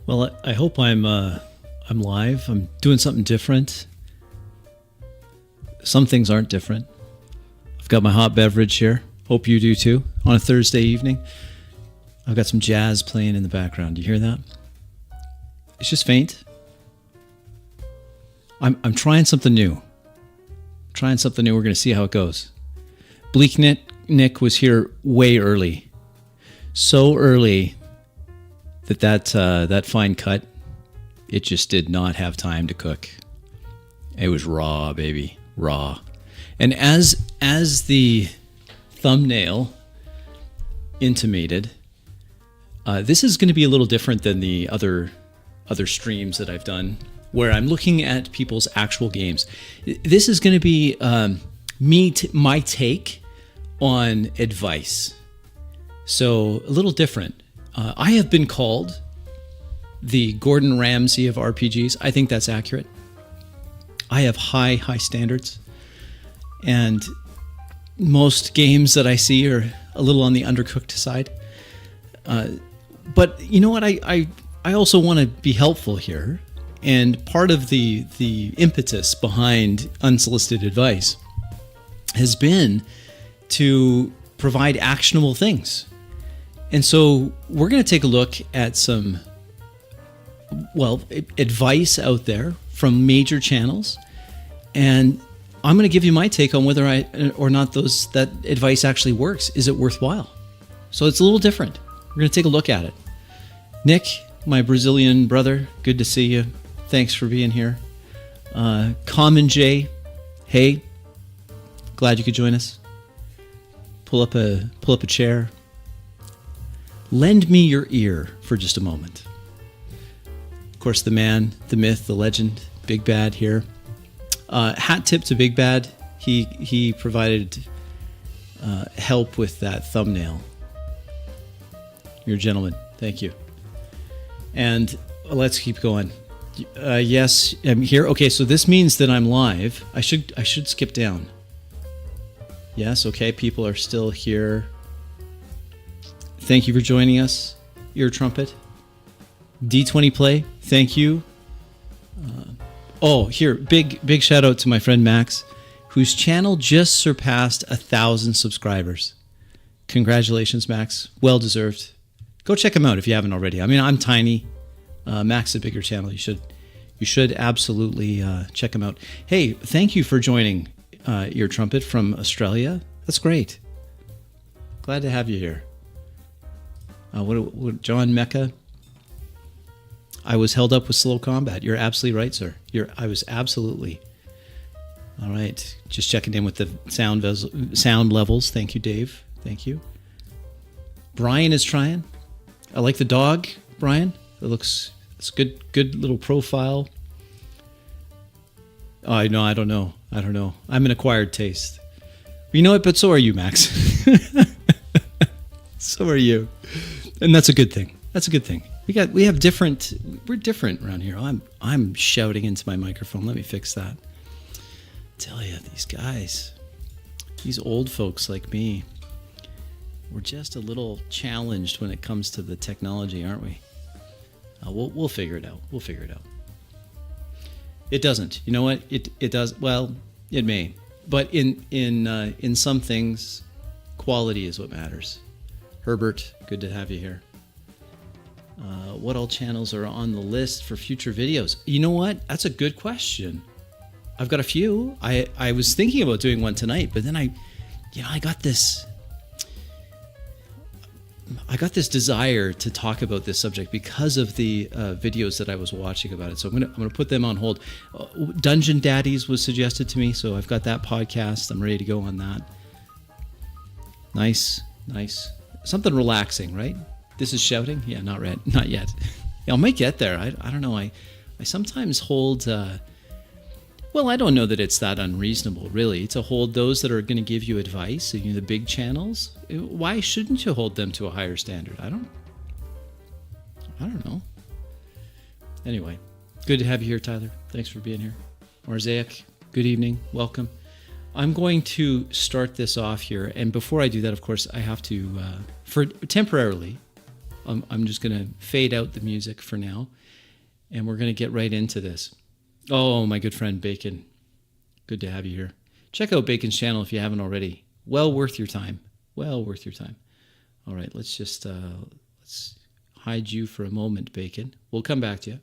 Well, I hope I'm live. I'm doing something different. Some things aren't different. I've got my hot beverage here. Hope you do too. On a Thursday evening, I've got some jazz playing in the background. Do you hear that? It's just faint. I'm trying something new. We're going to see how it goes. Bleak Nick was here way early. So early that fine cut, it just did not have time to cook. It was raw, baby, raw. And as the thumbnail intimated, this is going to be a little different than the other streams that I've done, where I'm looking at people's actual games. This is going to be my take on advice. So a little different. I have been called the Gordon Ramsay of RPGs. I think that's accurate. I have high standards, and most games that I see are a little on the undercooked side. But you know what? I also want to be helpful here, and part of the impetus behind unsolicited advice has been to provide actionable things. And so we're going to take a look at some, advice out there from major channels. And I'm going to give you my take on whether or not that advice actually works. Is it worthwhile? So it's a little different. We're going to take a look at it. Nick, my Brazilian brother, good to see you. Thanks for being here. Common J, hey, glad you could join us. Pull up a chair. Lend me your ear for just a moment. Of course, the man, the myth, the legend, Big Bad here. Hat tip to Big Bad. He provided help with that thumbnail. You're a gentleman. Thank you. And let's keep going. Yes, I'm here. Okay, so this means that I'm live. I should skip down. Yes, okay, people are still here. Thank you for joining us, Ear Trumpet. D20 Play, thank you. Here, big shout out to my friend Max, whose channel just surpassed 1,000 subscribers. Congratulations, Max. Well deserved. Go check him out if you haven't already. I mean, I'm tiny. Max is a bigger channel. You should absolutely check him out. Hey, thank you for joining Ear Trumpet from Australia. That's great. Glad to have you here. John Mecca? I was held up with slow combat. You're absolutely right, sir. I was absolutely. All right. Just checking in with the sound levels. Thank you, Dave. Thank you. Brian is trying. I like the dog, Brian. It's good little profile. Oh, I don't know. I'm an acquired taste. You know what? But so are you, Max. So are you. And that's a good thing. We're different around here. I'm shouting into my microphone. Let me fix that. Tell you, these guys, these old folks like me, we're just a little challenged when it comes to the technology, aren't we? We'll figure it out. It doesn't. You know what? It does. Well, it may. But in some things, quality is what matters. Herbert, good to have you here. What all channels are on the list for future videos? You know what? That's a good question. I've got a few. I was thinking about doing one tonight, but then I got this desire to talk about this subject because of the videos that I was watching about it. So I'm gonna put them on hold. Dungeon Daddies was suggested to me, so I've got that podcast. I'm ready to go on that. Nice. Something relaxing, right? This is shouting? Yeah, not yet. I might get there. I don't know. I sometimes hold... I don't know that it's that unreasonable, really, to hold those that are going to give you advice, the big channels. Why shouldn't you hold them to a higher standard? I don't know. Anyway, good to have you here, Tyler. Thanks for being here. Marzaic, good evening. Welcome. I'm going to start this off here, and before I do that, of course, I have to, for temporarily, I'm just going to fade out the music for now, and we're going to get right into this. Oh, my good friend Bacon. Good to have you here. Check out Bacon's channel if you haven't already. Well worth your time. Well worth your time. All right, let's just let's hide you for a moment, Bacon. We'll come back to you.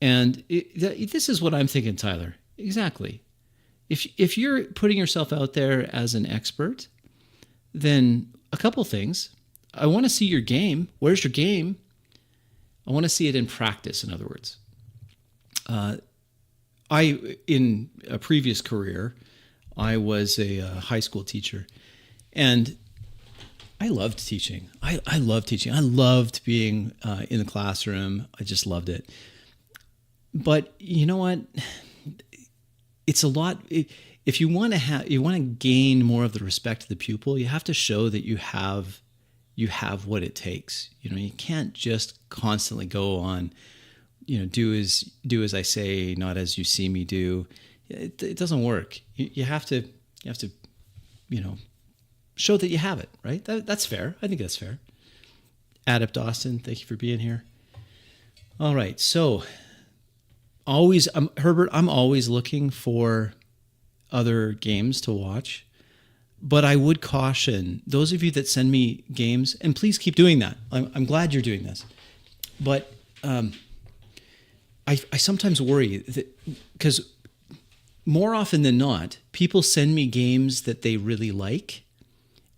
And this is what I'm thinking, Tyler. Exactly. If you're putting yourself out there as an expert, then a couple things. I want to see your game. Where's your game? I want to see it in practice, in other words. In a previous career, I was a high school teacher, and I loved teaching. I loved teaching. I loved being in the classroom. I just loved it. But you know what? It's a lot. If you want to gain more of the respect of the pupil, you have to show that you have what it takes. You can't just constantly go on, do as I say, not as you see me do. It doesn't work. You have to show that you have it, right? That's fair. I think that's fair. Adept Austin, thank you for being here. All right, so Herbert, I'm always looking for other games to watch, but I would caution those of you that send me games, and please keep doing that. I'm glad you're doing this, but I sometimes worry that because more often than not, people send me games that they really like,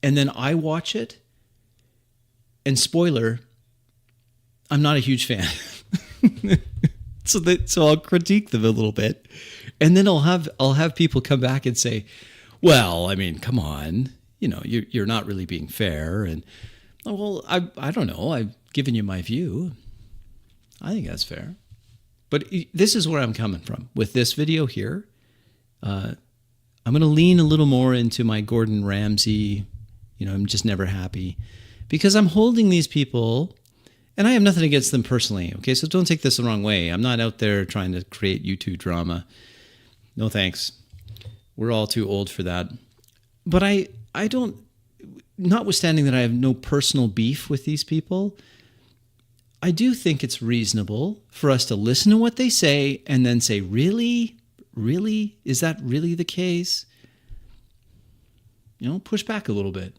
and then I watch it, and spoiler, I'm not a huge fan. So I'll critique them a little bit, and then I'll have people come back and say, "Well, I mean, come on, you're not really being fair." And well, I don't know. I've given you my view. I think that's fair. But this is where I'm coming from with this video here. I'm going to lean a little more into my Gordon Ramsay. I'm just never happy because I'm holding these people. And I have nothing against them personally, okay? So don't take this the wrong way. I'm not out there trying to create YouTube drama. No thanks. We're all too old for that. But I don't, notwithstanding that I have no personal beef with these people, I do think it's reasonable for us to listen to what they say and then say, really? Really? Is that really the case? Push back a little bit.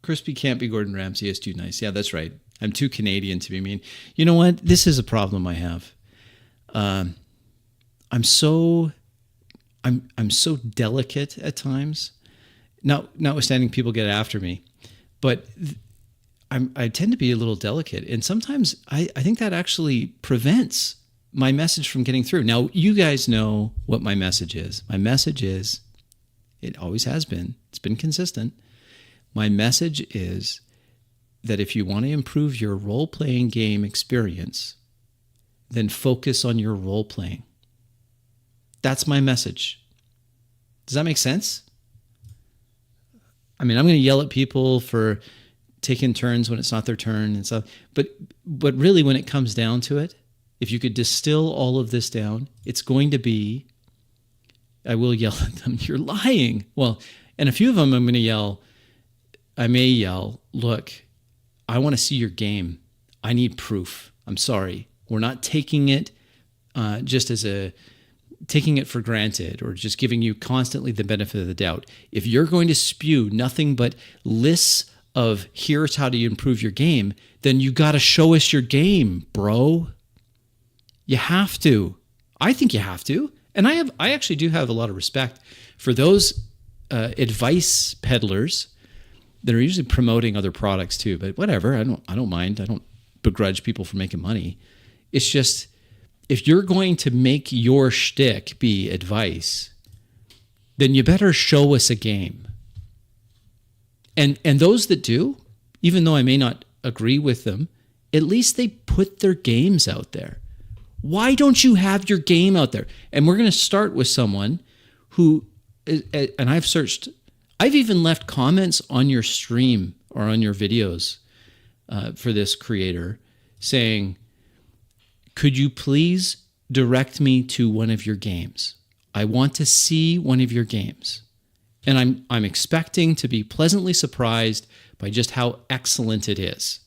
Crispy can't be Gordon Ramsay. It's too nice. Yeah, that's right. I'm too Canadian to be mean. You know what? This is a problem I have. I'm so delicate at times. Notwithstanding people get after me, but I tend to be a little delicate, and sometimes I think that actually prevents my message from getting through. Now, you guys know what my message is. My message is, it always has been. It's been consistent. My message is that if you want to improve your role-playing game experience, then focus on your role-playing. That's my message. Does that make sense? I mean, I'm going to yell at people for taking turns when it's not their turn and stuff, but really when it comes down to it, if you could distill all of this down, it's going to be, I will yell at them, you're lying. Well, and a few of them I may yell, look, I want to see your game. I need proof. I'm sorry. We're not taking it taking it for granted or just giving you constantly the benefit of the doubt. If you're going to spew nothing but lists of here's how to improve your game, then you got to show us your game, bro. You have to. I think you have to. And I actually do have a lot of respect for those advice peddlers that are usually promoting other products too, but whatever. I don't mind. I don't begrudge people for making money. It's just, if you're going to make your shtick be advice, then you better show us a game. And those that do, even though I may not agree with them, at least they put their games out there. Why don't you have your game out there? And we're going to start with someone who, and I've even left comments on your stream or on your videos for this creator saying, could you please direct me to one of your games? I want to see one of your games. And I'm expecting to be pleasantly surprised by just how excellent it is.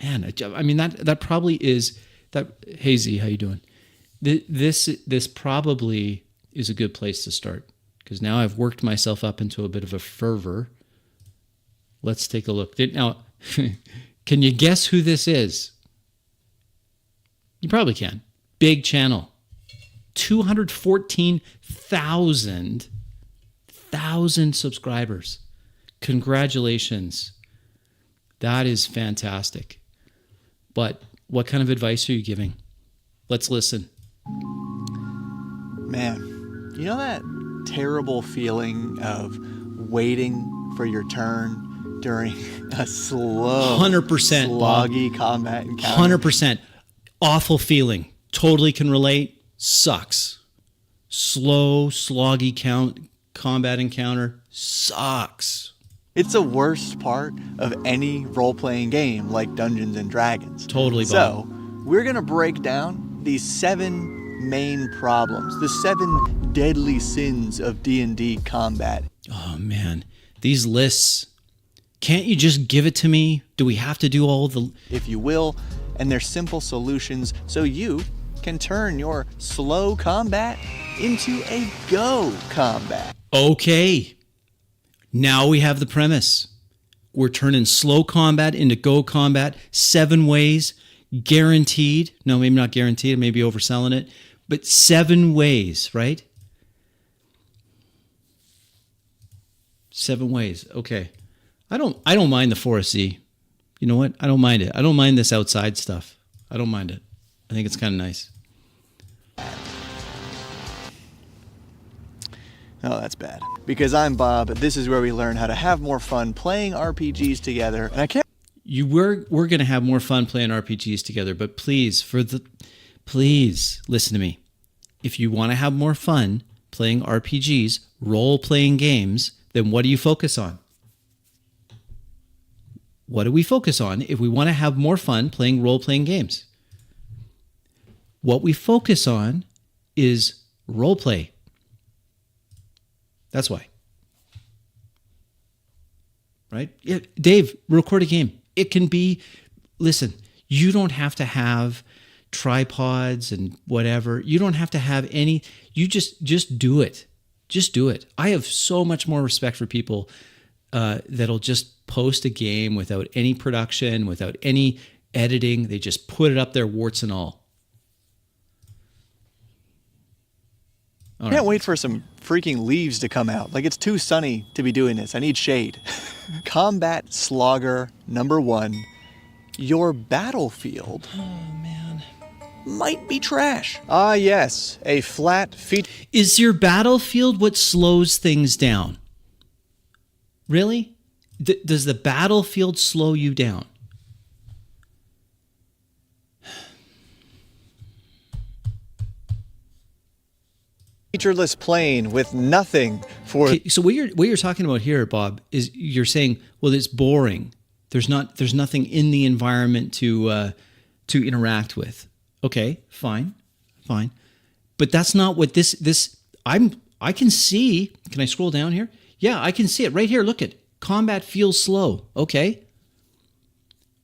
Man, I mean, that probably is that. Hey Z, how you doing? This probably is a good place to start, because now I've worked myself up into a bit of a fervor. Let's take a look. Now, can you guess who this is? You probably can. Big channel. 214,000 subscribers. Congratulations. That is fantastic. But what kind of advice are you giving? Let's listen. Man, you know that terrible feeling of waiting for your turn during a slow, 100%, sloggy Bob. combat encounter? 100%. Awful feeling. Totally can relate. Sucks. Slow, sloggy combat encounter sucks. It's the worst part of any role-playing game like Dungeons and Dragons. Totally, Bob. So, we're going to break down these 7 main problems, the 7 deadly sins of D&D combat. Oh, man. These lists, can't you just give it to me? Do we have to do all the... If you will, and they're simple solutions so you can turn your slow combat into a go combat. Okay. Now we have the premise. We're turning slow combat into go combat 7 ways, guaranteed. No, maybe not guaranteed, maybe overselling it, but 7 ways, right? 7 ways. Okay. I don't mind the Forest Z. You know what? I don't mind it. I don't mind this outside stuff. I don't mind it. I think it's kind of nice. Oh, that's bad. Because I'm Bob, this is where we learn how to have more fun playing RPGs together. And I can't... We're going to have more fun playing RPGs together, but please listen to me. If you want to have more fun playing RPGs, role-playing games, then what do you focus on? What do we focus on if we want to have more fun playing role-playing games? What we focus on is roleplay. That's why. Right? Yeah, Dave, record a game. It can be, listen, you don't have to have tripods and whatever. You don't have to have any, you just do it. Just do it. I have so much more respect for people that'll just post a game without any production, without any editing. They just put it up there, warts and all. Can't wait for some freaking leaves to come out. Like, it's too sunny to be doing this. I need shade. Combat Slogger number 1. Your battlefield might be trash. Ah, yes. A flat feet. Is your battlefield what slows things down? Really? Does the battlefield slow you down? Featureless plane with nothing for... Okay, so what you're talking about here, Bob, is you're saying, well, it's boring. There's nothing in the environment to interact with. Okay, fine. But that's not what I can see. Can I scroll down here? Yeah, I can see it right here. Look at combat feels slow. Okay.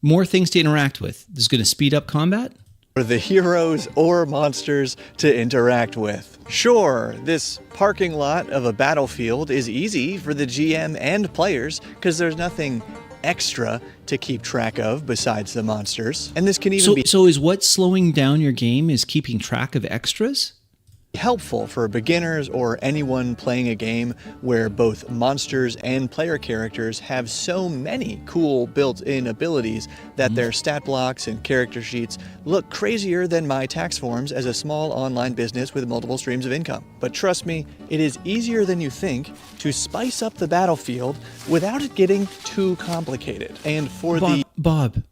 More things to interact with. This is going to speed up combat. For the heroes or monsters to interact with. Sure, this parking lot of a battlefield is easy for the GM and players because there's nothing extra to keep track of besides the monsters. And this can even be... So is what slowing down your game is keeping track of extras? helpful for beginners or anyone playing a game where both monsters and player characters have so many cool built-in abilities that their stat blocks and character sheets look crazier than my tax forms as a small online business with multiple streams of income. But trust me, it is easier than you think to spice up the battlefield without it getting too complicated. And for Bob,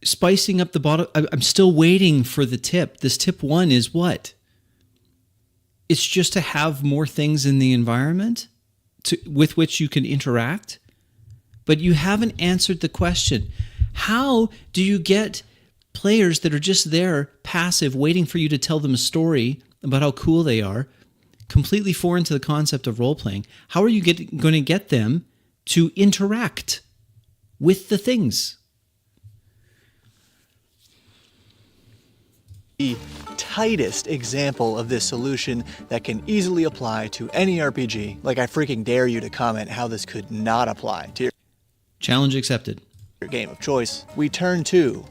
spicing up the bottom, I'm still waiting for the tip. This tip 1 is what? It's just to have more things in the environment with which you can interact. But you haven't answered the question. How do you get players that are just there, passive, waiting for you to tell them a story about how cool they are, completely foreign to the concept of role playing, how are you going to get them to interact with the things? The tightest example of this solution that can easily apply to any RPG. Like, I freaking dare you to comment how this could not apply to your Challenge accepted. game of choice. We turn to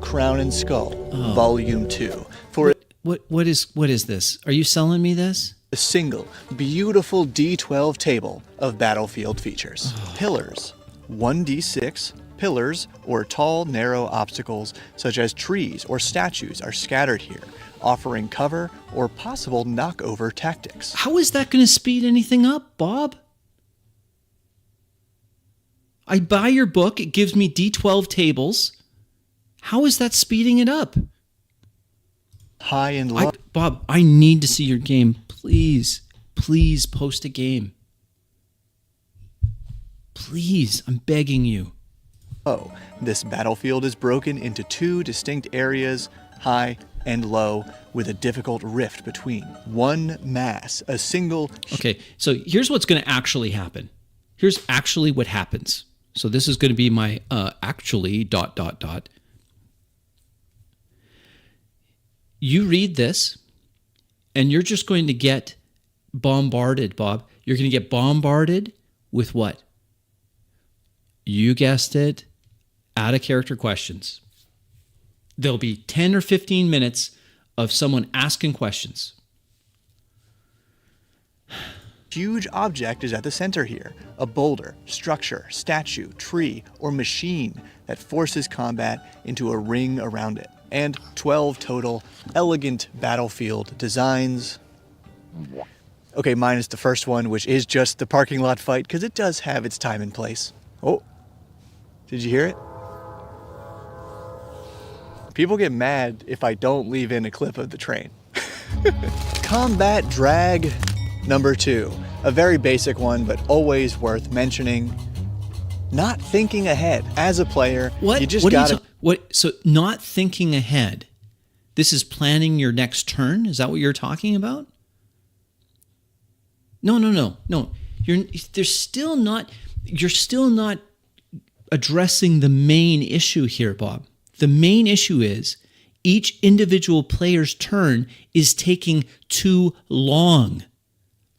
Crown and Skull, Volume 2. For What is this? Are you selling me this? a single, beautiful D12 table of battlefield features. Pillars, 1d6. Pillars or tall, narrow obstacles such as trees or statues are scattered here, offering cover or possible knockover tactics. How is that going to speed anything up, Bob? I buy your book, it gives me D12 tables. How is that speeding it up? High and low. Bob, I need to see your game. Please, please post a game. Please, I'm begging you. This battlefield is broken into two distinct areas, high and low, with a difficult rift between. One mass, a single... Okay, so here's what's going to actually happen. Here's actually what happens. So this is going to be my actually ... You read this, and you're just going to get bombarded, Bob. You're going to get bombarded with what? You guessed it. Out of character questions. There'll be 10 or 15 minutes of someone asking questions. Huge object is at the center here. A boulder, structure, statue, tree, or machine that forces combat into a ring around it. And 12 total elegant battlefield designs. Okay, minus the first one, which is just the parking lot fight, because it does have its time and place. Oh, did you hear it? People get mad if I don't leave in a clip of the train. Combat drag number 2. A very basic one, but always worth mentioning. Not thinking ahead. As a player, What? you just gotta... So not thinking ahead. This is planning your next turn? Is that what you're talking about? No. You're still not addressing the main issue here, Bob. The main issue is each individual player's turn is taking too long,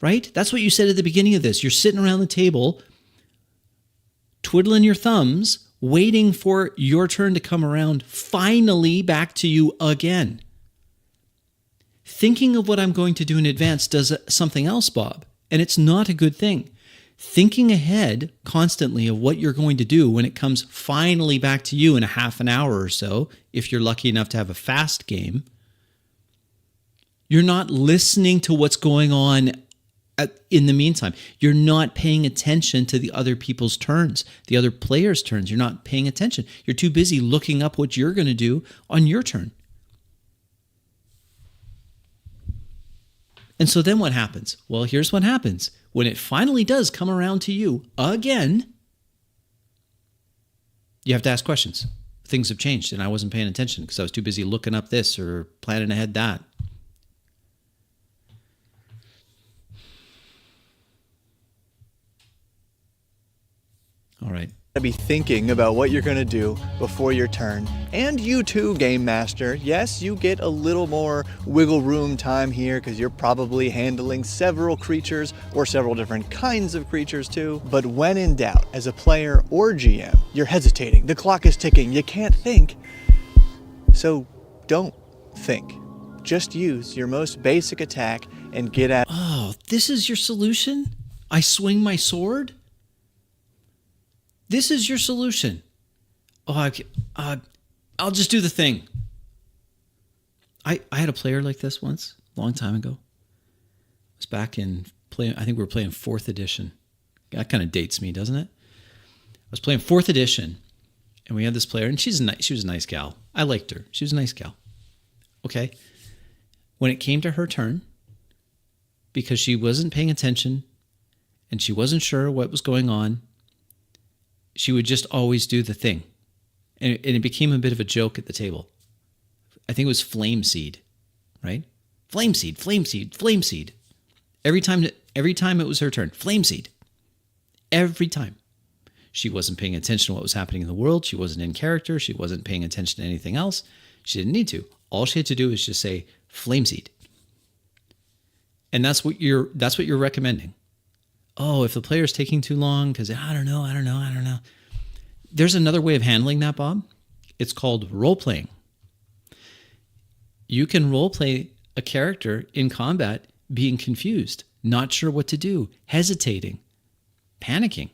right? That's what you said at the beginning of this. You're sitting around the table, twiddling your thumbs, waiting for your turn to come around, finally back to you again. Thinking of what I'm going to do in advance does something else, Bob, and it's not a good thing. Thinking ahead constantly of what you're going to do when it comes finally back to you in a half an hour or so, if you're lucky enough to have a fast game, you're not listening to what's going on in the meantime. You're not paying attention to the other people's turns, the other players' turns. You're not paying attention. You're too busy looking up what you're going to do on your turn. And so then what happens? Well, here's what happens. When it finally does come around to you again, you have to ask questions. Things have changed, and I wasn't paying attention because I was too busy looking up this or planning ahead that. All right. Be thinking about what you're going to do before your turn. And you too, Game Master. Yes, you get a little more wiggle room time here because you're probably handling several creatures or several different kinds of creatures too. But when in doubt, as a player or GM, you're hesitating. The clock is ticking. You can't think. So don't think. Just use your most basic attack and get at... Oh, this is your solution? I swing my sword? This is your solution. Oh, I'll just do the thing. I had a player like this once, a long time ago. It was back in I think we were playing 4th edition. That kind of dates me, doesn't it? I was playing 4th edition, and we had this player, and she was a nice gal. I liked her. She was a nice gal. Okay. When it came to her turn, because she wasn't paying attention, and she wasn't sure what was going on, she would just always do the thing. And it became a bit of a joke at the table. I think it was flame seed, right? Flame seed. Every time it was her turn, flame seed. Every time. She wasn't paying attention to what was happening in the world. She wasn't in character. She wasn't paying attention to anything else. She didn't need to. All she had to do is just say flame seed. And that's what you're recommending. Oh, if the player's taking too long because I don't know. There's another way of handling that, Bob. It's called role-playing. You can role-play a character in combat being confused, not sure what to do, hesitating, panicking.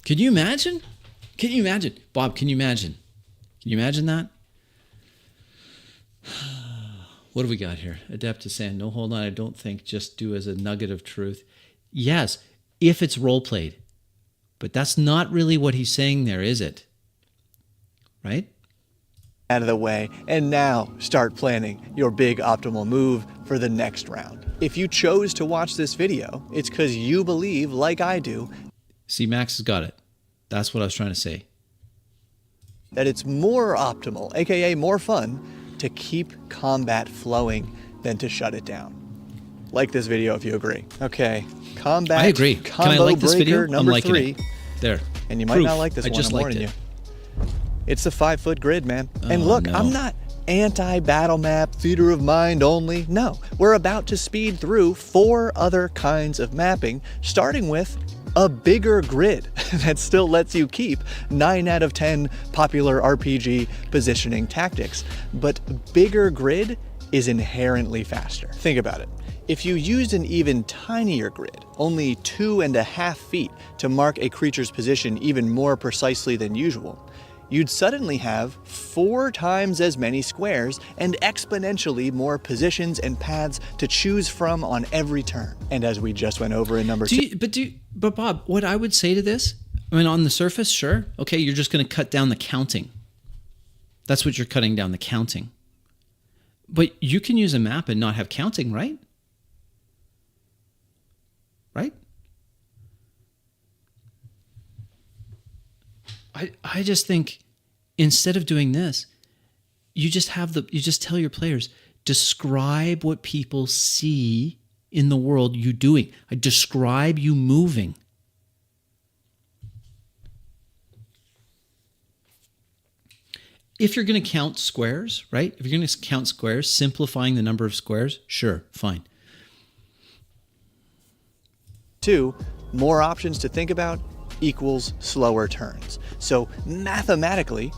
Can you imagine? Bob, can you imagine? Can you imagine that? What do we got here? Adept is saying, no, hold on, I don't think, just do as a nugget of truth. Yes, if it's role-played. But that's not really what he's saying there, is it? Right? Out of the way, and now start planning your big optimal move for the next round. If you chose to watch this video, it's because you believe, like I do, See, Max has got it. That's what I was trying to say. that it's more optimal, aka more fun, to keep combat flowing than to shut it down. Like this video if you agree. Okay, combat I agree. Can I combo like this breaker video? I'm number liking 3. it. There. And you might Proof. not like this I one, just I'm warning you. liked It's the 5-foot grid, man. And Oh, look, no. I'm not anti-battle map, theater of mind only. No, we're about to speed through 4 other kinds of mapping, starting with a bigger grid that still lets you keep 9 out of 10 popular RPG positioning tactics. But bigger grid is inherently faster. Think about it. If you used an even tinier grid, only 2.5 feet, to mark a creature's position even more precisely than usual, you'd suddenly have 4 times as many squares and exponentially more positions and paths to choose from on every turn. And as we just went over in number 2, But Bob, what I would say to this, I mean, on the surface, sure. Okay, you're just going to cut down the counting. That's what you're cutting down, the counting. But you can use a map and not have counting, right? Right? I just think instead of doing this, you just tell your players, describe what people see in the world you doing. I describe you moving. If you're going to count squares, right? If you're going to count squares, simplifying the number of squares, sure, fine. 2, more options to think about equals slower turns. So mathematically,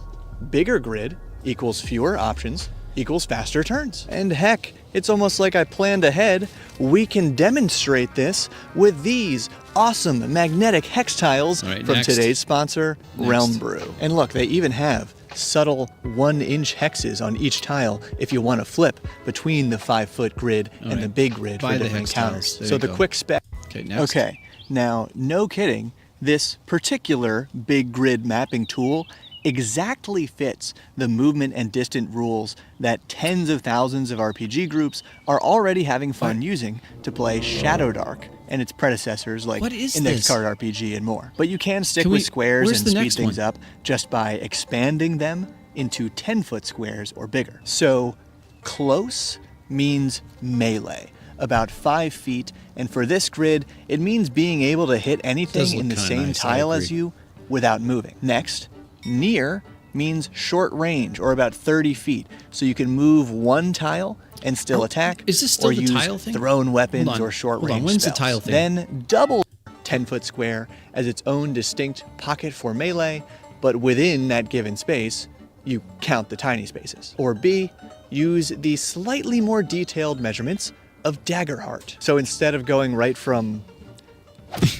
bigger grid equals fewer options equals faster turns. And heck, it's almost like I planned ahead. We can demonstrate this with these awesome magnetic hex tiles from next. today's sponsor, Realm Brew. And look, they even have subtle 1-inch hexes on each tile if you want to flip between the 5-foot grid and the big grid Buy for the different hex counters. tiles. There So you the go. quick spec. Okay, next. Okay, now, no kidding, this particular big grid mapping tool exactly fits the movement and distant rules that tens of thousands of RPG groups are already having fun using to play Shadow Dark and its predecessors like What is Index this? Card RPG and more. But you can stick Can with we- squares where's and the speed next things one? up just by expanding them into 10-foot squares or bigger. So, close means melee, about 5 feet, and for this grid, it means being able to hit anything Does in look the kinda same nice, I tile as agree. you without moving. Next, near means short range, or about 30 feet, so you can move one tile and still attack, is this still or the use tile thing? thrown weapons Hold on, or short hold on, range when's the spells. tile thing? Then double 10-foot square as its own distinct pocket for melee, but within that given space, you count the tiny spaces. Or B, use the slightly more detailed measurements of Daggerheart. So instead of going right from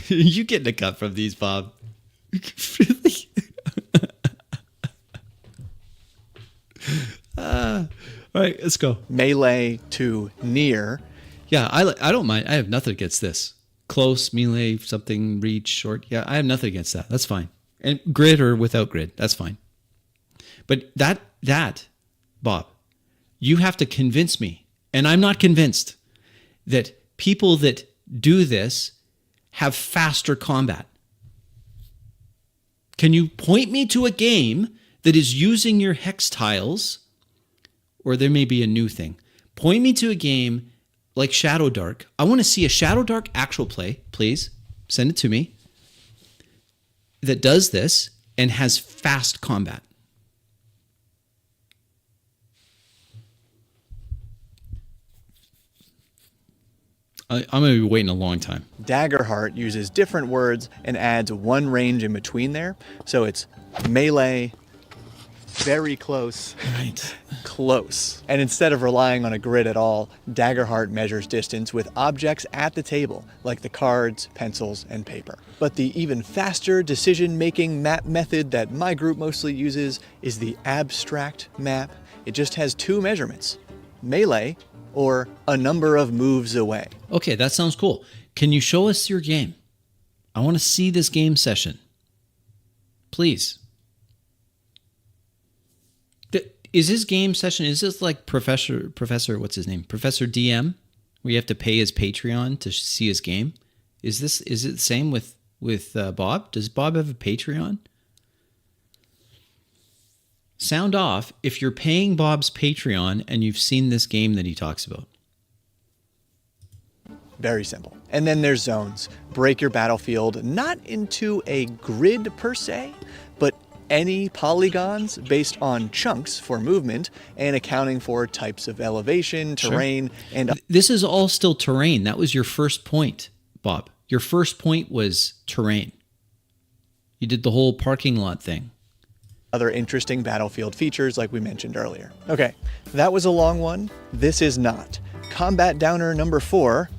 You getting a cut from these, Bob? Really? All right, let's go. melee to near, Yeah, I don't mind. I have nothing against this. Close, melee, something, reach, short. Yeah, I have nothing against that. That's fine. And grid or without grid, that's fine. But that, Bob, you have to convince me, and I'm not convinced, that people that do this have faster combat. Can you point me to a game that is using your hex tiles, or there may be a new thing. Point me to a game like Shadow Dark. I want to see a Shadow Dark actual play, please. Send it to me. That does this and has fast combat. I'm going to be waiting a long time. Daggerheart uses different words and adds one range in between there. So it's melee, very close, Right. close. And instead of relying on a grid at all, Daggerheart measures distance with objects at the table, like the cards, pencils, and paper. But the even faster decision-making map method that my group mostly uses is the abstract map. It just has two measurements, melee or a number of moves away. Okay, that sounds cool. Can you show us your game? I want to see this game session. Please. Is this game session, is this like Professor, what's his name? Professor DM, where you have to pay his Patreon to see his game? Is it the same with Bob? Does Bob have a Patreon? Sound off if you're paying Bob's Patreon and you've seen this game that he talks about. Very simple. And then there's zones. Break your battlefield not into a grid per se, but any polygons based on chunks for movement and accounting for types of elevation, terrain, and... This is all still terrain. That was your first point, Bob. Your first point was terrain. You did the whole parking lot thing. Other interesting battlefield features like we mentioned earlier. Okay, that was a long one. This is not. Combat downer number 4,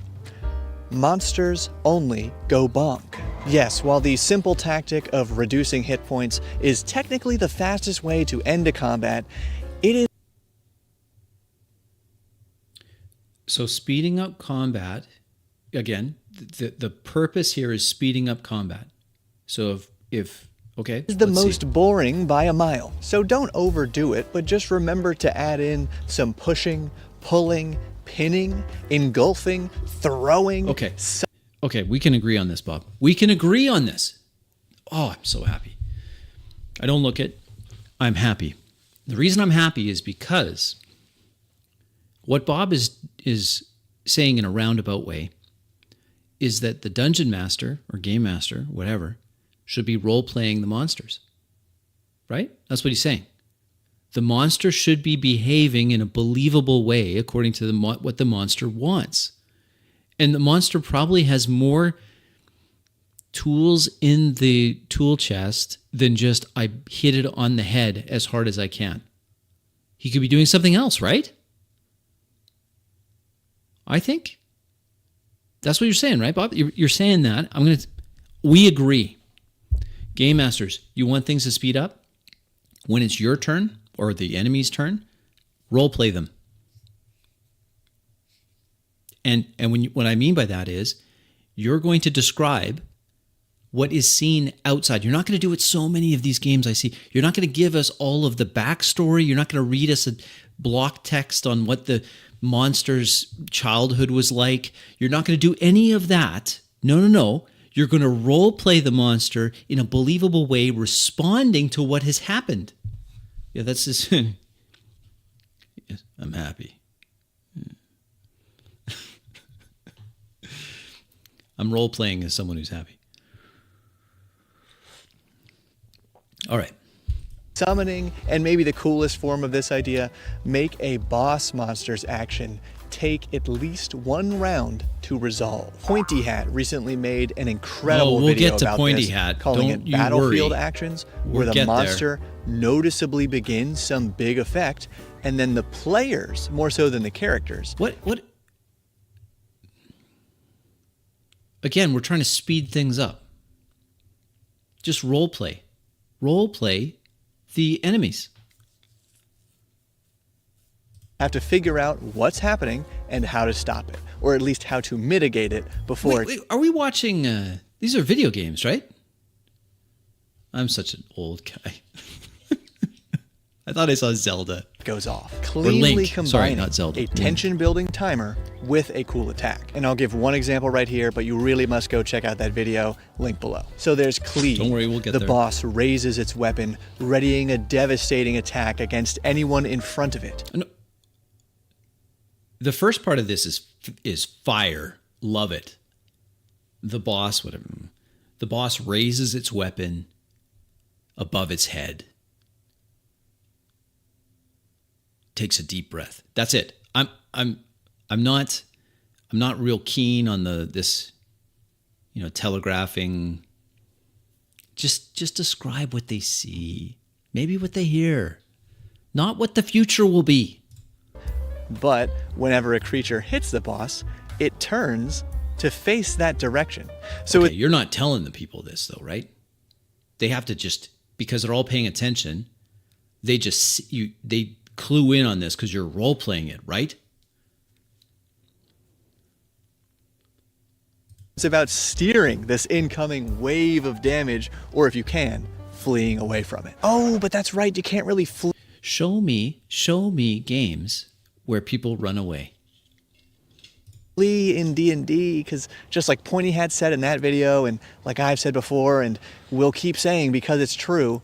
monsters only go bonk. Yes, while the simple tactic of reducing hit points is technically the fastest way to end a combat, it is... So speeding up combat, again, the purpose here is speeding up combat. So if okay, is the most boring by a mile. So don't overdo it, but just remember to add in some pushing, pulling, pinning, engulfing, throwing. Okay. Okay, we can agree on this, Bob. We can agree on this. Oh, I'm so happy. I don't look it. I'm happy. The reason I'm happy is because what Bob is saying in a roundabout way is that the dungeon master or game master, whatever, should be role-playing the monsters, right? That's what he's saying. The monster should be behaving in a believable way according to what the monster wants. And the monster probably has more tools in the tool chest than just, I hit it on the head as hard as I can. He could be doing something else, right? I think. That's what you're saying, right, Bob? You're saying that. We agree. Game masters, you want things to speed up? When it's your turn or the enemy's turn, role play them. And what I mean by that is you're going to describe what is seen outside. You're not going to do it so many of these games I see. You're not going to give us all of the backstory. You're not going to read us a block text on what the monster's childhood was like. You're not going to do any of that. No. You're going to role play the monster in a believable way, responding to what has happened. Yeah, that's just... Yes, I'm happy. I'm role playing as someone who's happy. All right. Summoning, and maybe the coolest form of this idea, make a boss monster's action take at least one round to resolve. Pointy Hat recently made an incredible video get to about Pointy this, Hat. calling Don't it you battlefield worry. actions, We'll where the get monster noticeably begins some big effect, and then the players, more so than the characters. What? Again, we're trying to speed things up. Just role play. Role play the enemies. Have to figure out what's happening and how to stop it, or at least how to mitigate it before Wait, are we watching... these are video games, right? I'm such an old guy. I thought I saw Zelda. it goes off. Cleanly Link. Sorry, combining not Zelda. a tension-building timer with a cool attack. And I'll give one example right here, but you really must go check out that video, link below. So there's Cleave. Don't worry, we'll get the there. boss raises its weapon, readying a devastating attack against anyone in front of it. No. The first part of this is is fire. Love it. The boss, whatever. The boss raises its weapon above its head. Takes a deep breath. That's it. I'm not real keen on this, telegraphing. Just describe what they see. Maybe what they hear. Not what the future will be. But whenever a creature hits the boss, it turns to face that direction. So okay, you're not telling the people this though, right? They have to just, because they're all paying attention, they clue in on this because you're role-playing it, right? It's about steering this incoming wave of damage, or if you can, fleeing away from it. Oh, but that's right, you can't really flee. Show me games where people run away. In D&D, because just like Pointy Hat said in that video, and like I've said before, and we'll keep saying because it's true,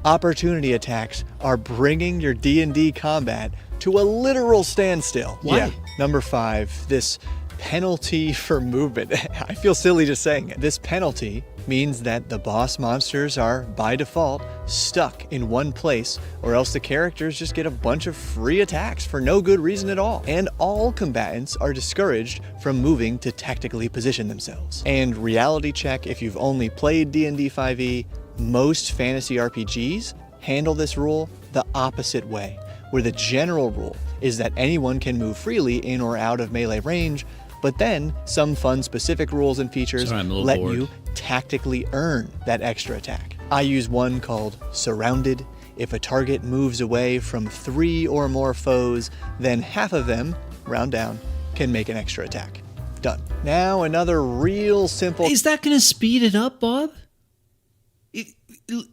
opportunity attacks are bringing your D&D combat to a literal standstill. Why? Yeah. Number 5, this penalty for movement. I feel silly just saying it. This penalty means that the boss monsters are, by default, stuck in one place, or else the characters just get a bunch of free attacks for no good reason at all. And all combatants are discouraged from moving to tactically position themselves. And reality check, if you've only played D&D 5e, most fantasy RPGs handle this rule the opposite way, where the general rule is that anyone can move freely in or out of melee range, but then some fun specific rules and features let you tactically earn that extra attack. I use one called Surrounded. If a target moves away from 3 or more foes, then half of them, round down, can make an extra attack. Done. Now another real simple... Is that going to speed it up, Bob?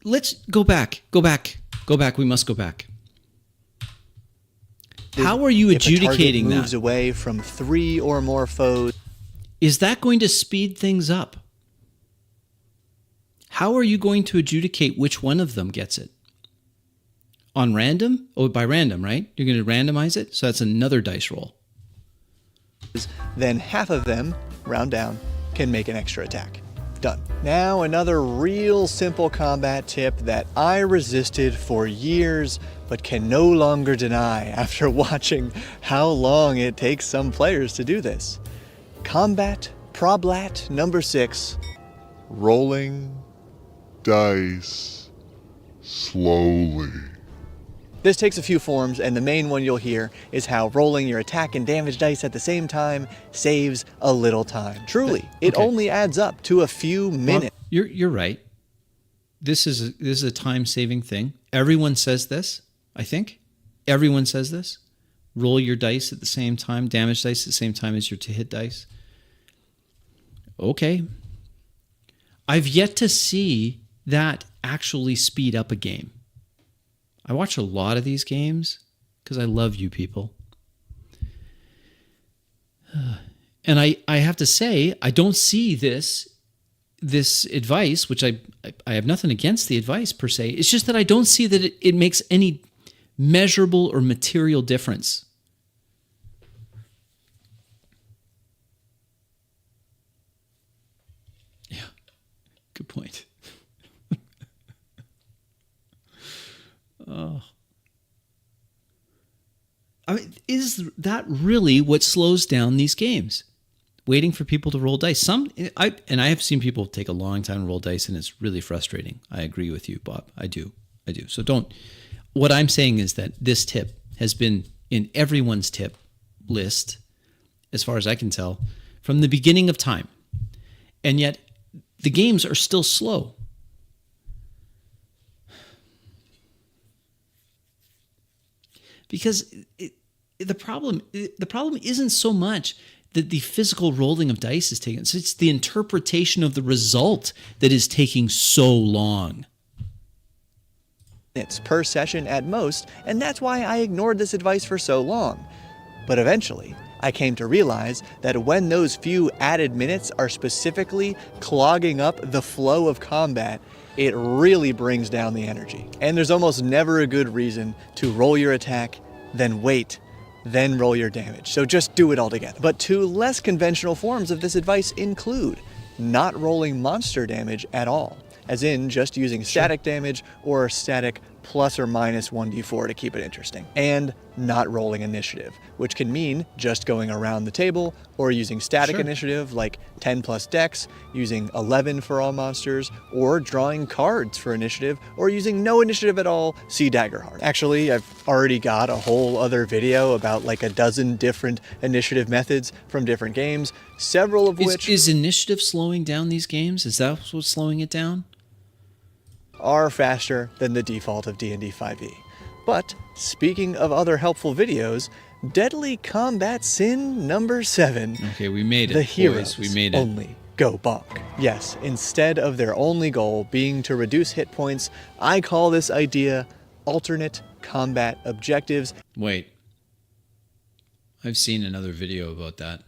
Let's go back. We must go back. How are you adjudicating that? If a target moves away from 3 or more foes... Is that going to speed things up? How are you going to adjudicate which one of them gets it? On random? Oh, by random, right? You're going to randomize it? So that's another dice roll. Then half of them, round down, can make an extra attack. Done. Now another real simple combat tip that I resisted for years but can no longer deny after watching how long it takes some players to do this. Combat Problat number 6. Rolling dice slowly. This takes a few forms, and the main one you'll hear is how rolling your attack and damage dice at the same time saves a little time. Truly, it only adds up to a few minutes. Well, you're right. This is a time-saving thing. Everyone says this, I think. Everyone says this. Roll your dice at the same time, damage dice at the same time as your to-hit dice. Okay. I've yet to see that actually speed up a game. I watch a lot of these games because I love you people. And I have to say, I don't see this advice, which I have nothing against the advice per se. It's just that I don't see that it makes any measurable or material difference. Yeah, good point. Oh. I mean, is that really what slows down these games? Waiting for people to roll dice. I have seen people take a long time to roll dice, and it's really frustrating. I agree with you, Bob. I do. So don't. What I'm saying is that this tip has been in everyone's tip list, as far as I can tell, from the beginning of time, and yet the games are still slow. Because the problem isn't so much that the physical rolling of dice is taken. It's the interpretation of the result that is taking so long. It's per session at most, and that's why I ignored this advice for so long. But eventually, I came to realize that when those few added minutes are specifically clogging up the flow of combat, it really brings down the energy. And there's almost never a good reason to roll your attack, then wait, then roll your damage. So just do it all together. But two less conventional forms of this advice include not rolling monster damage at all, as in just using static damage or static plus or minus 1d4 to keep it interesting, and not rolling initiative, which can mean just going around the table or using static initiative like 10 plus dex, using 11 for all monsters, or drawing cards for initiative, or using no initiative at all, see Daggerheart. Actually, I've already got a whole other video about like a dozen different initiative methods from different games, several of which... Is initiative slowing down these games? Is that what's slowing it down? Are faster than the default of D&D 5e. But speaking of other helpful videos, Deadly Combat Sin number 7. Okay, we made it. The heroes boys, we made it. only go bonk. Yes, instead of their only goal being to reduce hit points, I call this idea alternate combat objectives. Wait. I've seen another video about that.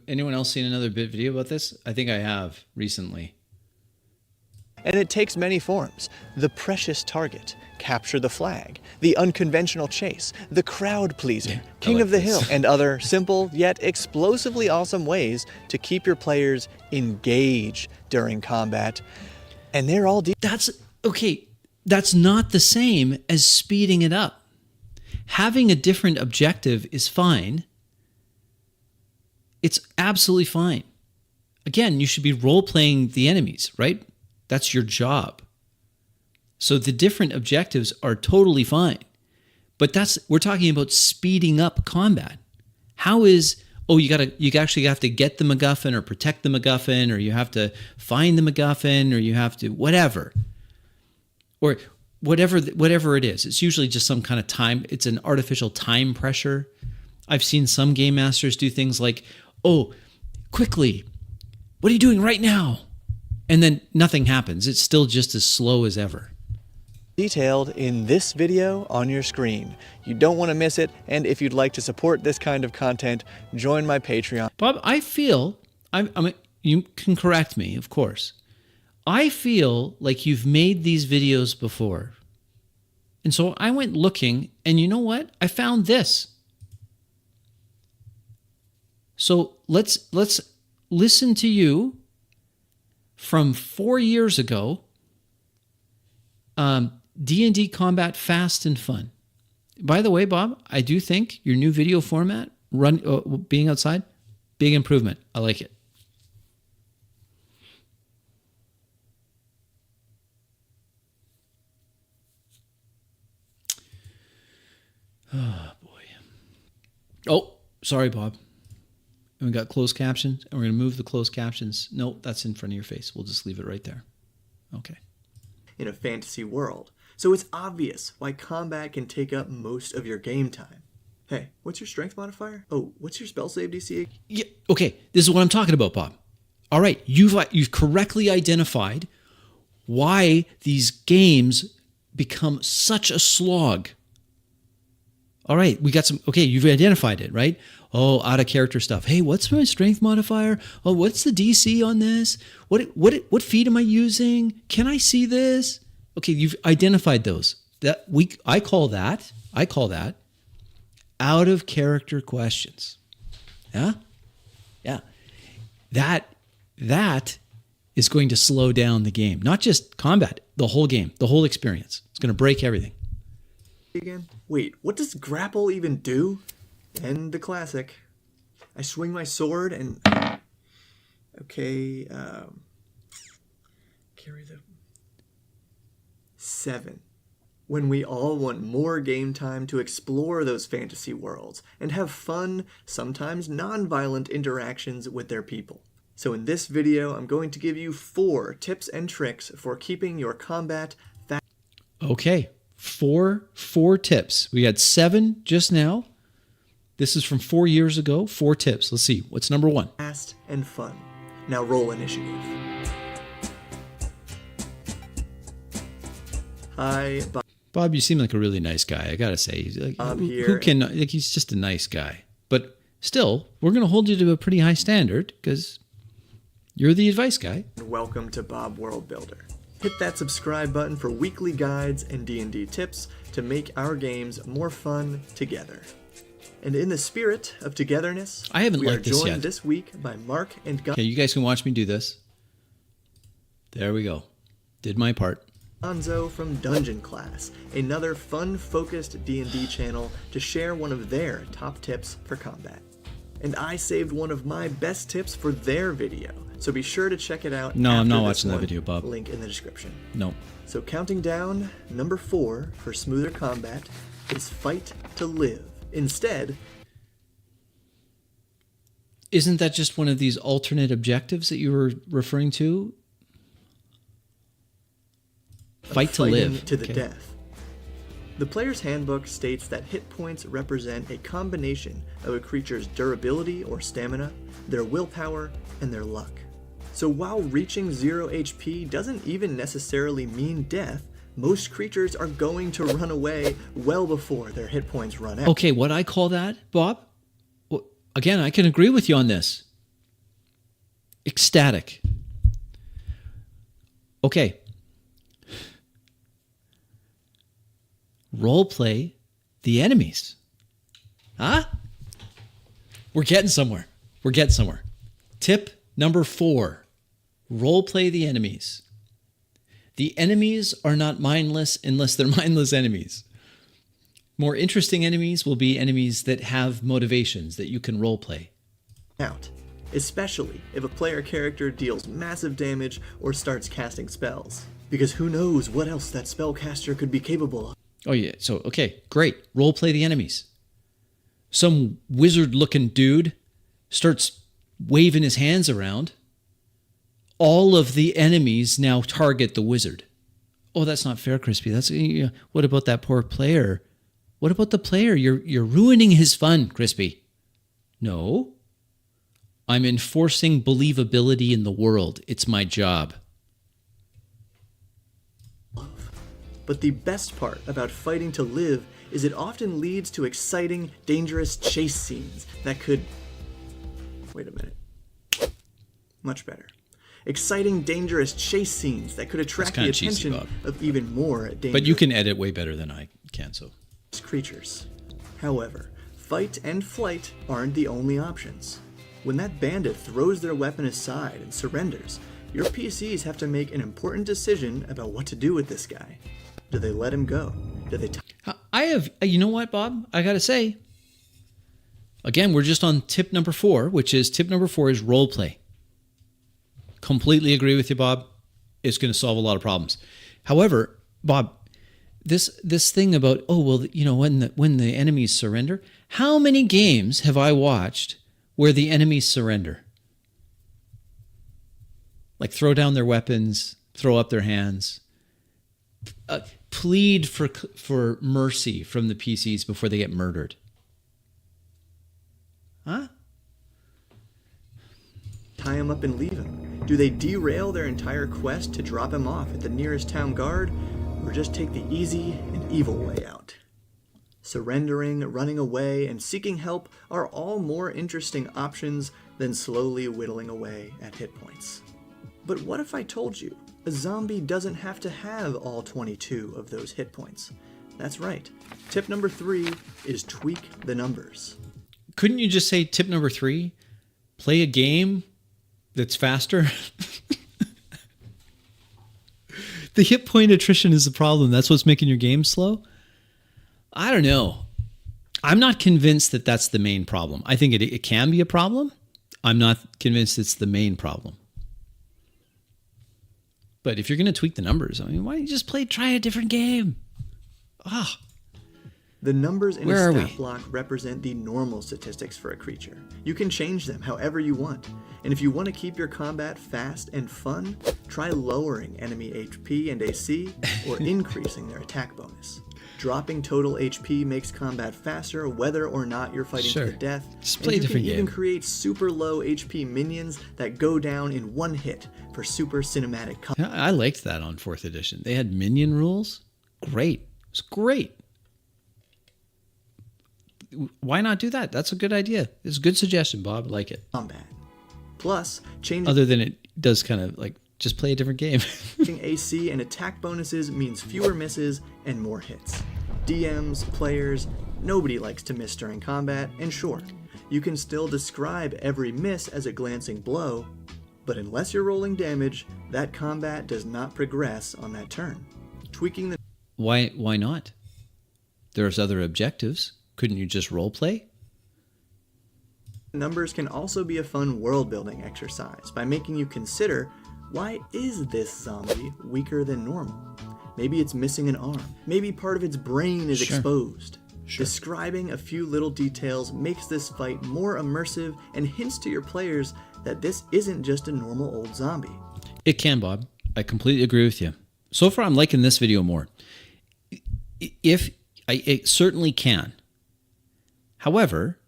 Anyone else seen another video about this? I think I have recently. And it takes many forms. The precious target, capture the flag, the unconventional chase, the crowd pleaser, king of the hill, and other simple yet explosively awesome ways to keep your players engaged during combat. And they're all... That's okay. That's not the same as speeding it up. Having a different objective is fine. It's absolutely fine. Again, you should be role-playing the enemies, right? That's your job. So the different objectives are totally fine. But we're talking about speeding up combat. How is, you actually have to get the MacGuffin or protect the MacGuffin, or you have to find the MacGuffin, or you have to whatever. Or whatever it is. It's usually just some kind of time. It's an artificial time pressure. I've seen some game masters do things like, oh, quickly, what are you doing right now? And then nothing happens. It's still just as slow as ever. Detailed in this video on your screen. You don't want to miss it, and if you'd like to support this kind of content, join my Patreon. Bob, I feel, you can correct me, of course. I feel like you've made these videos before. And so I went looking, and you know what? I found this. So let's listen to you from 4 years ago. D&D Combat Fast and Fun. By the way, Bob, I do think your new video format, being outside, big improvement. I like it. Oh, boy. Oh, sorry, Bob. And we got closed captions, and we're going to move the closed captions. No, that's in front of your face. We'll just leave it right there. Okay. In a fantasy world. So it's obvious why combat can take up most of your game time. Hey, what's your strength modifier? Oh, what's your spell save DC? Yeah, okay, this is what I'm talking about, Bob. All right, you've correctly identified why these games become such a slog. All right, we got some, okay, you've identified it, right? Oh, out of character stuff. Hey, what's my strength modifier? Oh, what's the DC on this? What feat am I using? Can I see this? Okay, you've identified those. I call that out of character questions. Yeah? Yeah. That is going to slow down the game. Not just combat, the whole game, the whole experience. It's going to break everything. Again? Wait, what does grapple even do? And the classic. I swing my sword and... Okay, carry the... 7. When we all want more game time to explore those fantasy worlds and have fun, sometimes non-violent interactions with their people. So in this video, I'm going to give you 4 tips and tricks for keeping your combat fast. Okay, four tips. We had 7 just now. This is from 4 years ago. 4 tips. Let's see. What's number 1? Fast and fun. Now roll initiative. Hi, Bob, you seem like a really nice guy. I gotta say, like, he's just a nice guy. But still, we're gonna hold you to a pretty high standard because you're the advice guy. Welcome to Bob World Builder. Hit that subscribe button for weekly guides and D&D tips to make our games more fun together. And in the spirit of togetherness, I haven't we are liked this joined yet. this week by Mark and Okay, you guys can watch me do this. There we go. Did my part. Gonzo from Dungeon Class, another fun-focused D&D channel to share one of their top tips for combat. And I saved one of my best tips for their video, so be sure to check it out. No, I'm after not this watching that one. video, Bob. Link in the description. No. So counting down, number 4 for smoother combat is fight to live. Instead, Isn't that just one of these alternate objectives that you were referring to? Fight to fighting live. to the Okay. death. The player's handbook states that hit points represent a combination of a creature's durability or stamina, their willpower, and their luck. So while reaching 0 HP doesn't even necessarily mean death, most creatures are going to run away well before their hit points run out. Okay, what I call that, Bob? Well, again, I can agree with you on this. Ecstatic. Okay. Roleplay the enemies. Huh? We're getting somewhere. We're getting somewhere. Tip number 4. Roleplay the enemies. The enemies are not mindless unless they're mindless enemies. More interesting enemies will be enemies that have motivations that you can roleplay. Out, especially if a player character deals massive damage or starts casting spells. Because who knows what else that spellcaster could be capable of. Oh yeah, so okay, great. Roleplay the enemies. Some wizard-looking dude starts waving his hands around. All of the enemies now target the wizard. Oh, that's not fair, Crispy. That's what about that poor player? What about the player? You're ruining his fun, Crispy. No. I'm enforcing believability in the world. It's my job. But the best part about fighting to live is it often leads to exciting, dangerous chase scenes that could... Wait a minute. Much better. Exciting, dangerous chase scenes that could attract the kinda cheesy, attention Bob. of even more dangerous But you can edit way better than I can, so. creatures. However, fight and flight aren't the only options. When that bandit throws their weapon aside and surrenders, your PCs have to make an important decision about what to do with this guy. Do they let him go? Do they... I have, you know what, Bob? I got to say, again, we're just on tip number 4, which is tip number 4 is role play. Completely agree with you, Bob. It's going to solve a lot of problems. However, Bob, this thing about, oh, well, when the enemies surrender, how many games have I watched where the enemies surrender? Like throw down their weapons, throw up their hands, plead for mercy from the PCs before they get murdered. Huh? tie him up and leave him? Do they derail their entire quest to drop him off at the nearest town guard, or just take the easy and evil way out? Surrendering, running away, and seeking help are all more interesting options than slowly whittling away at hit points. But what if I told you a zombie doesn't have to have all 22 of those hit points? That's right. Tip number 3 is tweak the numbers. Couldn't you just say tip number 3? Play a game that's faster? The hit point attrition is the problem. That's what's making your game slow? I don't know. I'm not convinced that that's the main problem. I think it can be a problem. I'm not convinced it's the main problem. But if you're going to tweak the numbers, I mean, why don't you just try a different game? Ah. The numbers in Where a are stat we? block represent the normal statistics for a creature. You can change them however you want. And if you want to keep your combat fast and fun, try lowering enemy HP and AC or increasing their attack bonus. Dropping total HP makes combat faster whether or not you're fighting to the death. Just play a and you different can even game. create super low HP minions that go down in one hit for super cinematic combat. Yeah, I liked that on 4th edition. They had minion rules. Great. It was great. Why not do that? That's a good idea. It's a good suggestion, Bob. I like it. Plus, changing Other than it does kind of like Just play a different game. AC and attack bonuses means fewer misses and more hits. DMs, players, nobody likes to miss during combat, and sure, you can still describe every miss as a glancing blow, but unless you're rolling damage, that combat does not progress on that turn. Tweaking the Why not? There's other objectives. Couldn't you just roleplay? numbers can also be a fun world-building exercise by making you consider, why is this zombie weaker than normal? Maybe it's missing an arm. Maybe part of its brain is exposed. Describing a few little details makes this fight more immersive and hints to your players that this isn't just a normal old zombie. It can, Bob. I completely agree with you. So far, I'm liking this video more. It certainly can. However,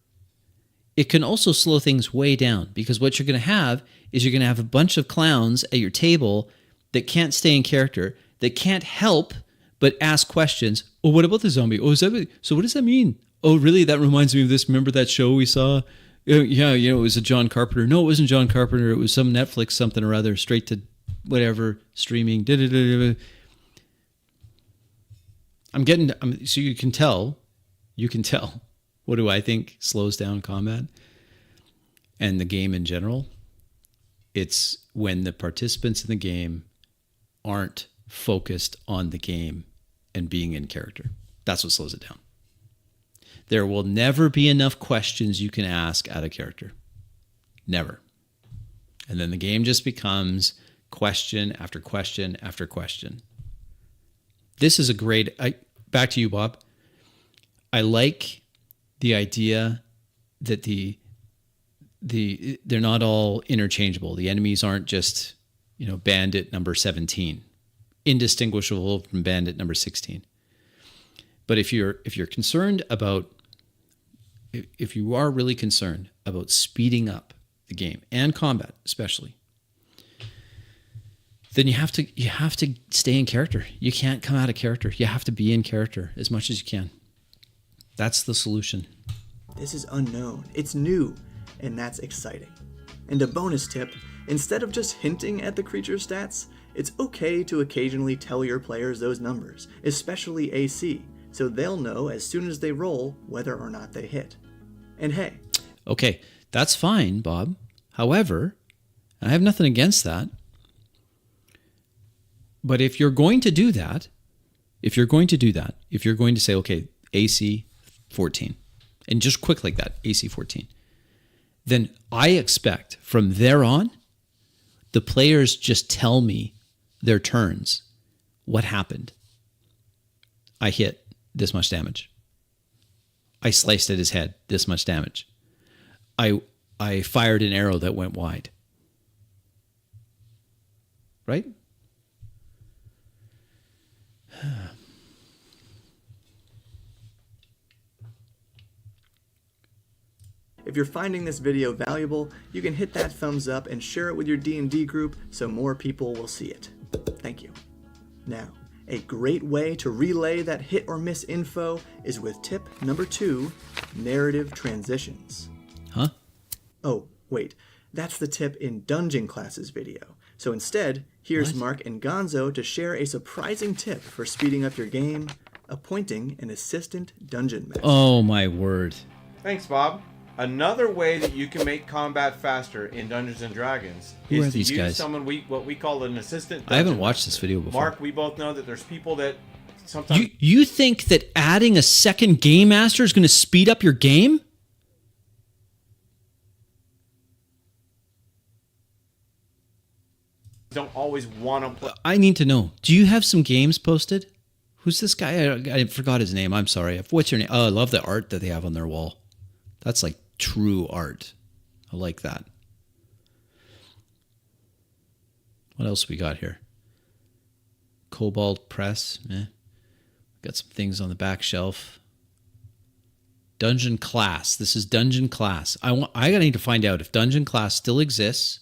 it can also slow things way down, because what you're going to have is you're going to have a bunch of clowns at your table that can't stay in character, that can't help but ask questions. Oh, what about the zombie? Oh, so what does that mean? Oh, really? That reminds me of this. Remember that show we saw? Yeah, it was a John Carpenter. No, it wasn't John Carpenter. It was some Netflix something or other, straight to whatever, streaming. So you can tell. What do I think slows down combat and the game in general? It's when the participants in the game aren't focused on the game and being in character. That's what slows it down. There will never be enough questions you can ask out of character. Never. And then the game just becomes question after question after question. This is a great... back to you, Bob. I like the idea that they're not all interchangeable. The enemies aren't just, bandit number 17, indistinguishable from bandit number 16. But if you are really concerned about speeding up the game and combat especially, then you have to stay in character. You can't come out of character. You have to be in character as much as you can. That's the solution. This is unknown. It's new, and that's exciting. And a bonus tip, instead of just hinting at the creature's stats, it's okay to occasionally tell your players those numbers, especially AC, so they'll know as soon as they roll whether or not they hit. And hey. Okay, that's fine, Bob. However, I have nothing against that. But if you're going to do that, if you're going to say, okay, AC 14, and just quick like that, AC 14, then I expect from there on, the players just tell me their turns, what happened. I hit this much damage. I sliced at his head, this much damage. I fired an arrow that went wide. Right? If you're finding this video valuable, you can hit that thumbs up and share it with your D&D group so more people will see it. Thank you. Now, a great way to relay that hit or miss info is with tip number 2, narrative transitions. Huh? Oh, wait, that's the tip in Dungeon Classes video. So instead, here's What? Mark and Gonzo to share a surprising tip for speeding up your game, appointing an assistant dungeon master. Oh my word. Thanks, Bob. Another way that you can make combat faster in Dungeons and Dragons Who are is to these use guys? someone what we call an assistant I haven't dungeon watched master. this video before. Mark, we both know that there's people that sometimes You think that adding a second game master is going to speed up your game? don't always want to play. I need to know. Do you have some games posted? Who's this guy? I forgot his name. I'm sorry. What's your name? Oh, I love the art that they have on their wall. That's like true art. I like that. What else we got here? Cobalt Press. Got some things on the back shelf. Dungeon Class. This is Dungeon Class. I need to find out if Dungeon Class still exists,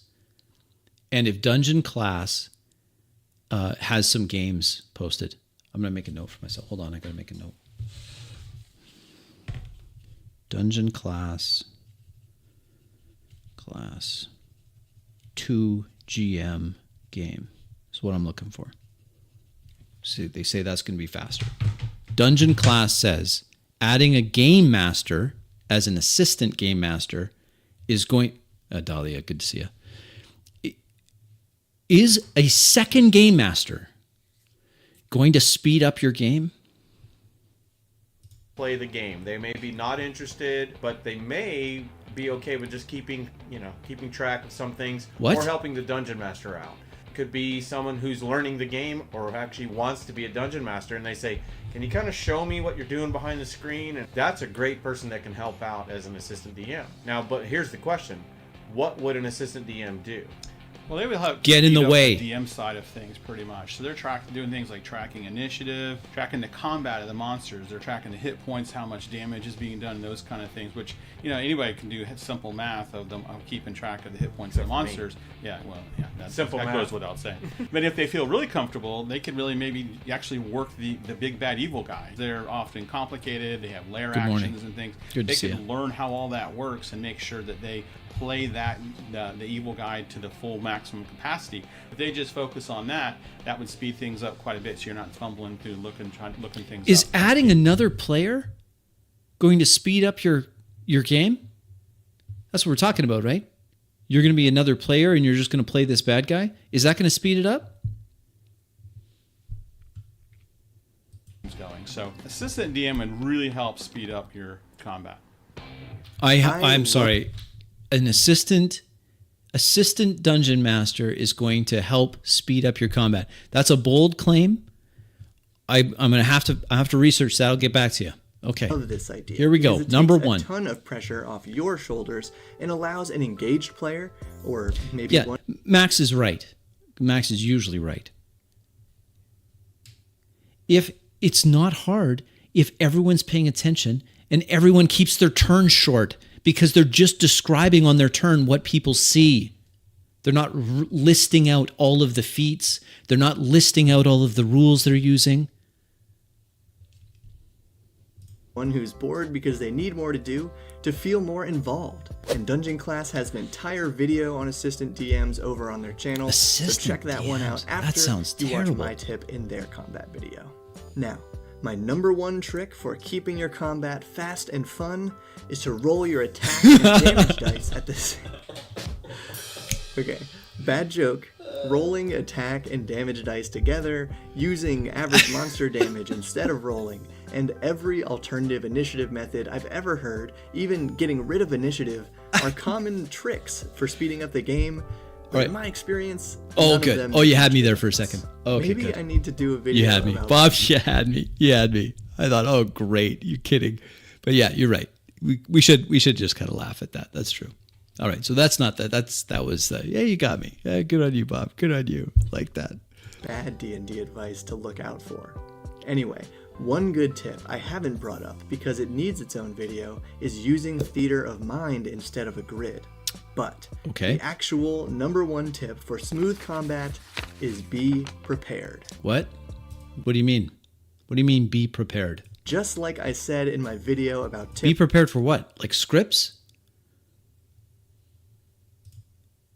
and if Dungeon Class has some games posted. I'm going to make a note for myself. Hold on, I got to make a note. Dungeon Class 2 GM game is what I'm looking for. See, they say that's going to be faster. Dungeon class says adding a game master as an assistant game master is going... Dahlia, good to see you. Is a second game master going to speed up your game? Play the game. They may be not interested, but they may be okay with just keeping track of some things, What? or helping the dungeon master out. Could be someone who's learning the game or actually wants to be a dungeon master, and they say, can you kind of show me what you're doing behind the screen? And that's a great person that can help out as an assistant DM. Now, but here's the question. What would an assistant DM do? Well, they would help Get in the speed up way. the DM side of things pretty much. So they're doing things like tracking initiative, tracking the combat of the monsters. They're tracking the hit points, how much damage is being done, those kind of things. Which anybody can do simple math of keeping track of the hit points of the monsters. Yeah, well, yeah, that goes without saying. But if they feel really comfortable, they could really maybe actually work the big bad evil guy. They're often complicated. They have lair actions and things. Good to see They you. can learn how all that works and make sure that they play the evil guy to the full maximum capacity. If they just focus on that would speed things up quite a bit, so you're not fumbling through looking things up. Is adding another player going to speed up your game? That's what we're talking about, right? You're going to be another player and you're just going to play this bad guy? Is that going to speed it up? Going. So assistant DM would really help speed up your combat. I'm sorry. An assistant dungeon master is going to help speed up your combat. That's a bold claim. I'm going to have to research that. I'll get back to you. Okay. Of this idea. Here we go. Because it Number takes one. A ton of pressure off your shoulders and allows an engaged player, or maybe Yeah, one. Max is right. Max is usually right. If it's not hard, if everyone's paying attention and everyone keeps their turn short because they're just describing on their turn what people see. They're not listing out all of the feats. They're not listing out all of the rules they're using. One who's bored because they need more to do to feel more involved. And Dungeon Class has an entire video on assistant DMs over on their channel, so check that one out DMs? after That sounds you terrible. watch my tip in their combat video. Now, my number one trick for keeping your combat fast and fun is to roll your attack and damage dice at the same. Okay, bad joke. Rolling attack and damage dice together, using average monster damage instead of rolling, and every alternative initiative method I've ever heard, even getting rid of initiative, are common tricks for speeding up the game. But in my experience, Oh, none of good. them Oh, you had me there for a second. Okay, Maybe good. I need to do a video. You had me. about Bob, you had me. You had me. I thought, oh, great. You kidding. But yeah, you're right. We should just kind of laugh at that. That's true. All right. So that's not that. That was, yeah, you got me. Yeah, good on you, Bob. Good on you. Like that. bad D&D advice to look out for. Anyway, one good tip I haven't brought up because it needs its own video is using theater of mind instead of a grid. But Okay. the actual number one tip for smooth combat is be prepared. What? What do you mean? What do you mean be prepared? Just like I said in my video about Be tips. prepared for what? Like scripts?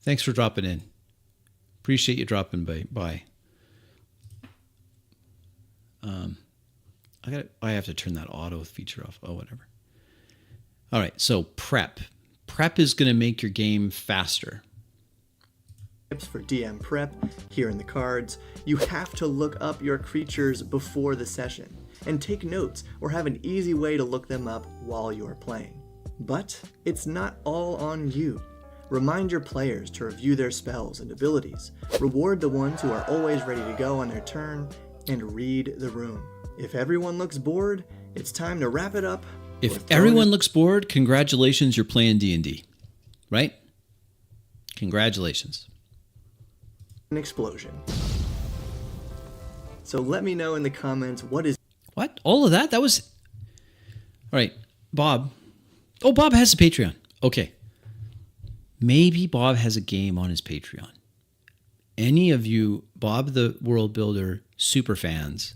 Thanks for dropping in. Appreciate you dropping by. I have to turn that auto feature off. Oh, whatever. All right, so prep. Prep is going to make your game faster. Tips for DM prep here in the cards. You have to look up your creatures before the session and take notes or have an easy way to look them up while you're playing. But it's not all on you. Remind your players to review their spells and abilities. Reward the ones who are always ready to go on their turn, and read the room. If everyone looks bored, it's time to wrap it up. If or throw everyone looks bored, congratulations, you're playing D&D. Right? Congratulations. an explosion. So let me know in the comments what is What? All of that? That was... All right, Bob. Oh, Bob has a Patreon. Okay. Maybe Bob has a game on his Patreon. Any of you Bob the World Builder super fans,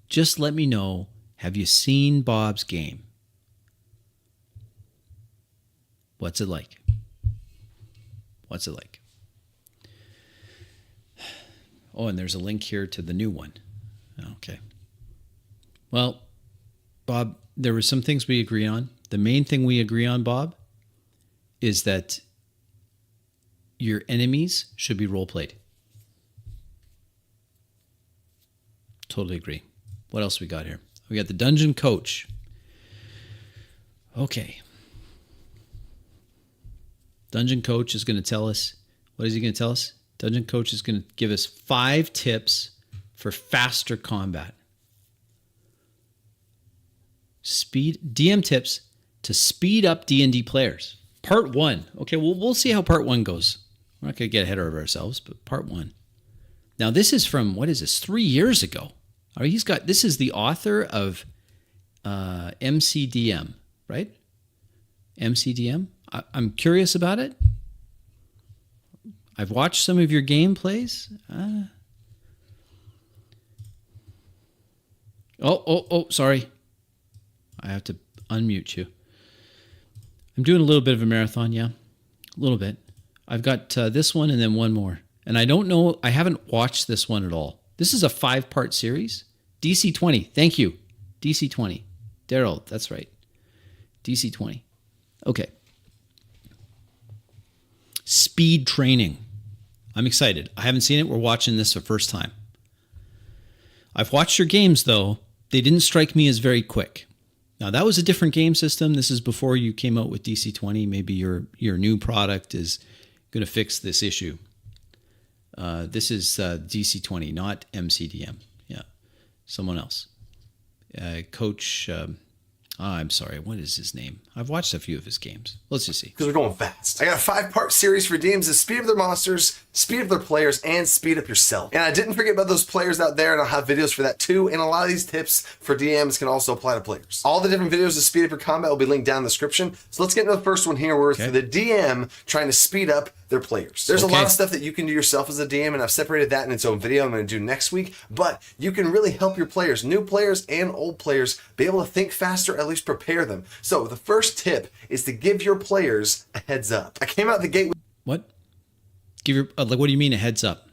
just let me know, have you seen Bob's game? What's it like? What's it like? Oh, and there's a link here to the new one. Okay. Well, Bob, there were some things we agree on. The main thing we agree on, Bob, is that your enemies should be role played. Totally agree. What else we got here? We got the dungeon coach. Okay. Dungeon coach is going to tell us, what is he going to tell us? Dungeon coach is going to give us 5 tips for faster combat. DM tips to speed up D&D players. Part 1. Okay, well, we'll see how part 1 goes. We're not going to get ahead of ourselves, but part 1. Now, this is from, what is this, 3 years ago. This is the author of MCDM, right? MCDM. I'm curious about it. I've watched some of your gameplays. Sorry. I have to unmute you. I'm doing a little bit of a marathon, yeah. A little bit. I've got this one and then one more. And I don't know, I haven't watched this one at all. This is a 5-part series. DC20, thank you. DC20. Daryl, that's right. DC20. Okay. Speed training. I'm excited. I haven't seen it. We're watching this for the first time. I've watched your games, though. They didn't strike me as very quick. Now, that was a different game system. This is before you came out with DC20. Maybe your new product is going to fix this issue. This is DC20, not MCDM. Yeah, someone else. Coach, I'm sorry, what is his name? I've watched a few of his games. Let's just see. Because we're going fast. I got a 5-part series for DMs to speed up their monsters, speed up their players, and speed up yourself. And I didn't forget about those players out there, and I'll have videos for that too. And a lot of these tips for DMs can also apply to players. All the different videos to speed up your combat will be linked down in the description. So let's get into the first one here, where it's the DM trying to speed up their players. There's a lot of stuff that you can do yourself as a DM, and I've separated that in its own video I'm going to do next week. But you can really help your players, new players and old players, be able to think faster, at least prepare them. So the first tip is to give your players a heads up. I came out the gate with what? Give your what do you mean a heads up?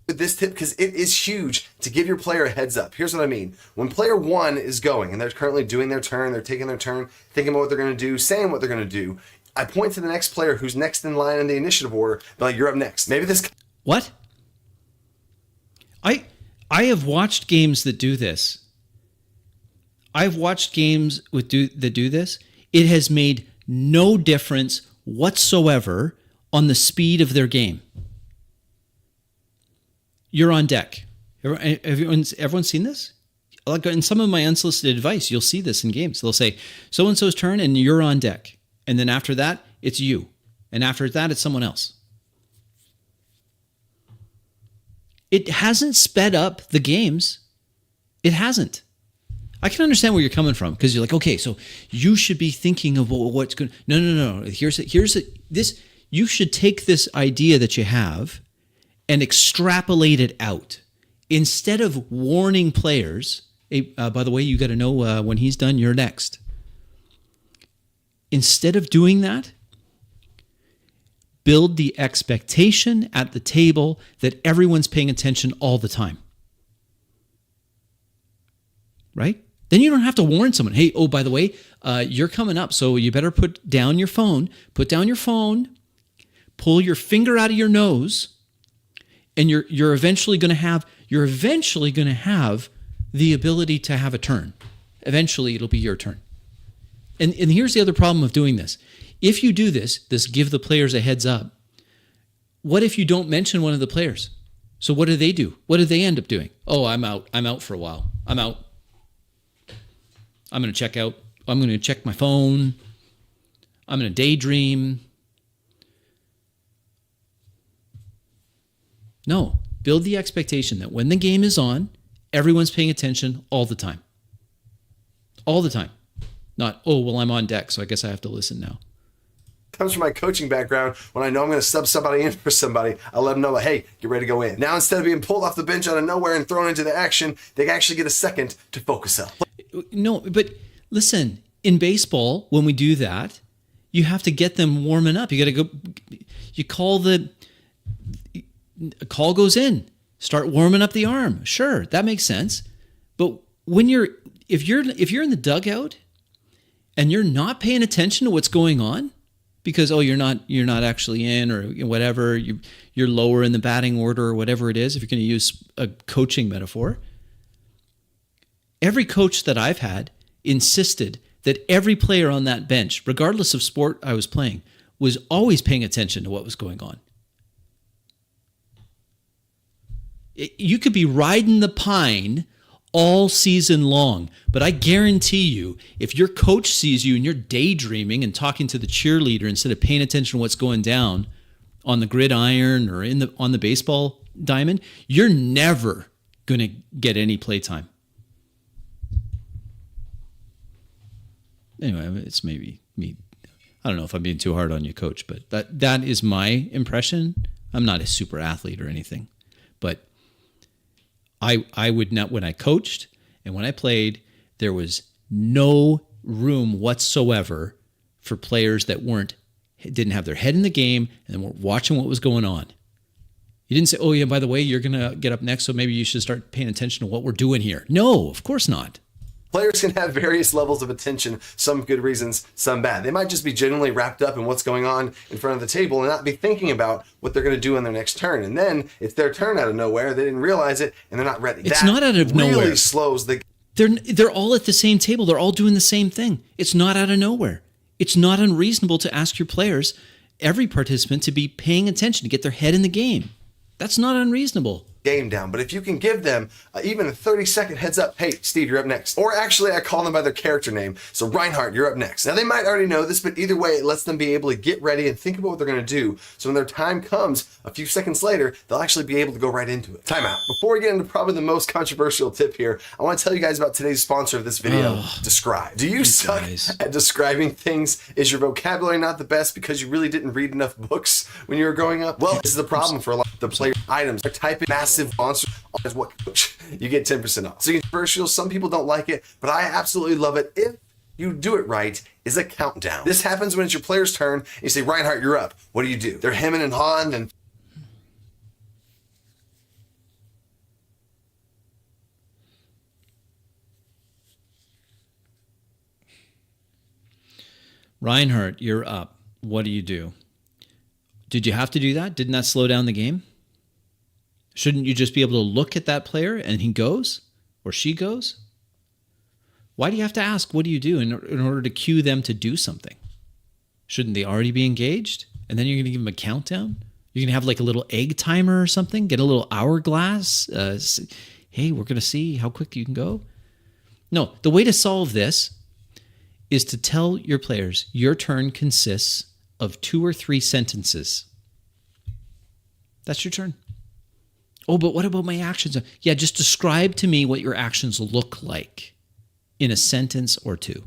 With this tip because it is huge to give your player a heads up. Here's what I mean. When player 1 is going and they're currently doing their turn, they're taking their turn, thinking about what they're going to do, saying what they're going to do, I point to the next player who's next in line in the initiative order, be like, you're up next. Maybe this... What? I have watched games that do this. I've watched games that do this. It has made no difference whatsoever on the speed of their game. You're on deck. Everyone's seen this? Like in some of my unsolicited advice, you'll see this in games. They'll say, so-and-so's turn and you're on deck. And then after that, it's you. And after that, it's someone else. It hasn't sped up the games. It hasn't. I can understand where you're coming from because you're like, okay, so you should be thinking of what's going. No. This. You should take this idea that you have and extrapolate it out instead of warning players. Hey, by the way, you got to know when he's done, you're next. Instead of doing that, build the expectation at the table that everyone's paying attention all the time. Right? Then you don't have to warn someone, hey, oh, by the way, you're coming up, so you better put down your phone, pull your finger out of your nose, and you're eventually going to have the ability to have a turn. Eventually, it'll be your turn. And here's the other problem of doing this. If you do this give the players a heads up, what if you don't mention one of the players? So what do? What do they end up doing? Oh, I'm out. I'm out for a while. I'm out. I'm going to check out. I'm going to check my phone. I'm going to daydream. No, build the expectation that when the game is on, everyone's paying attention all the time. All the time. Not, oh, well, I'm on deck, so I guess I have to listen now. Comes from my coaching background. When I know I'm going to sub somebody in for somebody, I'll let them know, like, hey, get ready to go in. Now, instead of being pulled off the bench out of nowhere and thrown into the action, they actually get a second to focus up. No, but listen, in baseball, when we do that, you have to get them warming up. You got to go, a call goes in. Start warming up the arm. Sure, that makes sense. But when if you're in the dugout and you're not paying attention to what's going on because you're not actually in or whatever, you're lower in the batting order or whatever it is, if you're going to use a coaching metaphor, every coach that I've had insisted that every player on that bench, regardless of sport I was playing, was always paying attention to what was going on. You could be riding the pine all season long, but I guarantee you, if your coach sees you and you're daydreaming and talking to the cheerleader instead of paying attention to what's going down on the gridiron or on the baseball diamond, you're never going to get any playtime. Anyway, it's maybe me. I don't know if I'm being too hard on you, Coach, but that is my impression. I'm not a super athlete or anything, but I would not, when I coached and when I played, there was no room whatsoever for players that didn't have their head in the game and weren't watching what was going on. You didn't say, oh yeah, by the way, you're going to get up next, so maybe you should start paying attention to what we're doing here. No, of course not. Players can have various levels of attention, some good reasons, some bad. They might just be genuinely wrapped up in what's going on in front of the table and not be thinking about what they're going to do on their next turn. And then it's their turn out of nowhere. They didn't realize it and they're not ready. It's not out of nowhere. Really slows the... They're all at the same table. They're all doing the same thing. It's not out of nowhere. It's not unreasonable to ask your players, every participant, to be paying attention, to get their head in the game. That's not unreasonable. Game down. But if you can give them even a 30-second heads up, hey, Steve, you're up next. Or actually, I call them by their character name. So Reinhardt, you're up next. Now, they might already know this, but either way, it lets them be able to get ready and think about what they're going to do. So when their time comes, a few seconds later, they'll actually be able to go right into it. Timeout. Before we get into probably the most controversial tip here, I want to tell you guys about today's sponsor of this video, Describe. Do you suck at describing things? Is your vocabulary not the best because you really didn't read enough books when you were growing up? Well, this is the problem for a lot of the player items. They're typing massive monsters as what coach. You get 10% off. So controversial, some people don't like it, but I absolutely love it if you do it right, is a countdown. This happens when it's your player's turn and you say, Reinhardt, you're up. What do? They're hemming and hawing and Reinhardt, you're up. What do? Did you have to do that? Didn't that slow down the game? Shouldn't you just be able to look at that player and he goes or she goes? Why do you have to ask, what do you do in order to cue them to do something? Shouldn't they already be engaged? And then you're going to give them a countdown? You're going to have like a little egg timer or something? Get a little hourglass? Hey, we're going to see how quick you can go? No, the way to solve this is to tell your players your turn consists of 2 or 3 sentences. That's your turn. Oh, but what about my actions? Yeah, just describe to me what your actions look like in a sentence or 2.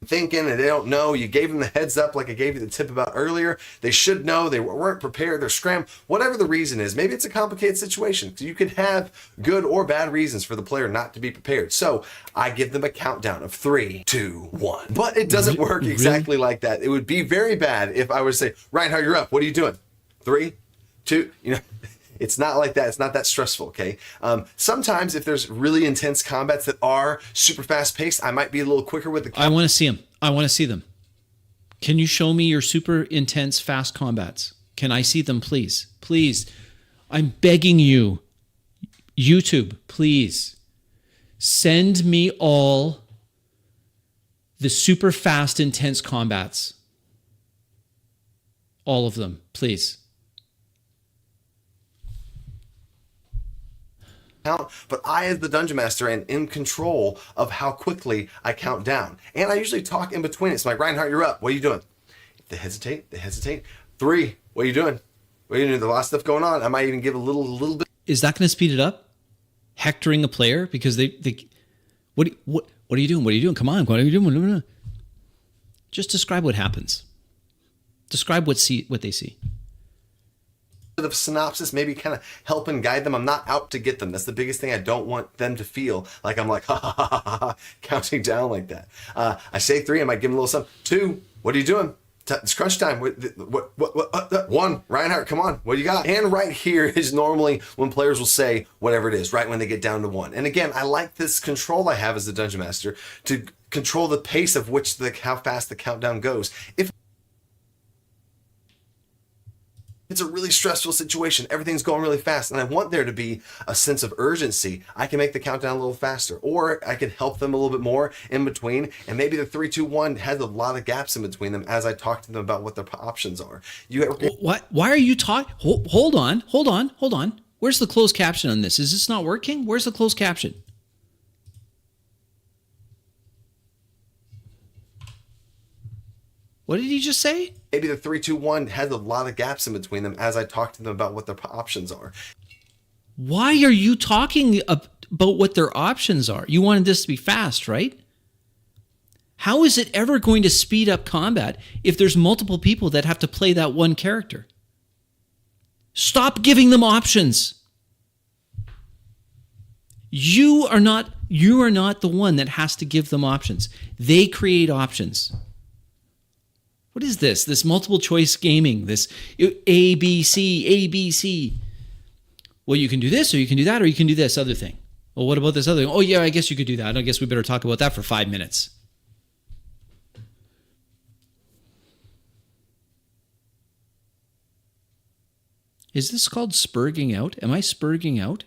Thinking and they don't know. You gave them the heads up like I gave you the tip about earlier. They should know. They weren't prepared. They're scrambled. Whatever the reason is, maybe it's a complicated situation. So you could have good or bad reasons for the player not to be prepared. So I give them a countdown of 3, 2, 1. But it doesn't work exactly like that. It would be very bad if I were to say, Reinhardt, you're up. What are you doing? 3, 2, it's not like that. It's not that stressful, okay? Sometimes if there's really intense combats that are super fast paced, I might be a little quicker with the... I want to see them. I want to see them. Can you show me your super intense fast combats? Can I see them, please? Please. I'm begging you. YouTube, please. Send me all the super fast, intense combats. All of them, please. But I, as the Dungeon Master, am in control of how quickly I count down. And I usually talk in between. It's like, Reinhardt, you're up. What are you doing? If they hesitate, 3, what are you doing? What are you doing? There's a lot of stuff going on. I might even give a little bit. Is that going to speed it up? Hectoring a player because they what are you doing? What are you doing? Come on, what are you doing? Just describe what happens. Describe what they see. Of synopsis, maybe kind of help and guide them. I'm not out to get them. That's the biggest thing. I don't want them to feel like I'm like counting down like that. I say 3, I might give them a little something. 2, what are you doing? It's crunch time. One, Reinhardt, come on. What do you got? And right here is normally when players will say whatever it is, right when they get down to 1. And again, I like this control I have as the Dungeon Master to control the pace of which how fast the countdown goes. If it's a really stressful situation, everything's going really fast, and I want there to be a sense of urgency, I can make the countdown a little faster, or I can help them a little bit more in between, and maybe the 3, 2, 1 has a lot of gaps in between them as I talk to them about what their options are. What? Why are you talking? Hold on. Where's the closed caption on this? Is this not working? Where's the closed caption? What did he just say? Maybe the 3, 2, 1 has a lot of gaps in between them as I talk to them about what their options are. Why are you talking about what their options are? You wanted this to be fast, right? How is it ever going to speed up combat if there's multiple people that have to play that one character? Stop giving them options. You are not the one that has to give them options. They create options. What is this? This multiple choice gaming, this A, B, C, A, B, C. Well, you can do this, or you can do that, or you can do this other thing. Well, what about this other thing? Oh, yeah, I guess you could do that. I guess we better talk about that for 5 minutes. Is this called spurging out? Am I spurging out?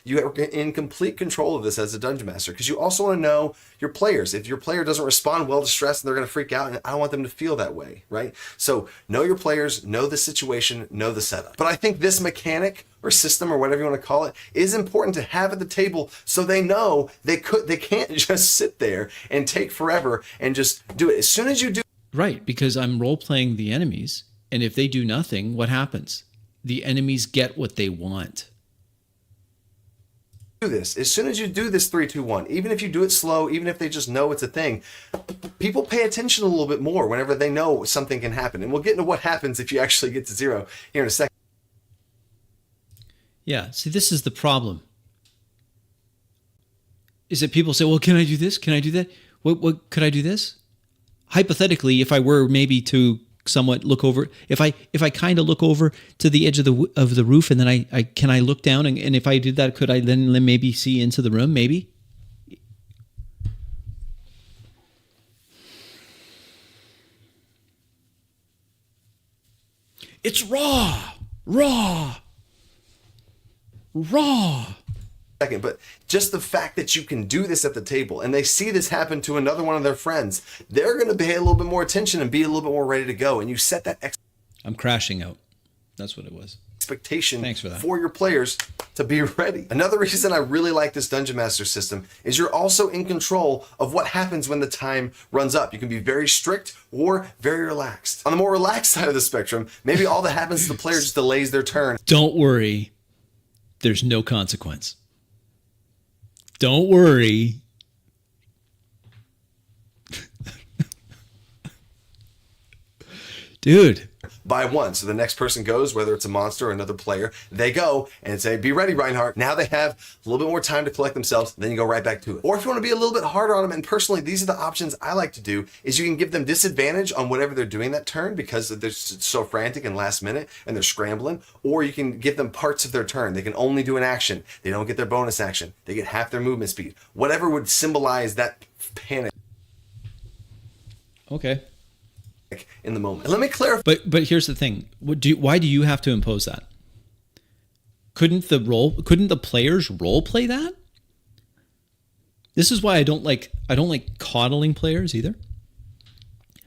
You are in complete control of this as a Dungeon Master, because you also want to know your players. If your player doesn't respond well to stress, and they're going to freak out, and I don't want them to feel that way, right? So know your players, know the situation, know the setup. But I think this mechanic or system or whatever you want to call it is important to have at the table, so they know they can't just sit there and take forever and just do it. As soon as you do, right? Because I'm role playing the enemies, and if they do nothing, what happens? The enemies get what they want. This as soon as you do this 3, 2, 1, even if you do it slow, even if they just know it's a thing, people pay attention a little bit more whenever they know something can happen. And we'll get into what happens if you actually get to 0 here in a second. Yeah, see, this is the problem. Is that people say, well, can I do this? Can I do that? What could I do this? Hypothetically, if I were maybe to somewhat look over, if I kind of look over to the edge of the roof, and then I can I look down, and if I did that, could I then maybe see into the room? Maybe. It's raw. Second, but just the fact that you can do this at the table and they see this happen to another one of their friends, they're going to pay a little bit more attention and be a little bit more ready to go. And you set that I'm crashing out. That's what it was. Expectation Thanks for that. For your players to be ready. Another reason I really like this Dungeon Master system is you're also in control of what happens when the time runs up. You can be very strict or very relaxed. On the more relaxed side of the spectrum, maybe all that happens is the player just delays their turn. Don't worry. There's no consequence. Don't worry. Dude. By 1. So the next person goes, whether it's a monster or another player, they go and say, be ready, Reinhardt. Now they have a little bit more time to collect themselves. Then you go right back to it. Or if you want to be a little bit harder on them, and personally, these are the options I like to do, is you can give them disadvantage on whatever they're doing that turn because they're so frantic and last minute and they're scrambling. Or you can give them parts of their turn. They can only do an action. They don't get their bonus action. They get half their movement speed. Whatever would symbolize that panic. Okay. In the moment. And let me clarify. But here's the thing. Why do you have to impose that? Couldn't the players role play that? This is why I don't like coddling players either.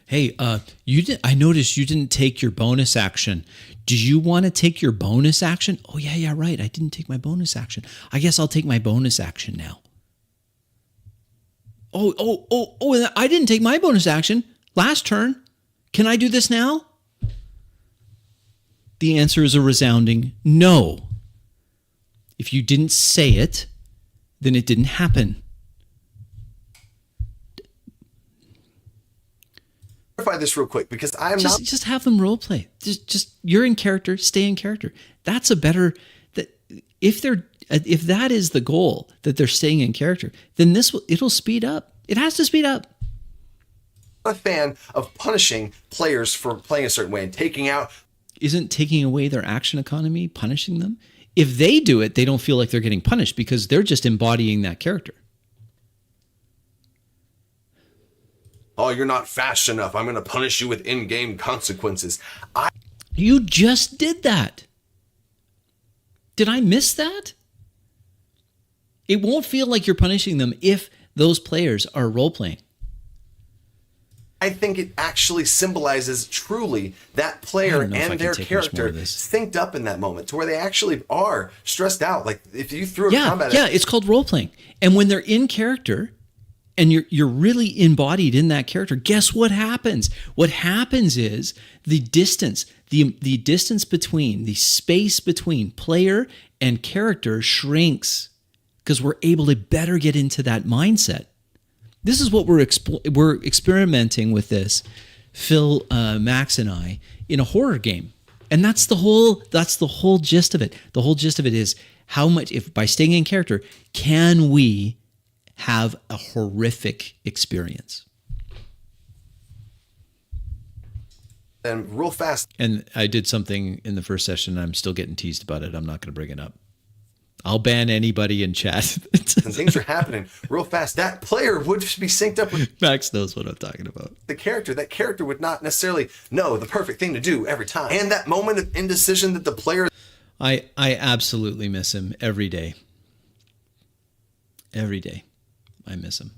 Hey, I noticed you didn't take your bonus action. Do you want to take your bonus action? Oh yeah, right. I didn't take my bonus action. I guess I'll take my bonus action now. Oh, I didn't take my bonus action last turn. Can I do this now? The answer is a resounding no. If you didn't say it, then it didn't happen. Clarify this real quick because I'm just have them role play. Just you're in character, stay in character. That's a better if that is the goal, that they're staying in character, then it'll speed up. It has to speed up. not a fan of punishing players for playing a certain way and taking out. Isn't taking away their action economy punishing them? If they do it, they don't feel like they're getting punished because they're just embodying that character. Oh, you're not fast enough. I'm going to punish you with in-game consequences. You just did that. Did I miss that? It won't feel like you're punishing them if those players are role-playing. I think it actually symbolizes truly that player and their character synced up in that moment to where they actually are stressed out. Like if you threw a combat... Yeah, it's called role-playing. And when they're in character and you're really embodied in that character, guess what happens? What happens is the distance, the distance between, the space between player and character shrinks because we're able to better get into that mindset. This is what we're experimenting with this, Phil, Max, and I, in a horror game, and that's the whole gist of it. The whole gist of it is how much, if by staying in character, can we have a horrific experience? And real fast. And I did something in the first session. I'm still getting teased about it. I'm not going to bring it up. I'll ban anybody in chat. And things are happening real fast. That player would be synced up with Max knows what I'm talking about. the character. That character would not necessarily know the perfect thing to do every time. And that moment of indecision that the player... I absolutely miss him every day. Every day. I miss him.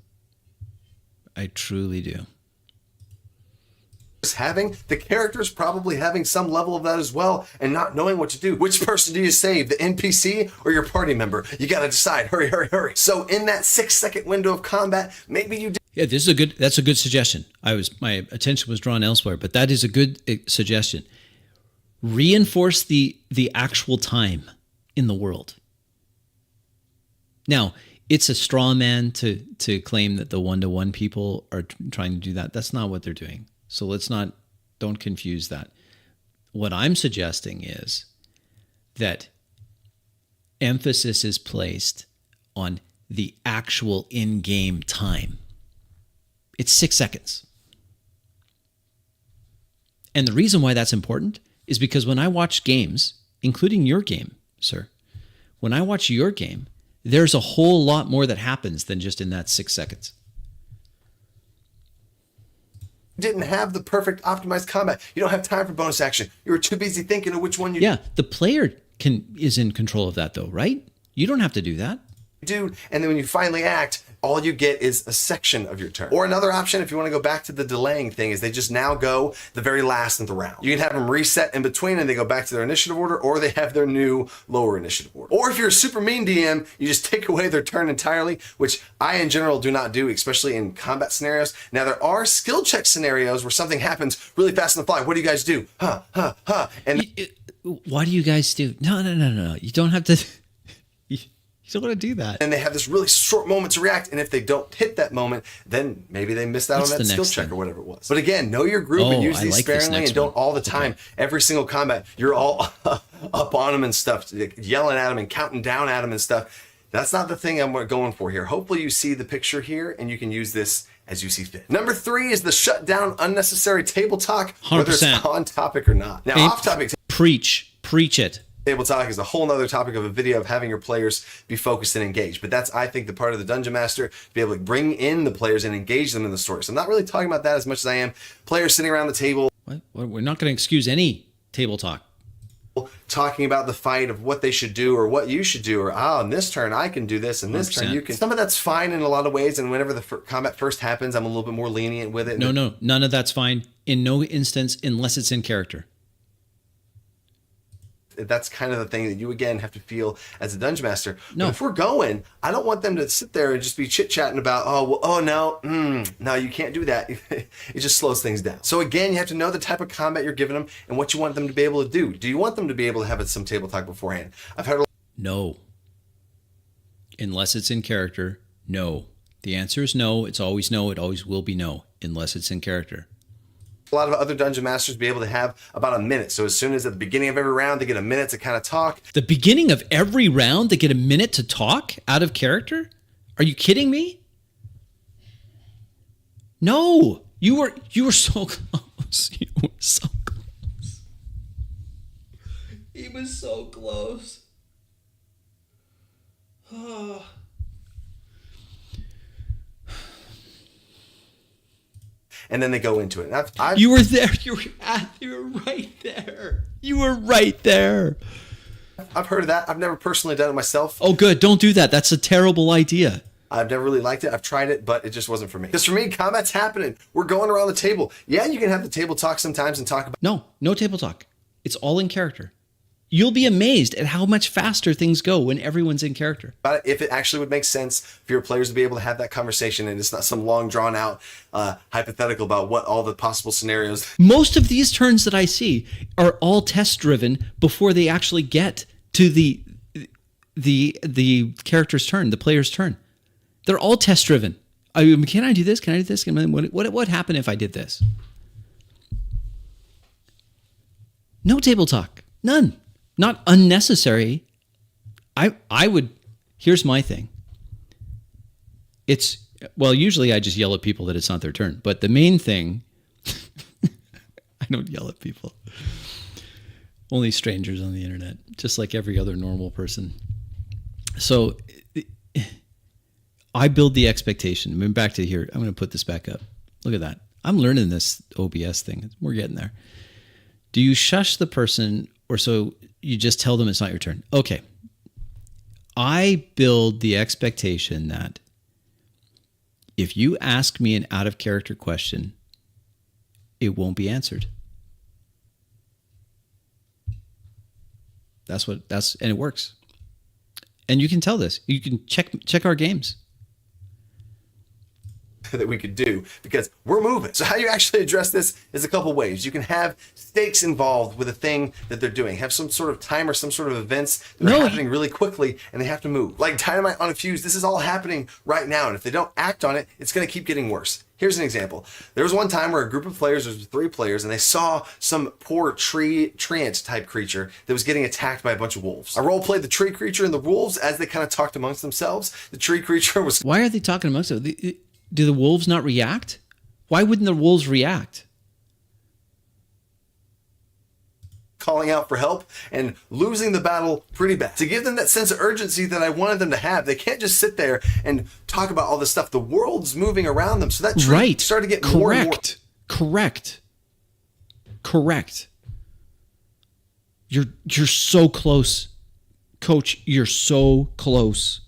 I truly do. having, the characters probably having some level of that as well and not knowing what to do. Which person do you save, the NPC or your party member? You got to decide. Hurry, hurry, hurry. So in that 6-second window of combat, maybe you... Yeah, that's a good suggestion. My attention was drawn elsewhere, but that is a good suggestion. Reinforce the actual time in the world. Now, it's a straw man to claim that the one-to-one people are trying to do that. That's not what they're doing. So don't confuse that. What I'm suggesting is that emphasis is placed on the actual in-game time. It's 6 seconds. And the reason why that's important is because when I watch games, including your game, sir, when I watch your game, there's a whole lot more that happens than just in that 6 seconds. Didn't have the perfect optimized combat. You don't have time for bonus action. You were too busy thinking of which one you the player is in control of that though, right? You don't have to do that. do, and then when you finally act, all you get is a section of your turn. Or another option, if you want to go back to the delaying thing, is they just now go the very last of the round. You can have them reset in between and they go back to their initiative order, or they have their new lower initiative order. Or if you're a super mean DM, you just take away their turn entirely, which I in general do not do, especially in combat scenarios. Now there are skill check scenarios where something happens really fast on the fly. What do you guys do? And why do you guys do? No. You don't have to. You don't want to do that. And they have this really short moment to react, and if they don't hit that moment, then maybe they missed out on that skill check or whatever it was. But again, know your group and use these sparingly, and don't all the time. Okay. Every single combat, you're all up on them and stuff, yelling at them and counting down at them and stuff. That's not the thing I'm going for here. Hopefully you see the picture here, and you can use this as you see fit. Number 3 is the shut down unnecessary table talk, 100%. whether it's on topic or not. Now, off topic. Preach it. Table talk is a whole nother topic of a video of having your players be focused and engaged. But that's, I think, the part of the Dungeon Master to be able to bring in the players and engage them in the story. So I'm not really talking about that as much as I am players sitting around the table. What? We're not going to excuse any table talk. Talking about the fight of what they should do or what you should do, or in this turn I can do this, and this 100%. Turn you can. Some of that's fine in a lot of ways, and whenever the combat first happens, I'm a little bit more lenient with it. No, none of that's fine in no instance unless it's in character. That's kind of the thing that you, again, have to feel as a Dungeon Master. No. But if we're going, I don't want them to sit there and just be chit-chatting about, no, you can't do that. It just slows things down. So again, you have to know the type of combat you're giving them and what you want them to be able to do. Do you want them to be able to have some table talk beforehand? I've heard No. Unless it's in character, no. The answer is no. It's always no. It always will be no, unless it's in character. A lot of other Dungeon Masters be able to have about a minute. So as soon as at the beginning of every round, they get a minute to kind of talk. The beginning of every round, they get a minute to talk out of character? Are you kidding me? No, You were so close. You were so close. He was so close. Oh. And then they go into it. And I've You were there. You were right there. You were right there. I've heard of that. I've never personally done it myself. Oh, good. Don't do that. That's a terrible idea. I've never really liked it. I've tried it, but it just wasn't for me. Because for me, combat's happening. We're going around the table. Yeah, you can have the table talk sometimes and talk about... No table talk. It's all in character. You'll be amazed at how much faster things go when everyone's in character. About it, if it actually would make sense for your players to be able to have that conversation and it's not some long drawn out hypothetical about what all the possible scenarios. Most of these turns that I see are all test driven before they actually get to the character's turn, the player's turn. They're all test driven. Can I do this? Can I do this? What happened if I did this? No table talk. None. Not unnecessary. I would, here's my thing. Usually I just yell at people that it's not their turn. But the main thing, I don't yell at people. Only strangers on the internet, just like every other normal person. So I build the expectation. I mean, back to here. I'm going to put this back up. Look at that. I'm learning this OBS thing. We're getting there. Do you shush the person or so you just tell them it's not your turn? Okay. I build the expectation that if you ask me an out of character question, it won't be answered. And it works. And you can tell this. You can check our games. That we could do because we're moving. So how you actually address this is a couple ways. You can have stakes involved with a thing that they're doing. Have some sort of timer, some sort of events that are happening really quickly and they have to move. Like dynamite on a fuse, this is all happening right now. And if they don't act on it, it's going to keep getting worse. Here's an example. There was one time where a group of players, there was 3 players, and they saw some poor treant type creature that was getting attacked by a bunch of wolves. I role-played the tree creature and the wolves as they kind of talked amongst themselves. The tree creature was... Why are they talking amongst them? Do the wolves not react? Why wouldn't the wolves react? Calling out for help and losing the battle pretty bad. To give them that sense of urgency that I wanted them to have, they can't just sit there and talk about all this stuff. The world's moving around them. So that tree started to get more and more. Correct. You're so close. Coach, you're so close.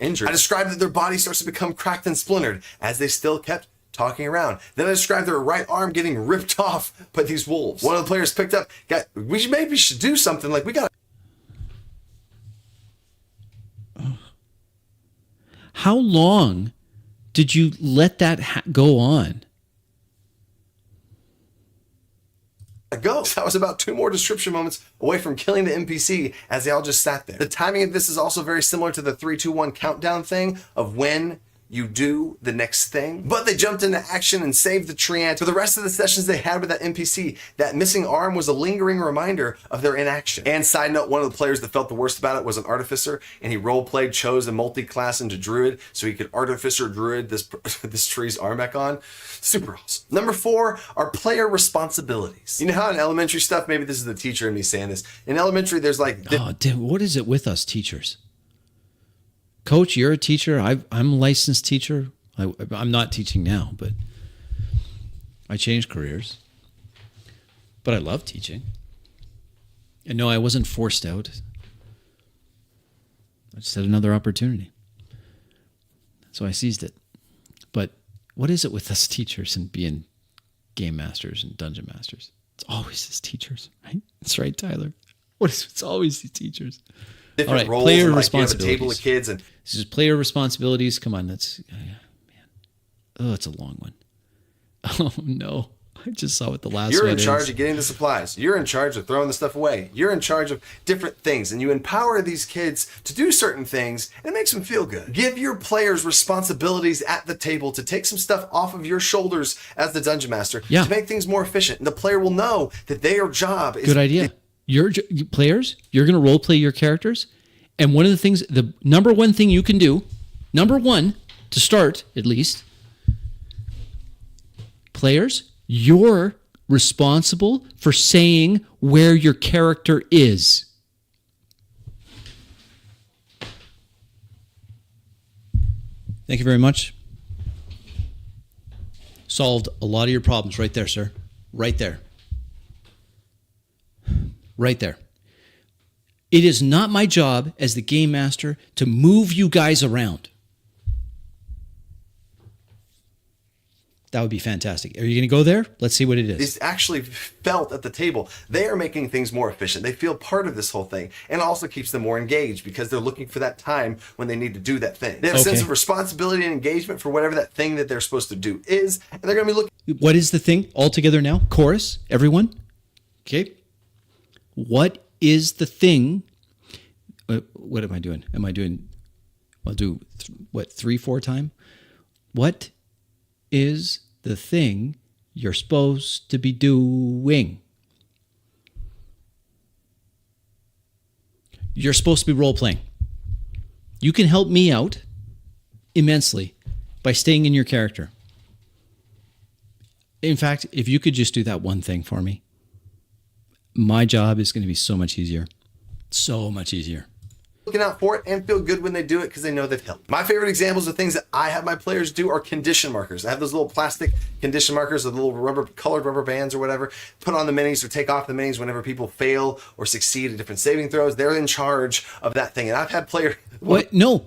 Injured. I described that their body starts to become cracked and splintered as they still kept talking around. Then I described their right arm getting ripped off by these wolves. One of the players picked up, maybe should do something. Like, we got to... How long did you let that go on? Go. I was about 2 more description moments away from killing the NPC as they all just sat there. The timing of this is also very similar to the 3, 2, 1 countdown thing of when you do the next thing. But they jumped into action and saved the treant. For the rest of the sessions they had with that NPC, that missing arm was a lingering reminder of their inaction. And side note, one of the players that felt the worst about it was an artificer, and he role-played, chose a multi-class into druid so he could artificer druid this tree's arm back on. Super awesome. Number 4 are player responsibilities. You know how in elementary stuff, maybe this is the teacher in me saying this, in elementary there's like... what is it with us teachers? Coach, you're a teacher. I'm a licensed teacher. I'm not teaching now, but I changed careers. But I love teaching. And no, I wasn't forced out. I just had another opportunity. So I seized it. But what is it with us teachers and being game masters and dungeon masters? It's always these teachers, right? That's right, Tyler. It's always these teachers. Different roles. Player and, responsibilities. You have a table of kids and this is player responsibilities. Come on, man. Oh, it's a long one. Oh no, I just saw what the last. You're one in charge of getting the supplies. You're in charge of throwing the stuff away. You're in charge of different things, and you empower these kids to do certain things, and it makes them feel good. Give your players responsibilities at the table to take some stuff off of your shoulders as the dungeon master to make things more efficient. And the player will know that their job is good idea. Your players, you're going to role play your characters. And one of the things, the number one thing you can do, number one, to start at least, players, you're responsible for saying where your character is. Thank you very much. Solved a lot of your problems right there, sir. Right there. Right there. It is not my job as the game master to move you guys around. That would be fantastic. Are you going to go there? Let's see what it is. It's actually felt at the table. They are making things more efficient. They feel part of this whole thing, and it also keeps them more engaged because they're looking for that time when they need to do that thing. They have a sense of responsibility and engagement for whatever that thing that they're supposed to do is, and they're going to be looking. What is the thing all together now? Chorus, everyone. Okay. What is the thing? What am I doing? I'll do 3-4 time. What is the thing you're supposed to be doing? You're supposed to be role-playing. You can help me out immensely by staying in your character. In fact, if you could just do that one thing for me, my job is going to be so much easier. So much easier. Looking out for it and feel good when they do it because they know they've helped. My favorite examples of things that I have my players do are condition markers. I have those little plastic condition markers with little colored rubber bands or whatever, put on the minis or take off the minis whenever people fail or succeed at different saving throws. They're in charge of that thing. And I've had players... What? No.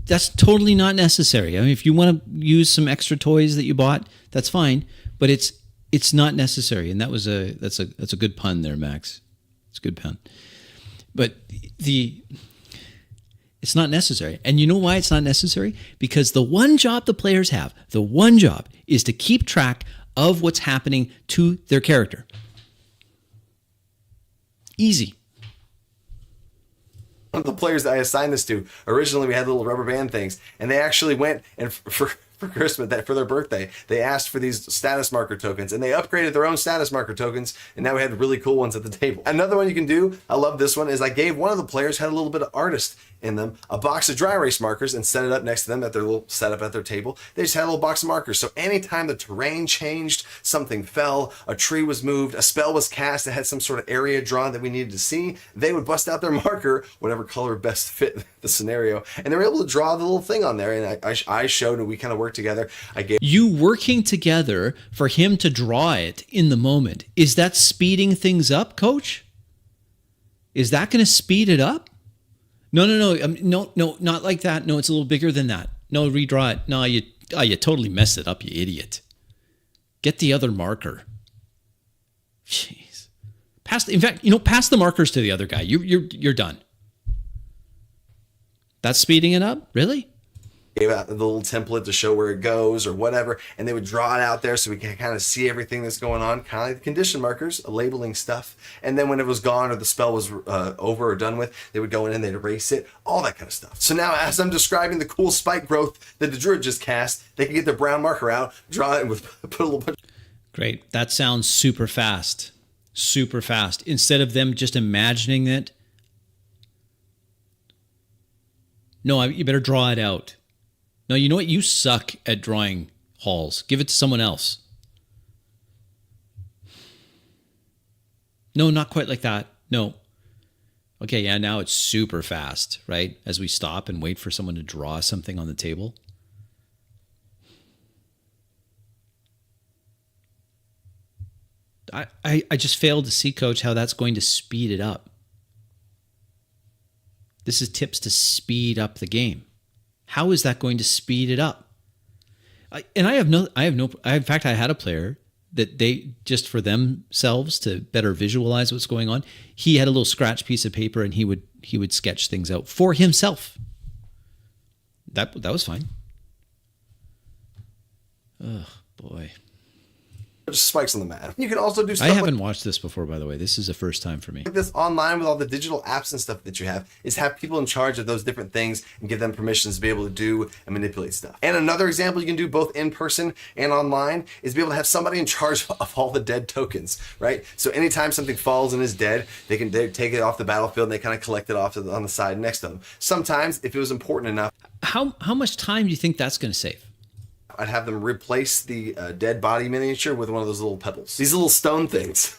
That's totally not necessary. I mean, if you want to use some extra toys that you bought, that's fine, but it's not necessary. And that's a good pun there, Max. It's a good pun. But it's not necessary. And you know why it's not necessary? Because the one job the players have, the one job is to keep track of what's happening to their character. Easy. One of the players that I assigned this to, originally we had little rubber band things, and they actually went and for Christmas, for their birthday, they asked for these status marker tokens, and they upgraded their own status marker tokens, and now we had really cool ones at the table. Another one you can do, I love this one, is I gave one of the players, had a little bit of artist in them, a box of dry erase markers, and set it up next to them at their little setup at their table. They just had a little box of markers. So anytime the terrain changed, something fell, a tree was moved, a spell was cast that had some sort of area drawn that we needed to see, they would bust out their marker, whatever color best fit the scenario, and they were able to draw the little thing on there. And I showed, and we kind of worked together. I gave you working together for him to draw it in the moment. Is that speeding things up, Coach? Is that going to speed it up? No, no, not like that. No, it's a little bigger than that. No, redraw it. No, you totally messed it up, you idiot. Get the other marker. Jeez. Pass the markers to the other guy. You're done. That's speeding it up? Really? Gave out the little template to show where it goes or whatever, and they would draw it out there so we can kind of see everything that's going on, kind of like the condition markers, labeling stuff. And then when it was gone or the spell was over or done with, they would go in and they'd erase it, all that kind of stuff. So now as I'm describing the cool spike growth that the druid just cast, they can get the brown marker out, draw it, and put a little bunch. Great. That sounds super fast. Super fast. Instead of them just imagining it. No, you better draw it out. No, you know what? You suck at drawing halls. Give it to someone else. No, not quite like that. No. Okay, yeah, now it's super fast, right? As we stop and wait for someone to draw something on the table. I just failed to see, Coach, how that's going to speed it up. This is tips to speed up the game. How is that going to speed it up? In fact, I had a player that they, just for themselves to better visualize what's going on, he had a little scratch piece of paper and he would sketch things out for himself. That was fine. Oh, boy. Just spikes on the map. You can also do stuff I haven't watched this before, by the way. This is the first time for me. Like this online with all the digital apps and stuff that you have, is have people in charge of those different things and give them permissions to be able to do and manipulate stuff. And another example you can do both in person and online is be able to have somebody in charge of all the dead tokens, right? So anytime something falls and is dead, they take it off the battlefield and they kind of collect it off on the side next to them. Sometimes, if it was important enough. How much time do you think that's going to save? I'd have them replace the dead body miniature with one of those little pebbles. These little stone things.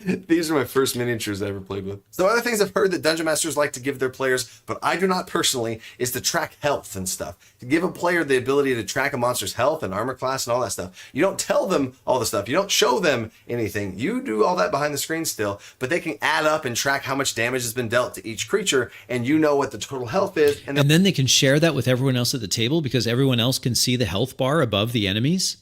These are my first miniatures I ever played with. So other things I've heard that Dungeon Masters like to give their players, but I do not personally, is to track health and stuff. To give a player the ability to track a monster's health and armor class and all that stuff. You don't tell them all the stuff. You don't show them anything. You do all that behind the screen still, but they can add up and track how much damage has been dealt to each creature, and you know what the total health is. And then they can share that with everyone else at the table because everyone else can see the health bar above the enemies.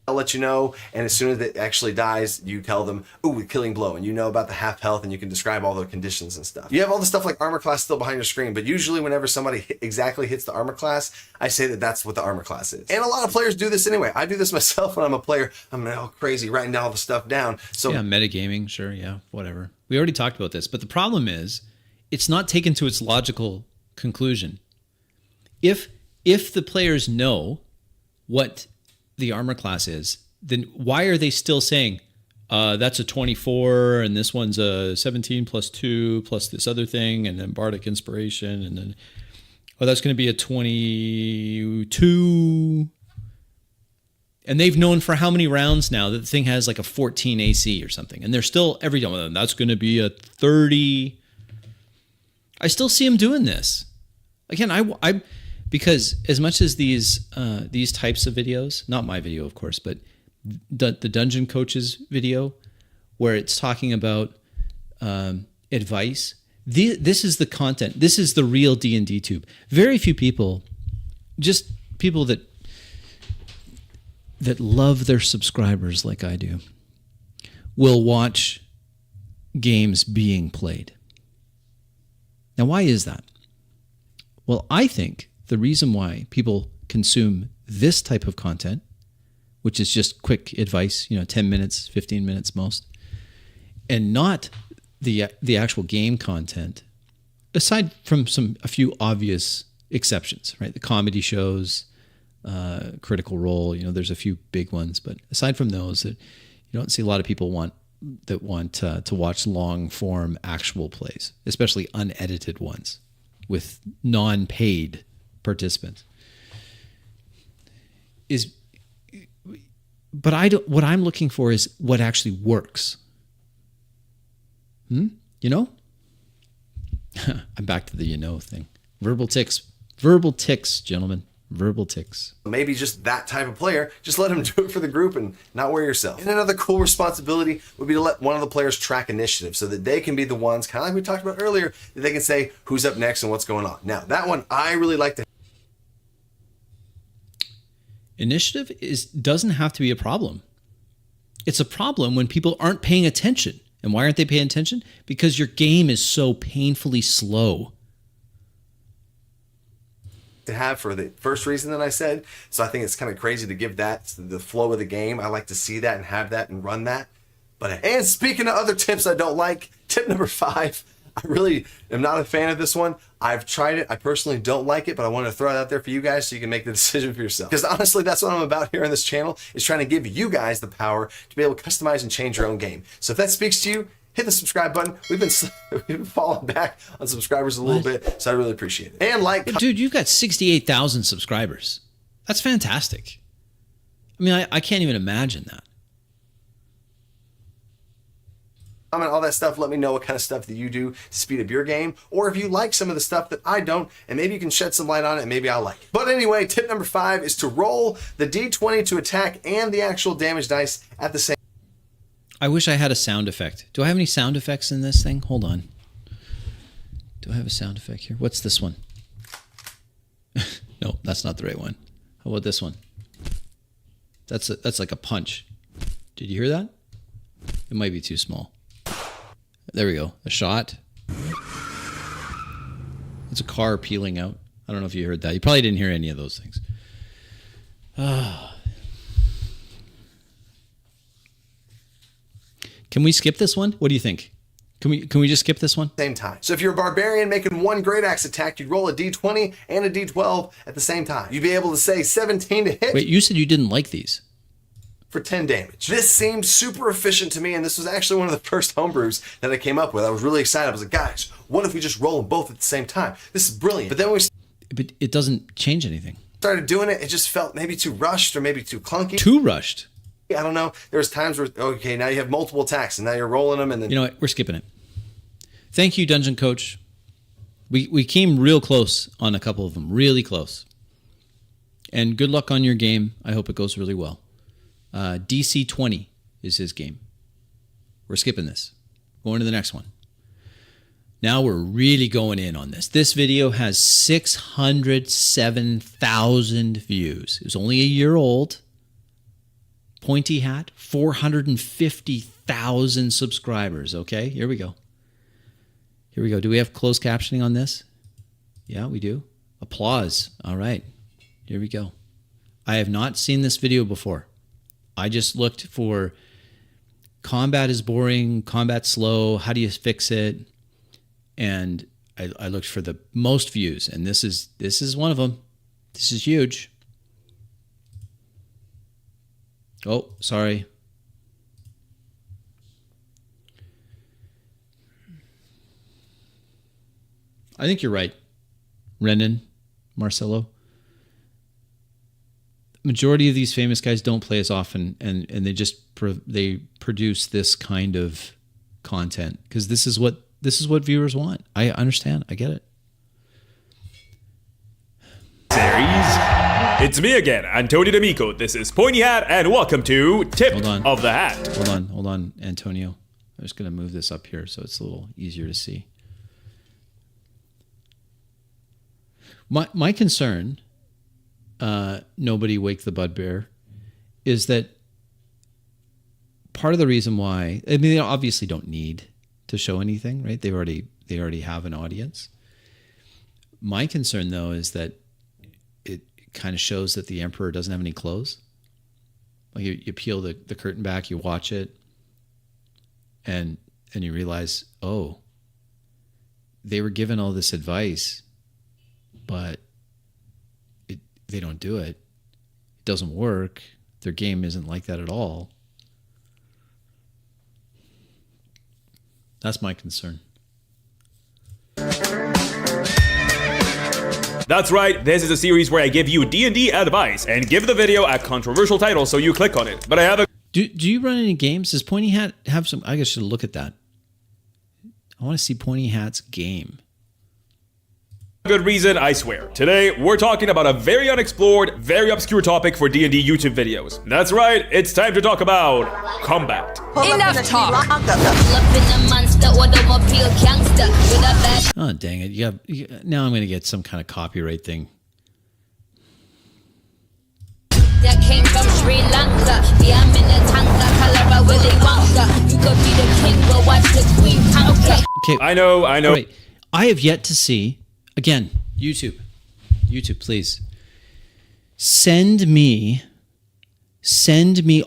I'll let you know, and as soon as it actually dies, you tell them, ooh, killing blow, and you know about the half health, and you can describe all the conditions and stuff. You have all the stuff like armor class still behind your screen, but usually whenever somebody exactly hits the armor class, I say that that's what the armor class is. And a lot of players do this anyway. I do this myself when I'm a player. I'm all crazy writing all the stuff down. So yeah, metagaming, sure, yeah, whatever. We already talked about this, but the problem is it's not taken to its logical conclusion. If the players know what the armor class is, then why are they still saying that's a 24 and this one's a 17 plus 2 plus this other thing and then bardic inspiration and then that's going to be a 22, and they've known for how many rounds now that the thing has like a 14 AC or something, and they're still every time that's going to be a 30. I still see them doing this. Again, I because as much as these types of videos, not my video, of course, but the Dungeon Coach's video, where it's talking about advice, this is the content. This is the real D&D tube. Very few people, just people that love their subscribers like I do, will watch games being played. Now, why is that? Well, I think the reason why people consume this type of content, which is just quick advice, 10 minutes, 15 minutes most, and not the actual game content, aside from a few obvious exceptions, right? The comedy shows, Critical Role, there's a few big ones, but aside from those, that you don't see a lot of people want to watch long form actual plays, especially unedited ones with non-paid participants. But what I'm looking for is what actually works. I'm back to the thing. Verbal tics, gentlemen. Verbal tics. Maybe just that type of player, just let them do it for the group and not worry yourself. And another cool responsibility would be to let one of the players track initiative so that they can be the ones, kind of like we talked about earlier, that they can say who's up next and what's going on. Now, that one I really like to. Initiative doesn't have to be a problem. It's a problem when people aren't paying attention. And why aren't they paying attention? Because your game is so painfully slow. To have for the first reason that I said. So I think it's kind of crazy to give that the flow of the game. I like to see that and have that and run that. And speaking of other tips I don't like, tip number 5, I really am not a fan of this one. I've tried it. I personally don't like it, but I wanted to throw it out there for you guys so you can make the decision for yourself. Because honestly, that's what I'm about here on this channel, is trying to give you guys the power to be able to customize and change your own game. So if that speaks to you, hit the subscribe button. We've been falling back on subscribers a little bit, so I really appreciate it. And dude, you've got 68,000 subscribers. That's fantastic. I mean, I can't even imagine that. Comment all that stuff. Let me know what kind of stuff that you do to speed up your game, or if you like some of the stuff that I don't, and maybe you can shed some light on it, and maybe I'll like it. But anyway, tip number 5 is to roll the D20 to attack and the actual damage dice at the same. I wish I had a sound effect. Do I have any sound effects in this thing? Hold on. Do I have a sound effect here? What's this one? No, that's not the right one. How about this one? That's like a punch. Did you hear that? It might be too small. There we go. A shot. It's a car peeling out. I don't know if you heard that. You probably didn't hear any of those things. Can we skip this one? What do you think? Can we just skip this one? Same time. So if you're a barbarian making one great axe attack, you'd roll a D20 and a D12 at the same time. You'd be able to say 17 to hit. Wait, you said you didn't like these. For 10 damage. This seemed super efficient to me, and this was actually one of the first homebrews that I came up with. I was really excited. I was like, guys, what if we just roll them both at the same time? This is brilliant. But then But it doesn't change anything. started doing it, it just felt maybe too rushed or maybe too clunky. Too rushed. I don't know. There was times where, okay, now you have multiple attacks and now you're rolling them and then... You know what? We're skipping it. Thank you, Dungeon Coach. We came real close on a couple of them. Really close. And good luck on your game. I hope it goes really well. DC 20 is his game. We're skipping this. Going to the next one. Now we're really going in on this. This video has 607,000 views. It was only a year old. Pointy Hat, 450,000 subscribers. Okay, here we go. Here we go. Do we have closed captioning on this? Yeah, we do. Applause. All right. Here we go. I have not seen this video before. I just looked for combat is boring, combat slow, how do you fix it? And I looked for the most views, and this is one of them. This is huge. Oh, sorry. I think you're right, Renan, Marcelo. Majority of these famous guys don't play as often, and they just they produce this kind of content because this is what viewers want. I understand. I get it. Series. It's me again, Antonio D'Amico. This is Pointy Hat, and welcome to Tip of the Hat. Hold on, Antonio. I'm just going to move this up here so it's a little easier to see. My concern, nobody wake the bugbear, is that part of the reason why, I mean, they obviously don't need to show anything, right? They already have an audience. My concern, though, is that it kind of shows that the Emperor doesn't have any clothes. Like you peel the curtain back, you watch it, and you realize, oh, they were given all this advice, but they don't do it. It doesn't work. Their game isn't like that at all. That's my concern. That's right, this is a series where I give you D&D advice and give the video a controversial title so you click on it. But I have a... Do you run any games? Does Pointy Hat have some... I guess I should look at that. I want to see Pointy Hat's game. Good reason, I swear. Today, we're talking about a very unexplored, very obscure topic for D&D YouTube videos. That's right, it's time to talk about combat. Enough talk. Oh, dang it. Now I'm going to get some kind of copyright thing. That came from Sri Lanka. The Aminatanga, Kalara, Willy Wonka. You could be the king, but watch the queen. Okay. I know. Right. I have yet to see... Again, YouTube, please send me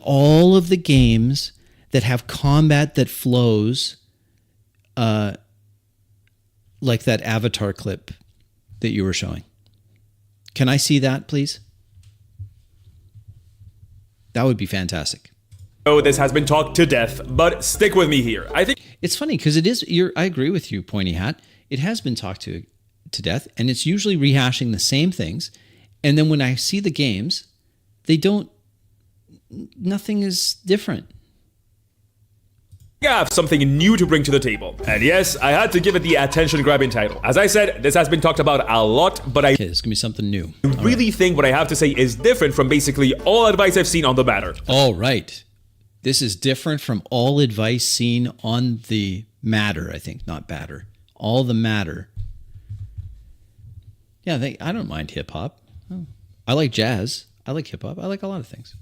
all of the games that have combat that flows, like that Avatar clip that you were showing. Can I see that, please? That would be fantastic. Oh, this has been talked to death, but stick with me here. I think it's funny because it is. I agree with you, Pointy Hat. It has been talked to death, and it's usually rehashing the same things, and then when I see the games, nothing is different. I have something new to bring to the table, and yes, I had to give it the attention-grabbing title. As I said, this has been talked about a lot, but Okay, this is gonna be something new. Really think what I have to say is different from basically all advice I've seen on the matter. All right. This is different from all advice seen on the matter, I think, not batter. All the matter. Yeah, I don't mind hip-hop. I like jazz. I like hip-hop. I like a lot of things.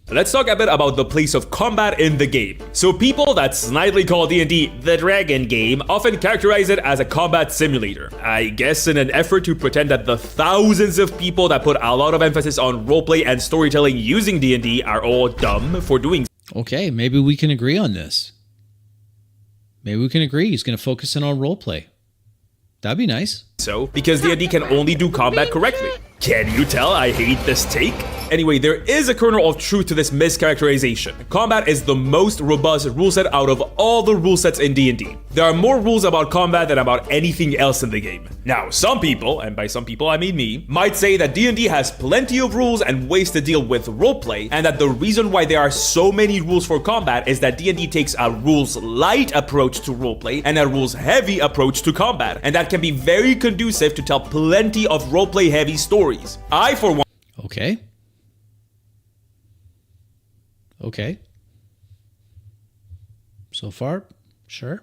Let's talk a bit about the place of combat in the game. So people that snidely call D&D the Dragon game often characterize it as a combat simulator. I guess in an effort to pretend that the thousands of people that put a lot of emphasis on roleplay and storytelling using D&D are all dumb for doing so. Okay, maybe we can agree on this. Maybe we can agree he's going to focus in on roleplay. That'd be nice. So, because D&D can only do combat correctly. Can you tell I hate this take? Anyway, there is a kernel of truth to this mischaracterization. Combat is the most robust rule set out of all the rule sets in D&D. There are more rules about combat than about anything else in the game. Now, some people, and by some people I mean me, might say that D&D has plenty of rules and ways to deal with roleplay, and that the reason why there are so many rules for combat is that D&D takes a rules light approach to roleplay and a rules heavy approach to combat, and that can be very conducive to tell plenty of roleplay heavy stories. I, for one, Okay. Okay. So far, sure.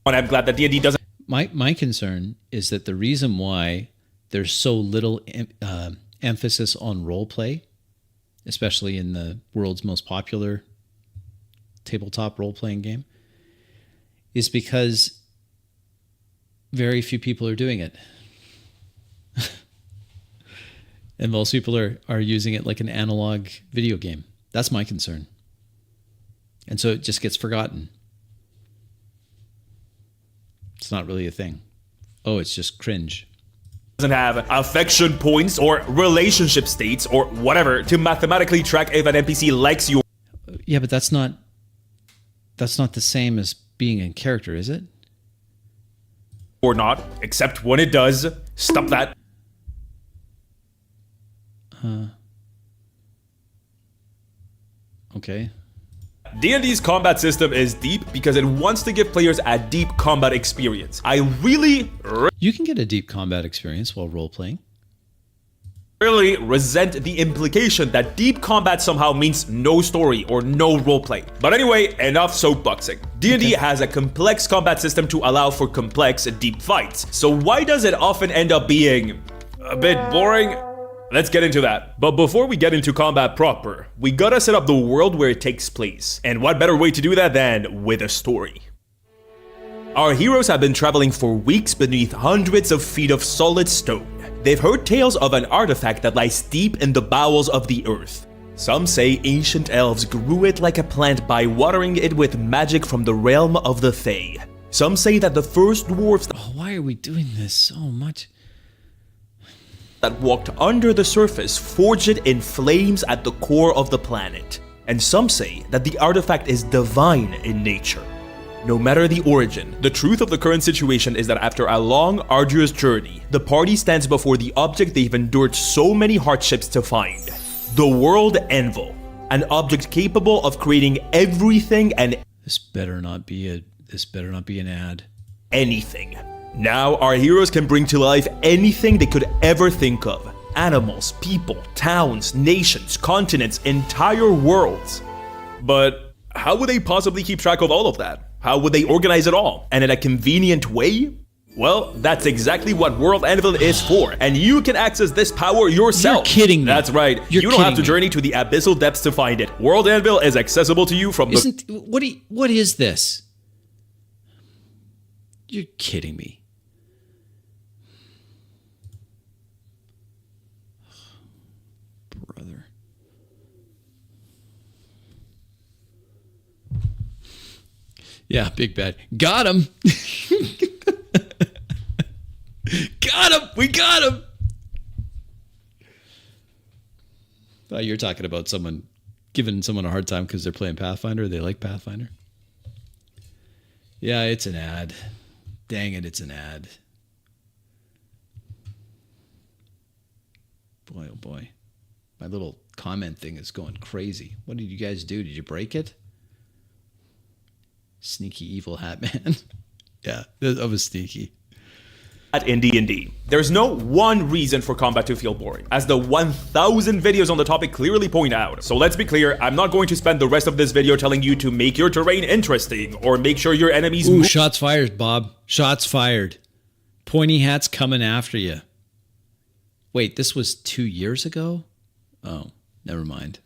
I'm glad that D&D doesn't. My concern is that the reason why there's so little emphasis on role play, especially in the world's most popular tabletop role-playing game, is because very few people are doing it. And most people are using it like an analog video game. That's my concern. And so it just gets forgotten. It's not really a thing. Oh, it's just cringe. Doesn't have affection points or relationship states or whatever to mathematically track if an NPC likes you Yeah, but that's not the same as being in character, is it? or not, except when it does. Stop that. Okay. D&D's combat system is deep because it wants to give players a deep combat experience. I really You can get a deep combat experience while role-playing. really resent the implication that deep combat somehow means no story or no roleplay. But anyway, enough soapboxing. D&D has a complex combat system to allow for complex, deep fights. So why does it often end up being a bit boring? Let's get into that. But before we get into combat proper, we gotta set up the world where it takes place. And what better way to do that than with a story? Our heroes have been traveling for weeks beneath hundreds of feet of solid stone. They've heard tales of an artifact that lies deep in the bowels of the earth. Some say ancient elves grew it like a plant by watering it with magic from the realm of the Fae. Some say that the first dwarves Oh, why are we doing this so much? that walked under the surface forged it in flames at the core of the planet. And some say that the artifact is divine in nature. No matter the origin, the truth of the current situation is that after a long, arduous journey, the party stands before the object they've endured so many hardships to find. The World Anvil, an object capable of creating everything and This better not be an ad. anything. Now our heroes can bring to life anything they could ever think of. Animals, people, towns, nations, continents, entire worlds. But how would they possibly keep track of all of that? How would they organize it all? And in a convenient way? Well, that's exactly what World Anvil is for, and you can access this power yourself. You're kidding me. That's right. You're you don't have kidding to me. journey to the abyssal depths to find it. World Anvil is accessible to you from the What is this? You're kidding me. Brother. Yeah, big bad. Got him. Got him. We got him. You're talking about someone giving someone a hard time because they're playing Pathfinder. They like Pathfinder. Yeah, it's an ad. Dang it, it's an ad. Boy, oh boy. My little comment thing is going crazy. What did you guys do? Did you break it? Sneaky evil hat man. Yeah, that was sneaky. in D&D. There's no one reason for combat to feel boring, as the 1,000 videos on the topic clearly point out. So let's be clear, I'm not going to spend the rest of this video telling you to make your terrain interesting, or make sure your enemies Ooh, move. shots fired, Bob. Shots fired. Pointy hat's coming after you. Wait, this was 2 years ago? Oh, never mind.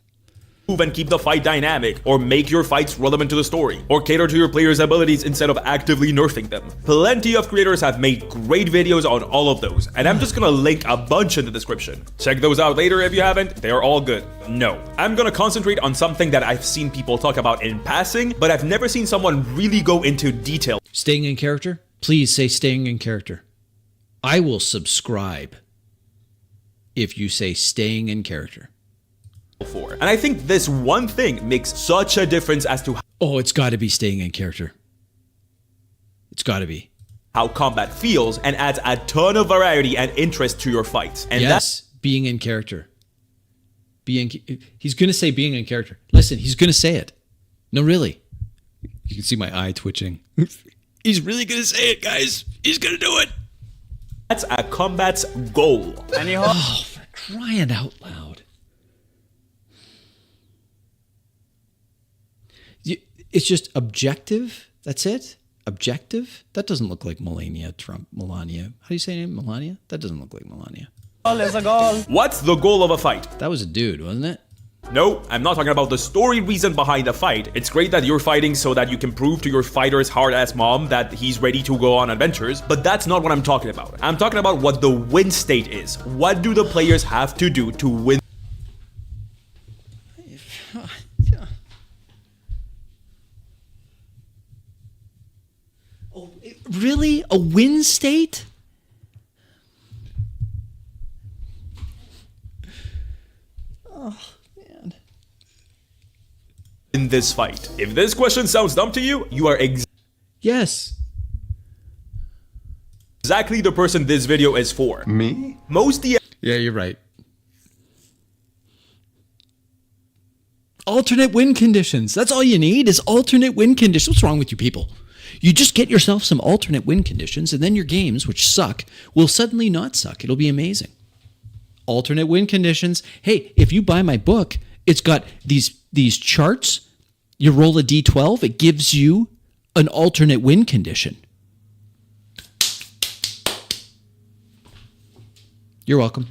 Move and keep the fight dynamic, or make your fights relevant to the story, or cater to your players' abilities instead of actively nerfing them. Plenty of creators have made great videos on all of those, and I'm just gonna link a bunch in the description. Check those out later if you haven't, they're all good. No, I'm gonna concentrate on something that I've seen people talk about in passing, but I've never seen someone really go into detail. Staying in character? Please say staying in character. I will subscribe. if you say staying in character. For. And I think this one thing makes such a difference as to Oh, it's got to be staying in character. It's got to be. how combat feels and adds a ton of variety and interest to your fights. And Yes, being in character. He's going to say being in character. Listen, he's going to say it. No, really. You can see my eye twitching. He's really going to say it, guys. He's going to do it. that's a combat's goal. Oh, for crying out loud. It's just objective. That's it. Objective? That doesn't look like Melania Trump. Melania. How do you say her name? Melania? That doesn't look like Melania. What's the goal of a fight? That was a dude, wasn't it? No, I'm not talking about the story reason behind the fight. It's great that you're fighting so that you can prove to your fighter's hard-ass mom that he's ready to go on adventures, but that's not what I'm talking about. I'm talking about what the win state is. What do the players have to do to win? Oh, really? A win state? Oh, man. In this fight? If this question sounds dumb to you, you are Yes. exactly the person this video is for. Me? Most DMs Yeah, you're right. Alternate win conditions. That's all you need is alternate win conditions. What's wrong with you people? You just get yourself some alternate win conditions, and then your games, which suck, will suddenly not suck. It'll be amazing. Alternate win conditions. Hey, if you buy my book, it's got these charts. You roll a d12, it gives you an alternate win condition. You're welcome.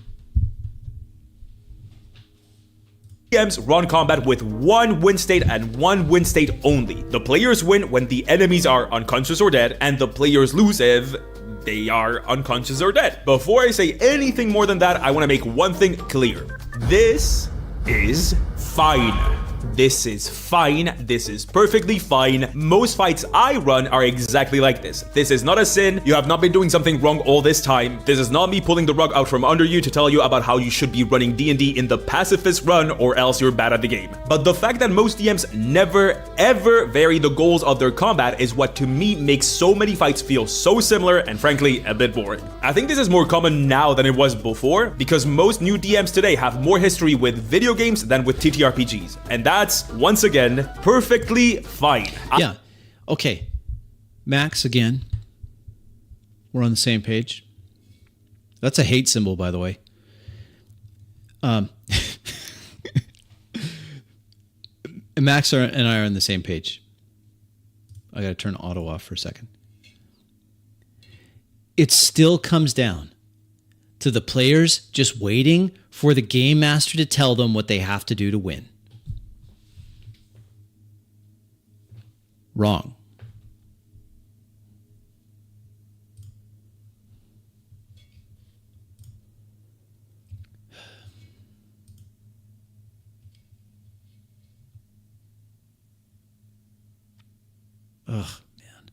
run combat with one win state and one win state only. The players win when the enemies are unconscious or dead, and the players lose if they are unconscious or dead. Before I say anything more than that, I want to make one thing clear. This is fine. This is fine. This is perfectly fine. Most fights I run are exactly like this. This is not a sin. You have not been doing something wrong all this time. This is not me pulling the rug out from under you to tell you about how you should be running D&D in the pacifist run or else you're bad at the game. But the fact that most DMs never ever vary the goals of their combat is what to me makes so many fights feel so similar and frankly a bit boring. I think this is more common now than it was before because most new DMs today have more history with video games than with TTRPGs. And that's, once again, perfectly fine. Yeah. Okay. Max, again. We're on the same page. That's a hate symbol, by the way. Max and I are on the same page. I got to turn auto off for a second. It still comes down to the players just waiting for the game master to tell them what they have to do to win. Wrong. Ugh, man.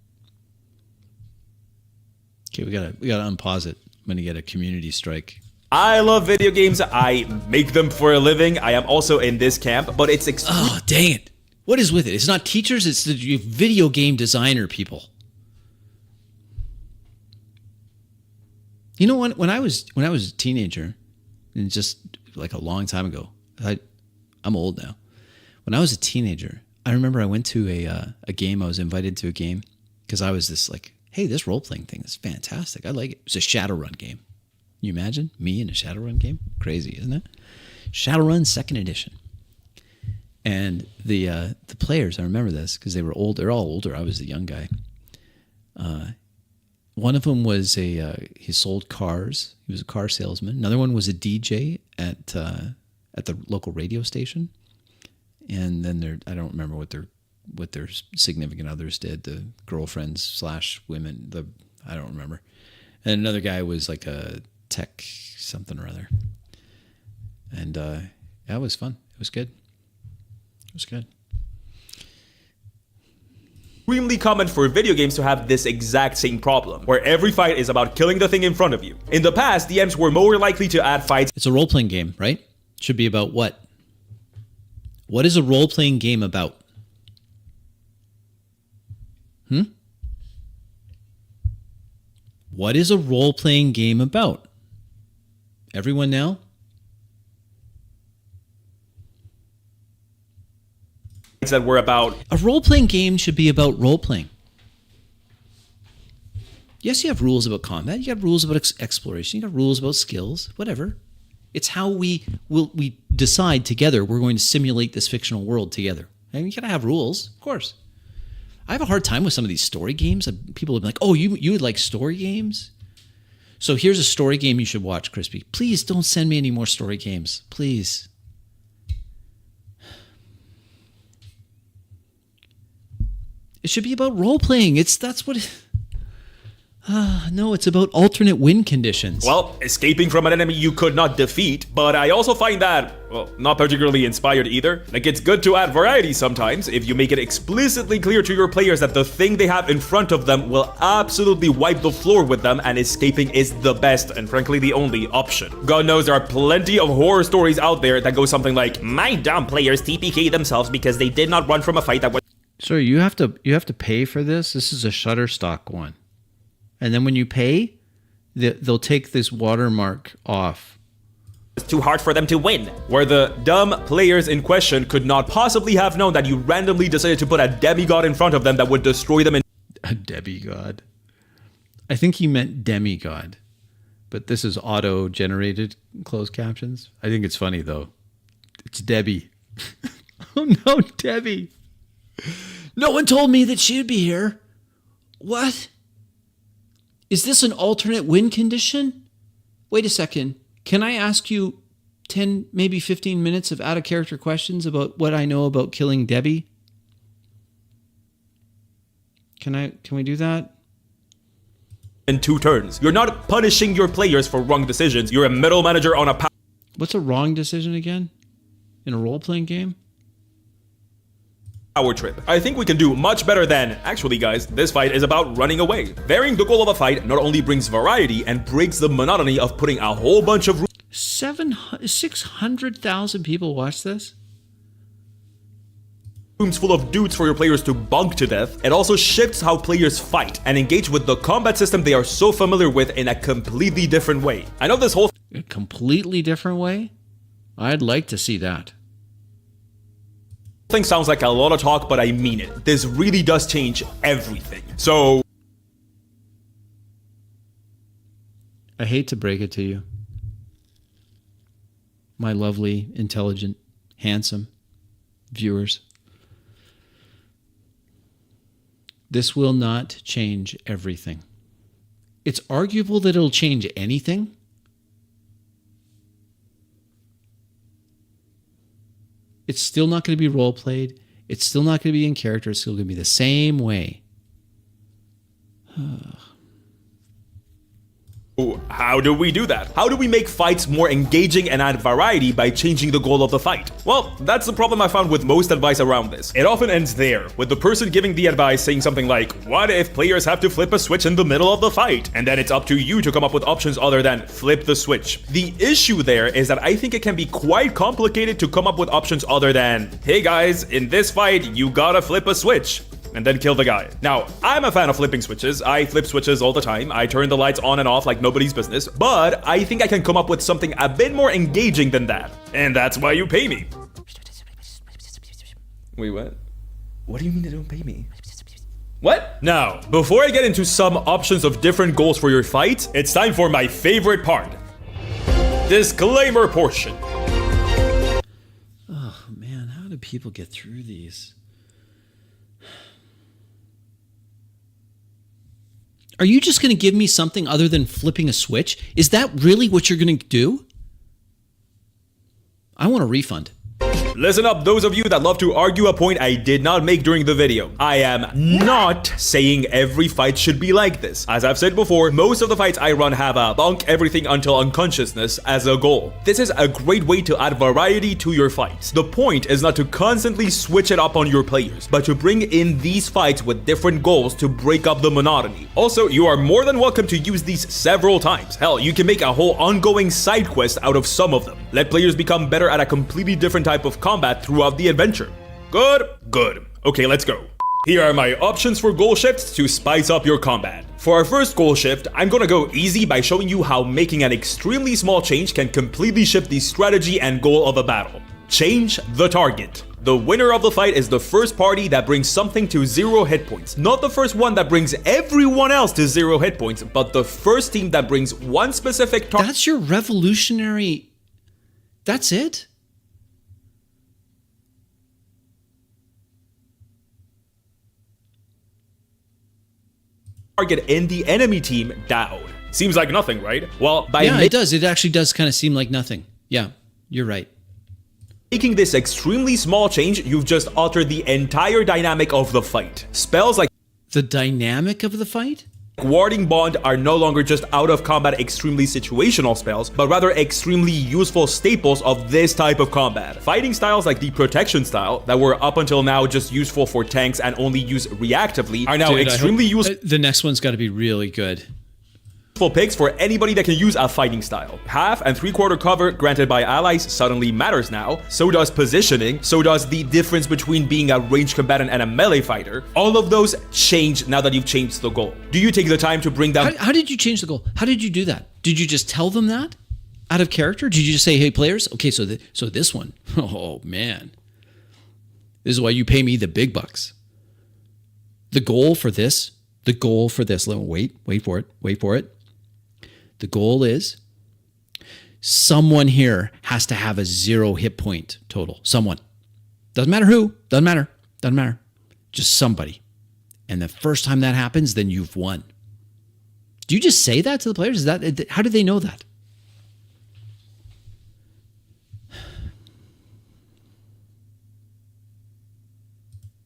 Okay, we gotta unpause it. I'm gonna get a community strike. I love video games. I make them for a living. I am also in this camp, but it's Oh, dang it. What is with it? It's not teachers, it's the video game designer people. You know, when I was a teenager, and just like a long time ago, I'm old now. When I was a teenager, I remember I went to a game. I was invited to a game because I was this like, hey, this role-playing thing is fantastic. I like it. It was a Shadowrun game. Can you imagine me in a Shadowrun game? Crazy, isn't it? Shadowrun 2nd edition. And the players, I remember this because they were old. They're all older. I was the young guy. One of them was he sold cars. He was a car salesman. Another one was a DJ at the local radio station. And then I don't remember what their significant others did. The girlfriends / women. I don't remember. And another guy was like a tech something or other. And yeah, it was fun. It was good. It was good. extremely common for video games to have this exact same problem, where every fight is about killing the thing in front of you. In the past, DMs were more likely to add fights. It's a role-playing game, right? Should be about what? What is a role-playing game about? What is a role-playing game about? Everyone now? That were about. A role-playing game should be about role-playing. Yes, you have rules about combat. You have rules about exploration. You have rules about skills, whatever. It's how we decide together we're going to simulate this fictional world together. And you gotta have rules, of course. I have a hard time with some of these story games. People would be like, oh, you would like story games? So here's a story game you should watch, Crispy. Please don't send me any more story games. Please. It should be about role-playing. That's what... no, it's about alternate win conditions. Well, escaping from an enemy you could not defeat, but I also find that, well, not particularly inspired either. Like, it's good to add variety sometimes if you make it explicitly clear to your players that the thing they have in front of them will absolutely wipe the floor with them, and escaping is the best and frankly the only option. God knows there are plenty of horror stories out there that go something like, my dumb players TPK themselves because they did not run from a fight that was... Sorry, you have to pay for this? This is a Shutterstock one. And then when you pay, they'll take this watermark off. It's too hard for them to win. Where the dumb players in question could not possibly have known that you randomly decided to put a demigod in front of them that would destroy them in... A demigod? I think he meant demigod. But this is auto-generated closed captions. I think it's funny, though. It's Debbie. Oh no, Debbie. No one told me that she'd be here. What? Is this an alternate win condition? Wait a second. Can I ask you 10, maybe 15 minutes of out-of-character questions about what I know about killing Debbie? Can we do that? In 2 turns. You're not punishing your players for wrong decisions. You're a middle manager on a What's a wrong decision again? In a role-playing game? power trip. I think we can do much better than, actually guys, this fight is about running away. Varying the goal of a fight not only brings variety and breaks the monotony of putting a whole bunch of 600,000 people watch this? rooms full of dudes for your players to bunk to death. It also shifts how players fight and engage with the combat system they are so familiar with in a completely different way. I know this whole A completely different way? I'd like to see that. thing sounds like a lot of talk, but I mean it. This really does change everything. So I hate to break it to you, my lovely, intelligent, handsome viewers. This will not change everything. It's arguable that it'll change anything. It's still not going to be role played. It's still not going to be in character. It's still going to be the same way. how do we do that? How do we make fights more engaging and add variety by changing the goal of the fight? Well, that's the problem I found with most advice around this. It often ends there, with the person giving the advice saying something like, what if players have to flip a switch in the middle of the fight? And then it's up to you to come up with options other than flip the switch. The issue there is that I think it can be quite complicated to come up with options other than, hey guys, in this fight, you gotta flip a switch and then kill the guy. Now, I'm a fan of flipping switches. I flip switches all the time. I turn the lights on and off like nobody's business, but I think I can come up with something a bit more engaging than that. And that's why you pay me. Wait, what? What do you mean they don't pay me? What? Now, before I get into some options of different goals for your fight, it's time for my favorite part. Disclaimer portion. Oh man, how do people get through these? Are you just going to give me something other than flipping a switch? Is that really what you're going to do? I want a refund. Listen up, those of you that love to argue a point I did not make during the video. I am not saying every fight should be like this. As I've said before, most of the fights I run have a bonk everything until unconsciousness as a goal. This is a great way to add variety to your fights. The point is not to constantly switch it up on your players, but to bring in these fights with different goals to break up the monotony. Also, you are more than welcome to use these several times. Hell, you can make a whole ongoing side quest out of some of them. Let players become better at a completely different type of combat throughout the adventure. Good, good. Okay, let's go. Here are my options for goal shifts to spice up your combat. For our first goal shift, I'm gonna go easy by showing you how making an extremely small change can completely shift the strategy and goal of a battle. Change the target. The winner of the fight is the first party that brings something to 0 hit points. Not the first one that brings everyone else to 0 hit points, but the first team that brings one specific target. That's your revolutionary... That's it? Target in the enemy team down. Seems like nothing, right? Well, by Yeah, it does. It actually does kind of seem like nothing. Yeah, you're right. making this extremely small change, you've just altered the entire dynamic of the fight. Spells like The dynamic of the fight? Warding Bond are no longer just out of combat extremely situational spells, but rather extremely useful staples of this type of combat. Fighting styles like the Protection style, that were up until now just useful for tanks and only used reactively, are now Dude, extremely useful. The next one's got to be really good. Picks for anybody that can use a fighting style. Half and 3/4 cover granted by allies suddenly matters now. So does positioning. So does the difference between being a ranged combatant and a melee fighter. All of those change now that you've changed the goal. Do you take the time to bring down... How did you change the goal? How did you do that? Did you just tell them that out of character? Did you just say, hey, players, okay, so this one, oh, man. This is why you pay me the big bucks. The goal for this, wait for it. The goal is someone here has to have a 0 hit point total. Someone. Doesn't matter who. Doesn't matter. Just somebody. And the first time that happens, then you've won. Do you just say that to the players? How do they know that?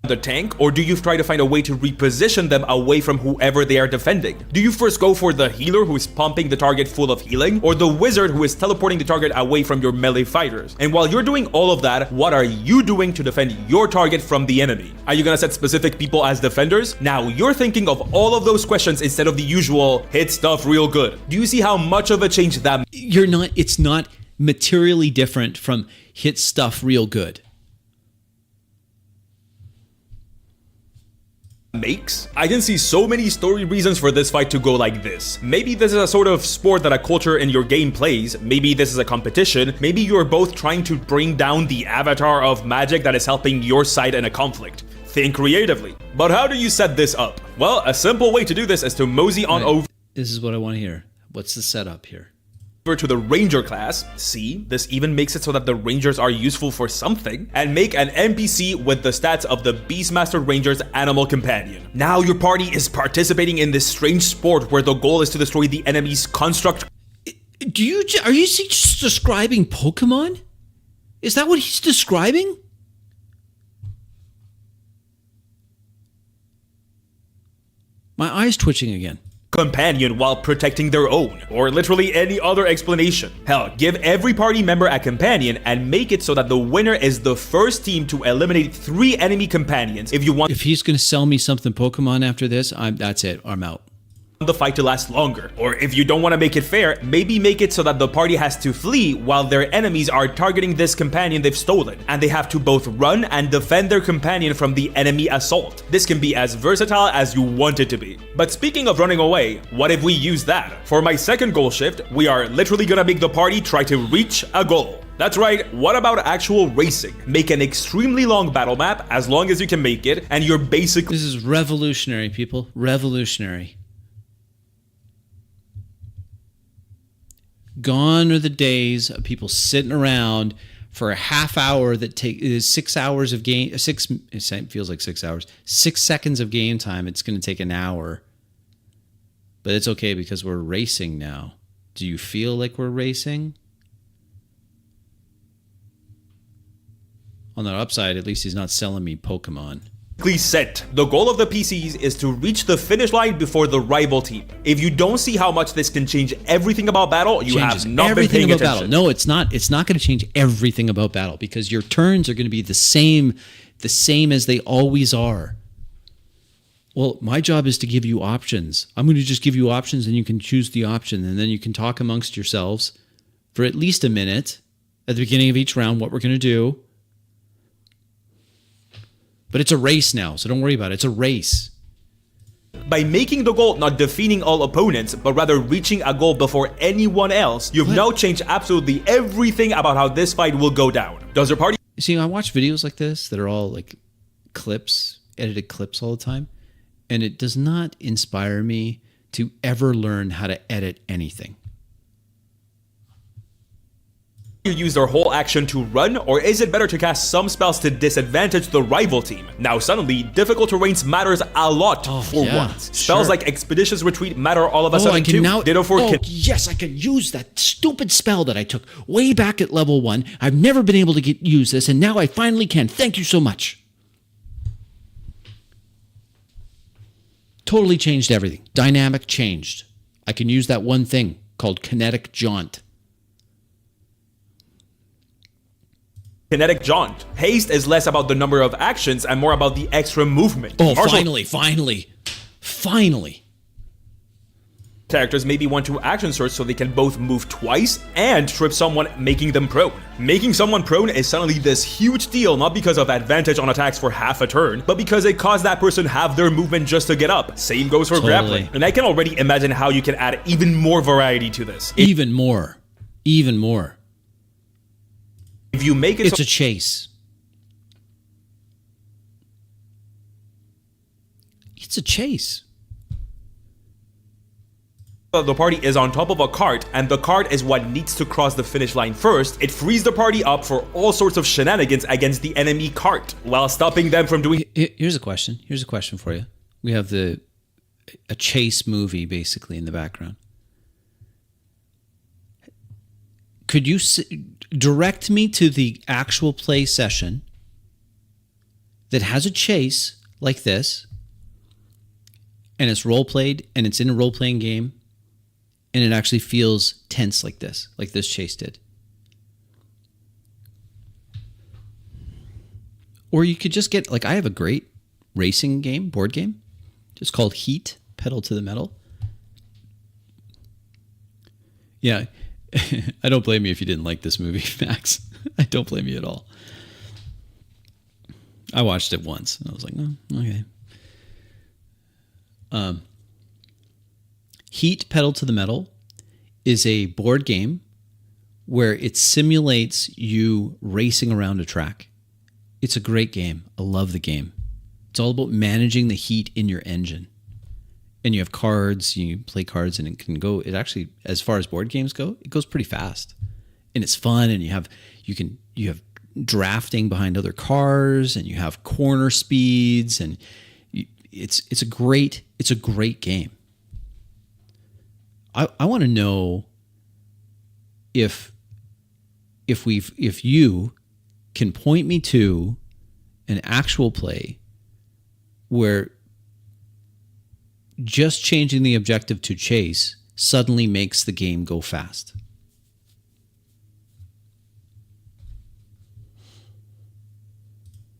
the tank, or do you try to find a way to reposition them away from whoever they are defending? Do you first go for the healer who is pumping the target full of healing, or the wizard who is teleporting the target away from your melee fighters? And while you're doing all of that, what are you doing to defend your target from the enemy? Are you gonna set specific people as defenders? Now you're thinking of all of those questions instead of the usual hit stuff real good. Do you see how much of a change that it's not materially different from hit stuff real good. Makes? I can see so many story reasons for this fight to go like this. Maybe this is a sort of sport that a culture in your game plays. Maybe this is a competition. Maybe you're both trying to bring down the avatar of magic that is helping your side in a conflict. Think creatively. But how do you set this up? Well, a simple way to do this is to mosey on over. This is what I want to hear. What's the setup here? To the ranger class. See, this even makes it so that the rangers are useful for something, and make an NPC with the stats of the Beastmaster Ranger's animal companion. Now your party is participating in this strange sport where the goal is to destroy the enemy's construct. Are you just describing Pokemon? Is that what he's describing? My eye's twitching again. Companion while protecting their own, or literally any other explanation. Hell, give every party member a companion and make it so that the winner is the first team to eliminate 3 enemy companions. If he's gonna sell me something Pokemon after this, that's it, I'm out. The fight to last longer. Or if you don't want to make it fair, maybe make it so that the party has to flee while their enemies are targeting this companion they've stolen, and they have to both run and defend their companion from the enemy assault. This can be as versatile as you want it to be. But speaking of running away, what if we use that? For my second goal shift, we are literally gonna make the party try to reach a goal. That's right, what about actual racing? Make an extremely long battle map, as long as you can make it, and you're basically— This is revolutionary, people. Revolutionary. Gone are the days of people sitting around for a half hour that is 6 hours of game. It feels like 6 hours. 6 seconds of game time. It's going to take an hour, but it's okay because we're racing now. Do you feel like we're racing? On the upside, at least he's not selling me Pokemon. Set. The goal of the PCs is to reach the finish line before the rival team. If you don't see how much this can change everything about battle, you Changes have not everything been paying about attention. battle. No, it's not. It's not going to change everything about battle because your turns are going to be the same as they always are. Well, my job is to give you options. I'm going to just give you options and you can choose the option and then you can talk amongst yourselves for at least a minute at the beginning of each round what we're going to do. But it's a race now, so don't worry about it. It's a race. By making the goal not defeating all opponents, but rather reaching a goal before anyone else, you've now changed absolutely everything about how this fight will go down. Does your party... See, I watch videos like this that are all like clips, edited clips all the time, and it does not inspire me to ever learn how to edit anything. use their whole action to run, or is it better to cast some spells to disadvantage the rival team? Now suddenly, difficult terrains matters a lot for once. Spells like Expeditious Retreat matter all of a sudden too. Ditto for yes, I can use that stupid spell that I took way back at level 1. I've never been able to use this, and now I finally can. Thank you so much. Totally changed everything. Dynamic changed. I can use that one thing called Kinetic Jaunt. Kinetic Jaunt. Haste is less about the number of actions and more about the extra movement. Oh, finally. Characters maybe want to action search so they can both move twice and trip someone, making them prone. Making someone prone is suddenly this huge deal, not because of advantage on attacks for half a turn, but because it caused that person have their movement just to get up. Same goes for grappling. And I can already imagine how you can add even more variety to this. Even more. If you make it it's a chase. It's a chase. The party is on top of a cart, and the cart is what needs to cross the finish line first. It frees the party up for all sorts of shenanigans against the enemy cart, while stopping them from doing... Here's a question for you. We have a chase movie, basically, in the background. Could you direct me to the actual play session that has a chase like this, and it's role-played, and it's in a role-playing game, and it actually feels tense like this chase did? Or you could just get, I have a great racing game, board game. It's called Heat, Pedal to the Metal. Yeah, I don't blame you if you didn't like this movie, Max. I don't blame you at all. I watched it once, and I was like, oh, okay. Heat Pedal to the Metal is a board game where it simulates you racing around a track. It's a great game. I love the game. It's all about managing the heat in your engine. And you have cards, you play cards, and it can go, it actually, as far as board games go, it goes pretty fast. And it's fun, and you have drafting behind other cars, and you have corner speeds, and it's a great game. I want to know if you can point me to an actual play where just changing the objective to chase suddenly makes the game go fast.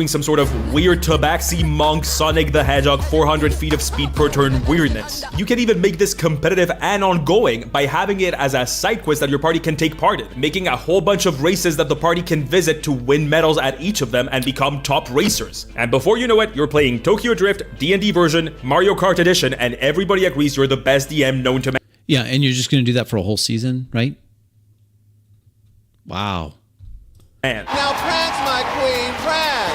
Some sort of weird Tabaxi Monk Sonic the Hedgehog 400 feet of speed per turn weirdness. You can even make this competitive and ongoing by having it as a side quest that your party can take part in, making a whole bunch of races that the party can visit to win medals at each of them and become top racers. And before you know it, you're playing Tokyo Drift, D&D version, Mario Kart Edition, and everybody agrees you're the best DM known to man. Yeah, and you're just going to do that for a whole season, right? Wow. Now prance, my queen, prance!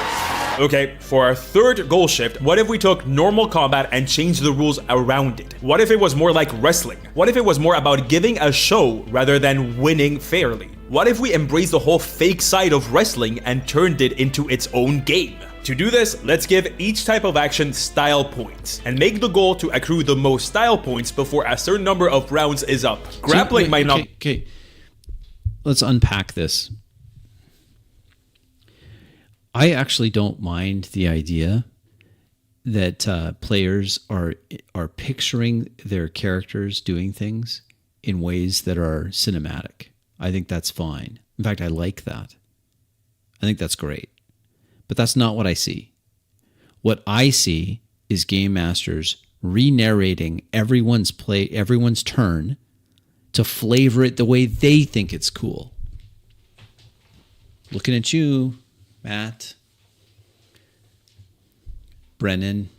Okay, for our third goal shift, what if we took normal combat and changed the rules around it? What if it was more like wrestling? What if it was more about giving a show rather than winning fairly? What if we embraced the whole fake side of wrestling and turned it into its own game? To do this, let's give each type of action style points, and make the goal to accrue the most style points before a certain number of rounds is up. Grappling might not... Okay, let's unpack this. I actually don't mind the idea that players are picturing their characters doing things in ways that are cinematic. I think that's fine. In fact, I like that. I think that's great. But that's not what I see. What I see is game masters re-narrating everyone's turn to flavor it the way they think it's cool. Looking at you, Matt, Brennan,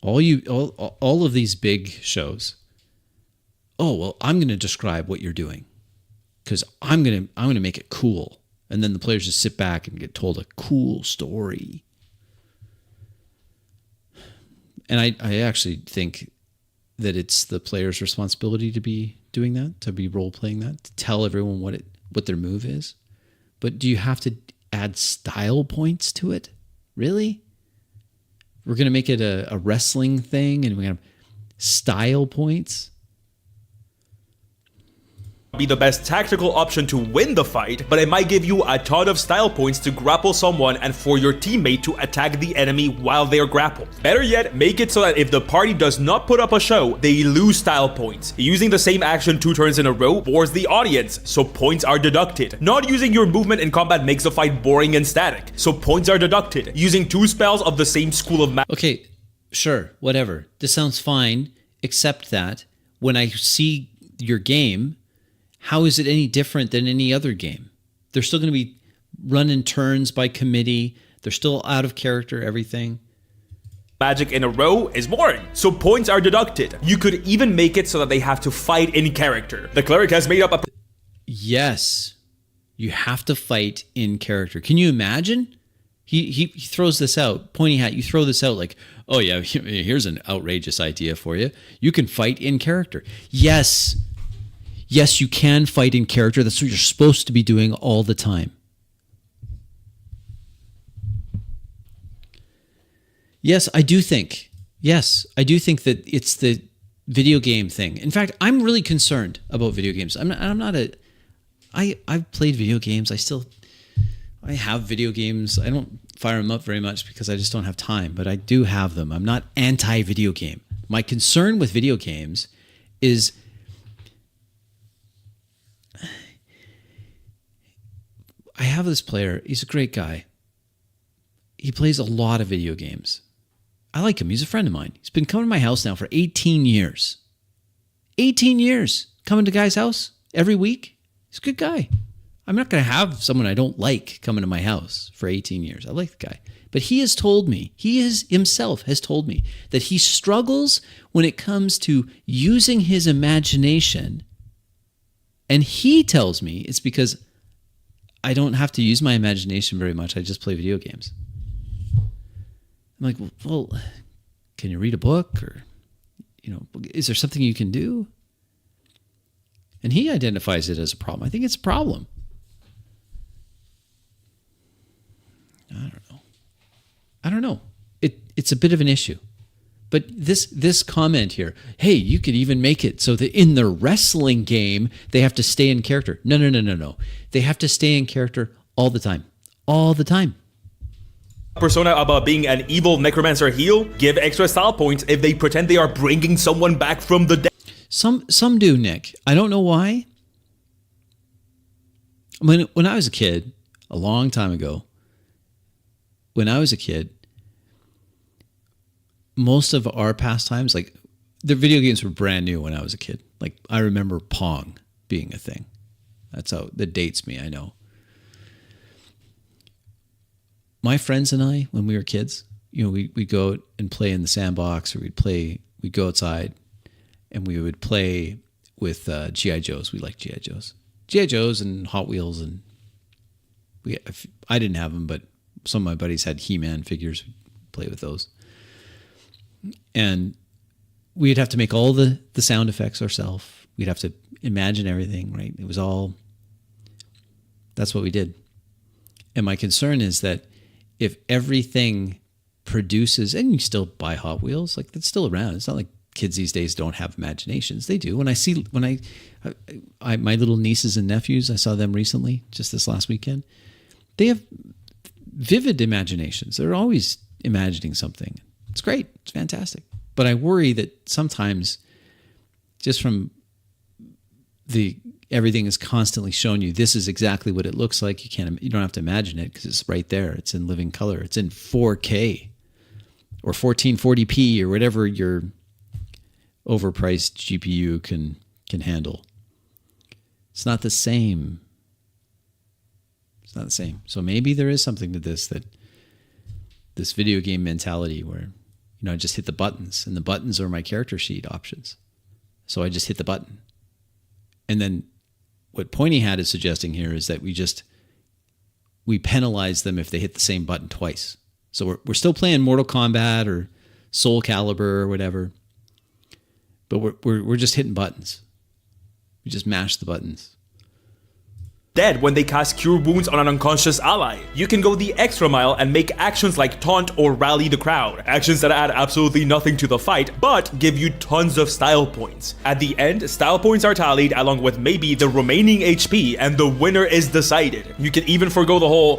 all of these big shows. Oh, well, I'm going to describe what you're doing because I'm going to make it cool. And then the players just sit back and get told a cool story. And I actually think that it's the player's responsibility to be doing that, to be role-playing that, to tell everyone what their move is. But do you have to add style points to it? Really? We're going to make it a wrestling thing and we're going to have style points? Be the best tactical option to win the fight, but it might give you a ton of style points to grapple someone and for your teammate to attack the enemy while they're grappled. Better yet, make it so that if the party does not put up a show, they lose style points. Using the same action 2 turns in a row bores the audience, so points are deducted. Not using your movement in combat makes the fight boring and static, so points are deducted. Using 2 spells of the same school of magic. Okay, sure, whatever. This sounds fine, except that when I see your game, how is it any different than any other game? They're still going to be running turns by committee. They're still out of character, everything. Magic in a row is boring, so points are deducted. You could even make it so that they have to fight in character. The cleric has made up a... Yes, you have to fight in character. Can you imagine? He throws this out. Pointy Hat, you throw this out like, oh yeah, here's an outrageous idea for you. You can fight in character. Yes, you can fight in character. That's what you're supposed to be doing all the time. Yes, I do think that it's the video game thing. In fact, I'm really concerned about video games. I've played video games. I have video games. I don't fire them up very much because I just don't have time, but I do have them. I'm not anti-video game. My concern with video games is I have this player. He's a great guy. He plays a lot of video games. I like him. He's a friend of mine. He's been coming to my house now for 18 years. 18 years coming to guy's house every week. He's a good guy. I'm not going to have someone I don't like coming to my house for 18 years. I like the guy. But he has told me, himself has told me that he struggles when it comes to using his imagination. And he tells me it's because I don't have to use my imagination very much. I just play video games. I'm like, well, can you read a book? Or, is there something you can do? And he identifies it as a problem. I think it's a problem. I don't know. It's a bit of an issue. But this comment here, hey, you could even make it so that in the wrestling game, they have to stay in character. No. They have to stay in character all the time. All the time. Persona about being an evil necromancer heel, give extra style points if they pretend they are bringing someone back from the dead. Some do, Nick. I don't know why. When I was a kid, a long time ago, when I was a kid, most of our pastimes, like the video games were brand new when I was a kid. Like I remember Pong being a thing. That dates me, I know. My friends and I, when we were kids, we'd go out and play in the sandbox, or we'd go outside and we would play with G.I. Joes. We liked G.I. Joes. G.I. Joes and Hot Wheels, and I didn't have them, but some of my buddies had He-Man figures. We'd play with those. And we'd have to make all the sound effects ourselves. We'd have to imagine everything, right? That's what we did. And my concern is that if everything produces, and you still buy Hot Wheels, like that's still around. It's not like kids these days don't have imaginations. They do. When my little nieces and nephews, I saw them recently, just this last weekend. They have vivid imaginations. They're always imagining something. It's great. It's fantastic. But I worry that sometimes just from everything is constantly showing you this is exactly what it looks like. You don't have to imagine it because it's right there. It's in living color. It's in 4K or 1440p or whatever your overpriced GPU can handle. It's not the same. It's not the same. So maybe there is something to this video game mentality where, I just hit the buttons, and the buttons are my character sheet options. So I just hit the button. And then what Pointy Hat is suggesting here is that we penalize them if they hit the same button twice. So we're still playing Mortal Kombat or Soul Calibur or whatever, but we're just hitting buttons. We just mash the buttons. Dead when they cast Cure Wounds on an unconscious ally. You can go the extra mile and make actions like taunt or rally the crowd. Actions that add absolutely nothing to the fight, but give you tons of style points. At the end, style points are tallied along with maybe the remaining HP, and the winner is decided. You can even forgo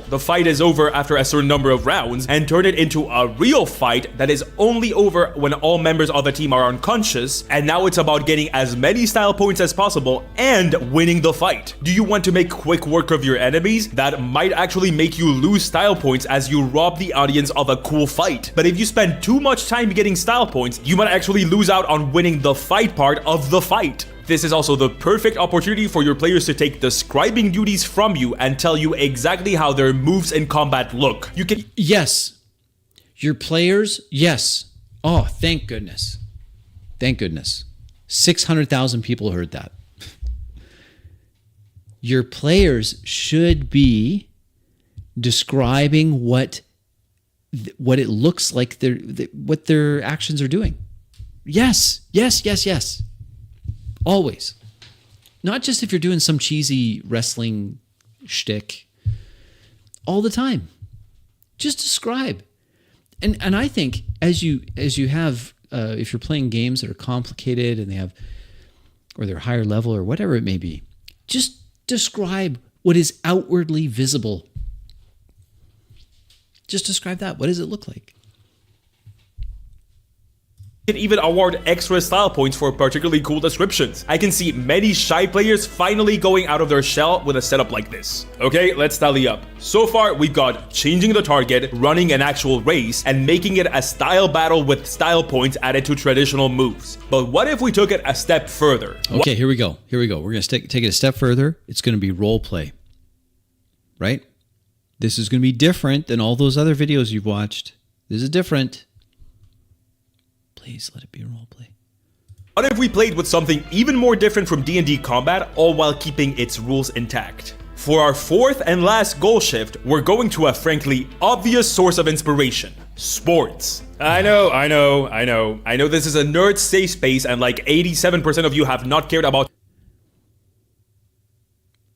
the fight is over after a certain number of rounds and turn it into a real fight that is only over when all members of the team are unconscious, and now it's about getting as many style points as possible and winning the fight. Do you want to make quick work of your enemies? That might actually make you lose style points as you rob the audience of a cool fight. But if you spend too much time getting style points, you might actually lose out on winning the fight part of the fight. This is also the perfect opportunity for your players to take describing duties from you and tell you exactly how their moves in combat look. You can... Yes. Your players, yes. Oh, thank goodness. Thank goodness. 600,000 people heard that. Your players should be describing what it looks like what their actions are doing. Yes, yes, yes, yes. Always. Not just if you're doing some cheesy wrestling shtick. All the time. Just describe. And I think as you have, if you're playing games that are complicated and they're higher level or whatever it may be, just describe what is outwardly visible. Just describe that. What does it look like? You can even award extra style points for particularly cool descriptions. I can see many shy players finally going out of their shell with a setup like this. Okay, let's tally up. So far, we've got changing the target, running an actual race, and making it a style battle with style points added to traditional moves. But what if we took it a step further? Okay, here we go. We're going to take it a step further. It's going to be role play. Right? This is going to be different than all those other videos you've watched. This is different. Please let it be roleplay. What if we played with something even more different from D&D combat, all while keeping its rules intact? For our fourth and last goal shift, we're going to a frankly obvious source of inspiration: sports. I know this is a nerd safe space and like 87% of you have not cared about.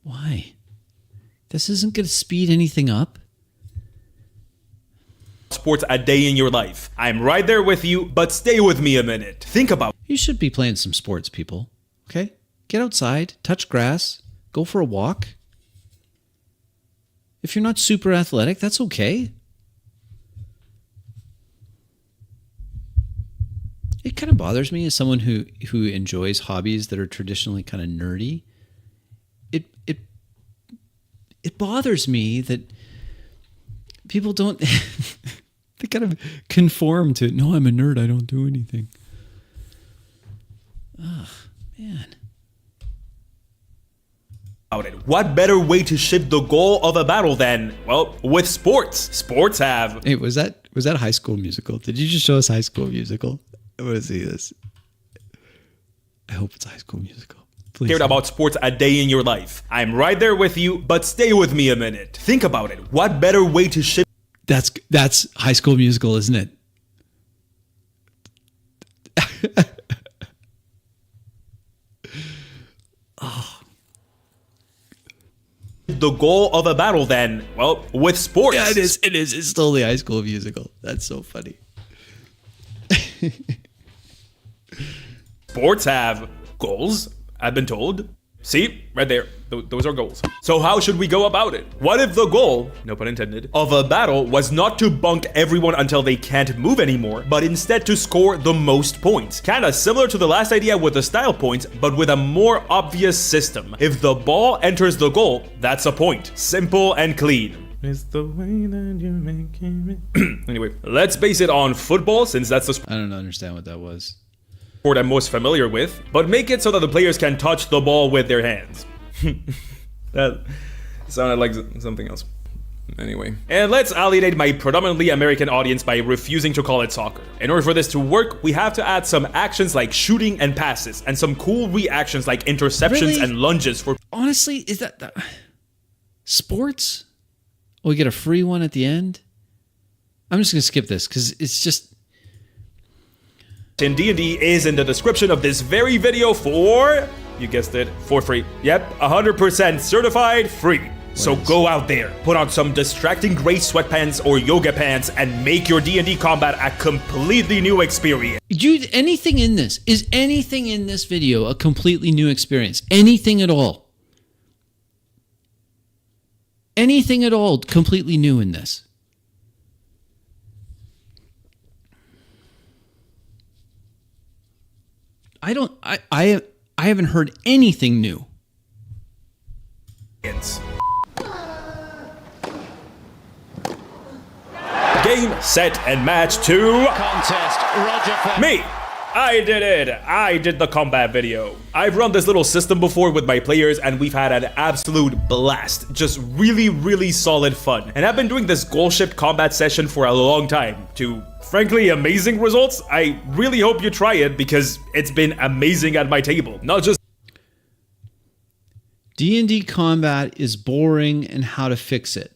Why? This isn't going to speed anything up. Sports a day in your life. I'm right there with you, but stay with me a minute. Think about... You should be playing some sports, people. Okay? Get outside, touch grass, go for a walk. If you're not super athletic, that's okay. It kind of bothers me as someone who enjoys hobbies that are traditionally kind of nerdy. It bothers me that people don't... They kind of conform to, no, I'm a nerd, I don't do anything. Ugh, man. What better way to shift the goal of a battle than, well, with sports? Sports have... Hey, was that High School Musical? Did you just show us High School Musical? I want to see this. I hope it's High School Musical. Please. Cared about sports a day in your life. I'm right there with you, but stay with me a minute. Think about it. What better way to shift... That's High School Musical, isn't it? Oh. The goal of a battle then, well, with sports. Yeah, it is. It's still the High School Musical. That's so funny. Sports have goals, I've been told. See? Right there. Those are goals. So how should we go about it? What if the goal, no pun intended, of a battle was not to bunk everyone until they can't move anymore, but instead to score the most points? Kinda similar to the last idea with the style points, but with a more obvious system. If the ball enters the goal, that's a point. Simple and clean. It's the way that you make it. Anyway, let's base it on football since that's the I don't understand what that was. sport I'm most familiar with, but make it so that the players can touch the ball with their hands. That sounded like something else. Anyway. And let's alienate my predominantly American audience by refusing to call it soccer. In order for this to work, we have to add some actions like shooting and passes, and some cool reactions like interceptions Really? and lunges for... Honestly, is that sports? Oh, we get a free one at the end? I'm just going to skip this because it's just... in D&D is in the description of this very video for, you guessed it, for free. Yep, 100% certified free. So go out there, put on some distracting gray sweatpants or yoga pants and make your D&D combat a completely new experience. Anything in this, is anything in this video a completely new experience? Anything at all? Anything at all completely new in this? I haven't heard anything new. Game, set, and match to... Contest, Roger me! I did it! I did the combat video. I've run this little system before with my players and we've had an absolute blast. Just really, really solid fun. And I've been doing this goal shift combat session for a long time to, frankly, amazing results. I really hope you try it because it's been amazing at my table. Not just... D&D combat is boring and how to fix it.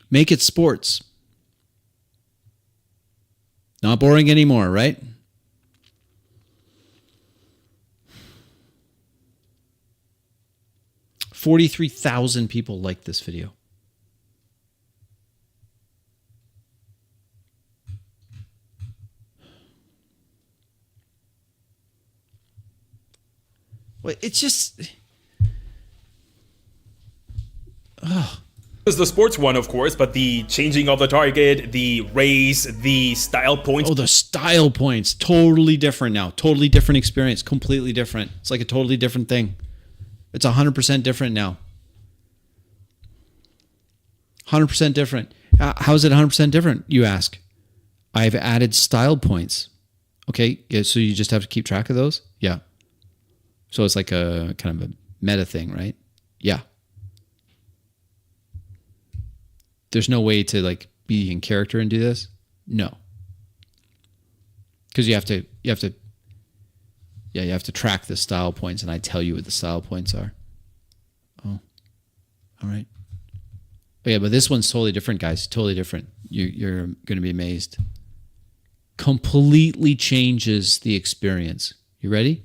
Make it sports. Not boring anymore, right? $43,000 people liked this video. Well, it's just... Ugh. Is the sports one, of course, but the changing of the target, the raise, the style points. Oh, the style points. Totally different now. Totally different experience. Completely different. It's like a totally different thing. It's 100% different now. 100% different. How is it 100% different, you ask? I've added style points. Okay, yeah, so you just have to keep track of those? Yeah. So it's like a kind of a meta thing, right? Yeah. There's no way to like be in character and do this? No. Because you have to track the style points and I tell you what the style points are. Oh. All right. Oh yeah, but this one's totally different, guys. Totally different. You're going to be amazed. Completely changes the experience. You ready?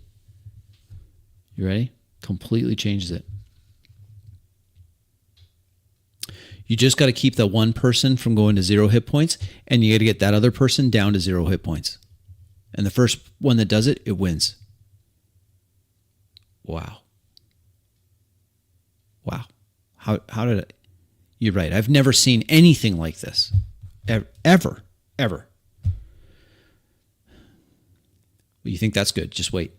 You ready? Completely changes it. You just got to keep that one person from going to 0 hit points, and you got to get that other person down to 0 hit points. And the first one that does it, it wins. Wow. Wow. How did I... You're right. I've never seen anything like this. Ever. Well, you think that's good. Just wait.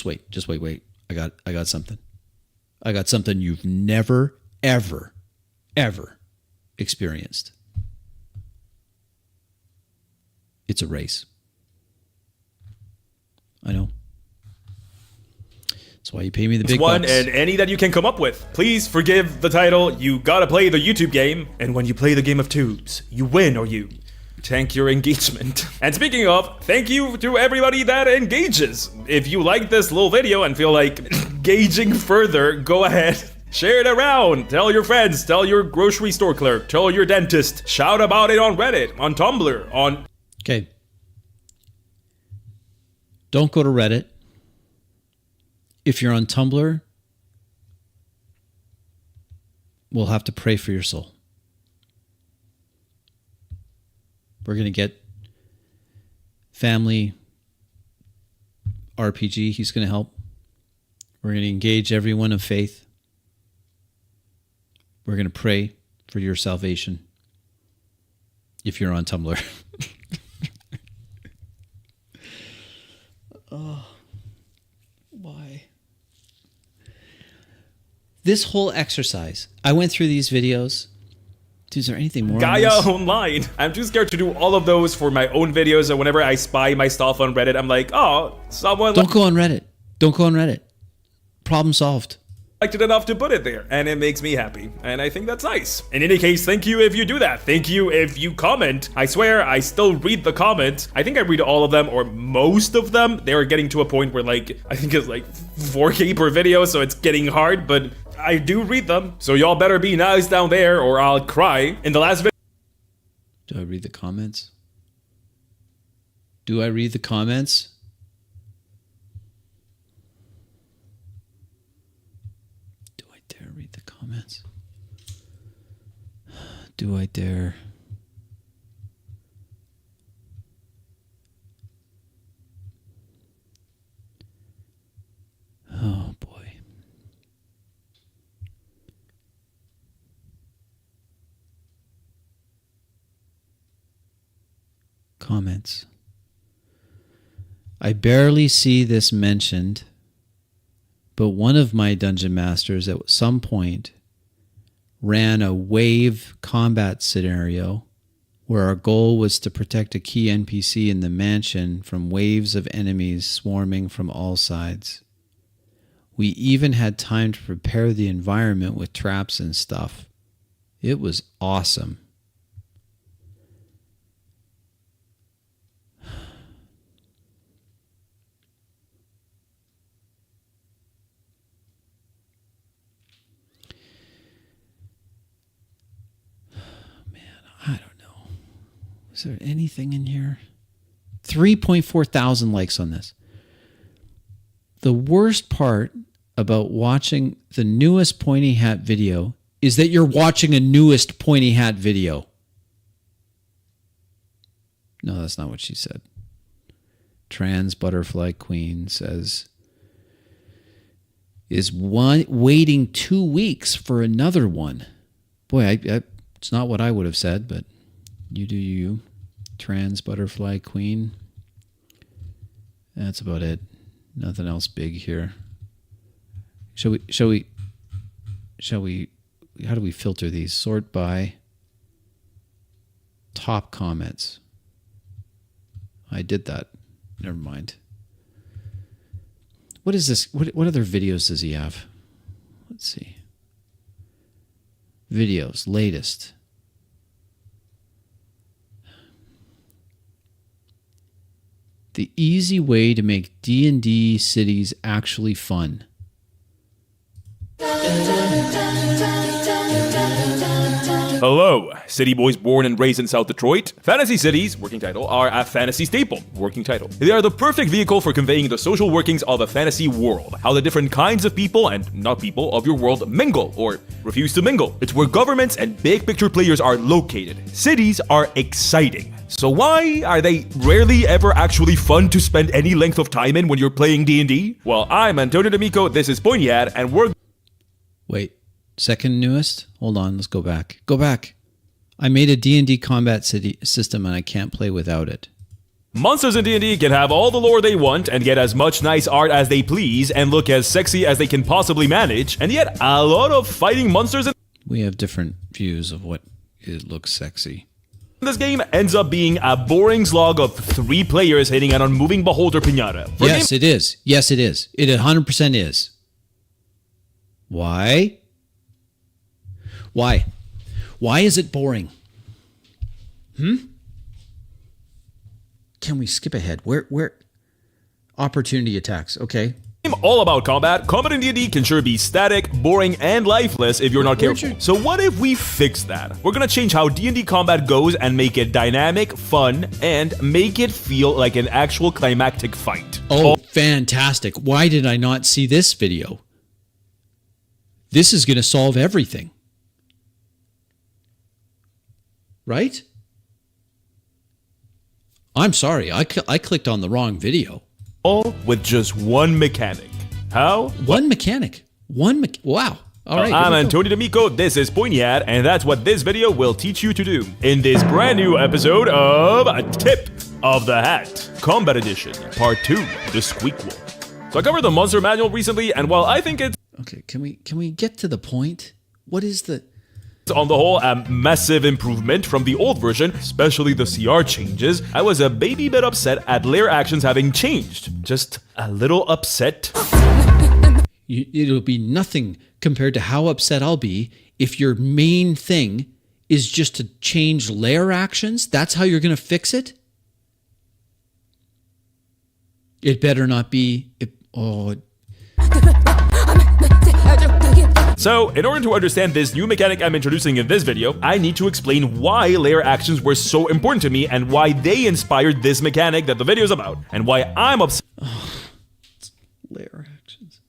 Wait. I got something. I got something you've never, ever experienced. It's a race. I know. That's why you pay me the big one bucks. And any that you can come up with. Please forgive the title. You gotta play the YouTube game. And when you play the game of tubes, you win or you tank your engagement. And speaking of, thank you to everybody that engages. If you like this little video and feel like engaging further, go ahead. Share it around. Tell your friends. Tell your grocery store clerk. Tell your dentist. Shout about it on Reddit, on Tumblr, on... Okay. Don't go to Reddit. If you're on Tumblr, we'll have to pray for your soul. We're going to get family RPG he's going to help. We're going to engage everyone of faith. We're going to pray for your salvation if you're on Tumblr. Oh, why? This whole exercise, I went through these videos. Dude, is there anything more? Gaia Online. I'm too scared to do all of those for my own videos, so whenever I spy my stuff on Reddit, I'm like, oh, someone Don't go on Reddit. Don't go on Reddit. Problem solved. liked it enough to put it there, and it makes me happy, and I think that's nice. In any case, thank you if you do that. Thank you if you comment. I swear, I still read the comments. I think I read all of them, or most of them. They're getting to a point where, like, I think it's like 4K per video, so it's getting hard, but I do read them. So y'all better be nice down there, or I'll cry. In the last video, Do I read the comments? Do I read the comments? Do I dare read the comments? Do I dare? Oh boy. Comments. I barely see this mentioned, but one of my dungeon masters at some point ran a wave combat scenario where our goal was to protect a key NPC in the mansion from waves of enemies swarming from all sides. We even had time to prepare the environment with traps and stuff. It was awesome. I don't know. Is there anything in here? 3.4 thousand likes on this. The worst part about watching the newest pointy hat video is that you're watching a newest pointy hat video. No, that's not what she said. Trans Butterfly Queen says, is one waiting 2 weeks for another one. Boy, it's not what I would have said, but you do you. Trans Butterfly Queen. That's about it. Nothing else big here. Shall we, how do we filter these? Sort by top comments. I did that. Never mind. What is this? What other videos does he have? Let's see. Videos, latest. The easy way to make D&D cities actually fun. hello, city boys born and raised in South Detroit. Fantasy cities, working title, are a fantasy staple, working title. They are the perfect vehicle for conveying the social workings of a fantasy world, how the different kinds of people and not people of your world mingle or refuse to mingle. It's where governments and big picture players are located. Cities are exciting. So why are they rarely ever actually fun to spend any length of time in when you're playing D&D? Well, I'm Antonio D'Amico, this is Poignard, and we're... Wait, second newest? Hold on, let's go back. Go back. I made a D&D combat system and I can't play without it. Monsters in D&D can have all the lore they want and get as much nice art as they please and look as sexy as they can possibly manage, and yet a lot of fighting monsters in We have different views of what it looks sexy. this game ends up being a boring slog of 3 players hitting an unmoving beholder pinata. Yes, it is. Yes, it is. It 100% is. Why? Why? Why is it boring? Can we skip ahead? Where? Opportunity attacks. Okay. All about combat. Combat in D&D can sure be static, boring, and lifeless if you're not careful. So what if we fix that? We're gonna change how D&D combat goes and make it dynamic, fun, and make it feel like an actual climactic fight. Oh, fantastic. Why did I not see this video? This is going to solve everything. Right? I'm sorry. I clicked on the wrong video. all with just one mechanic. How? One mechanic. Wow. All right. I'm here we go. Antonio D'Amico, this is Poignard, and that's what this video will teach you to do in this brand new episode of A Tip of the Hat, Combat Edition, Part 2, The Squeakquel. So I covered the monster manual recently, and while I think it's Okay, can we get to the point? What is the on the whole a massive improvement from the old version, especially the CR changes, I was a baby bit upset at layer actions having changed. Just a little upset. It'll be nothing compared to how upset I'll be if your main thing is just to change layer actions. That's how you're going to fix it? It better not be. So, in order to understand this new mechanic I'm introducing in this video, I need to explain why layer actions were so important to me and why they inspired this mechanic that the video is about, and why I'm upset Layer actions.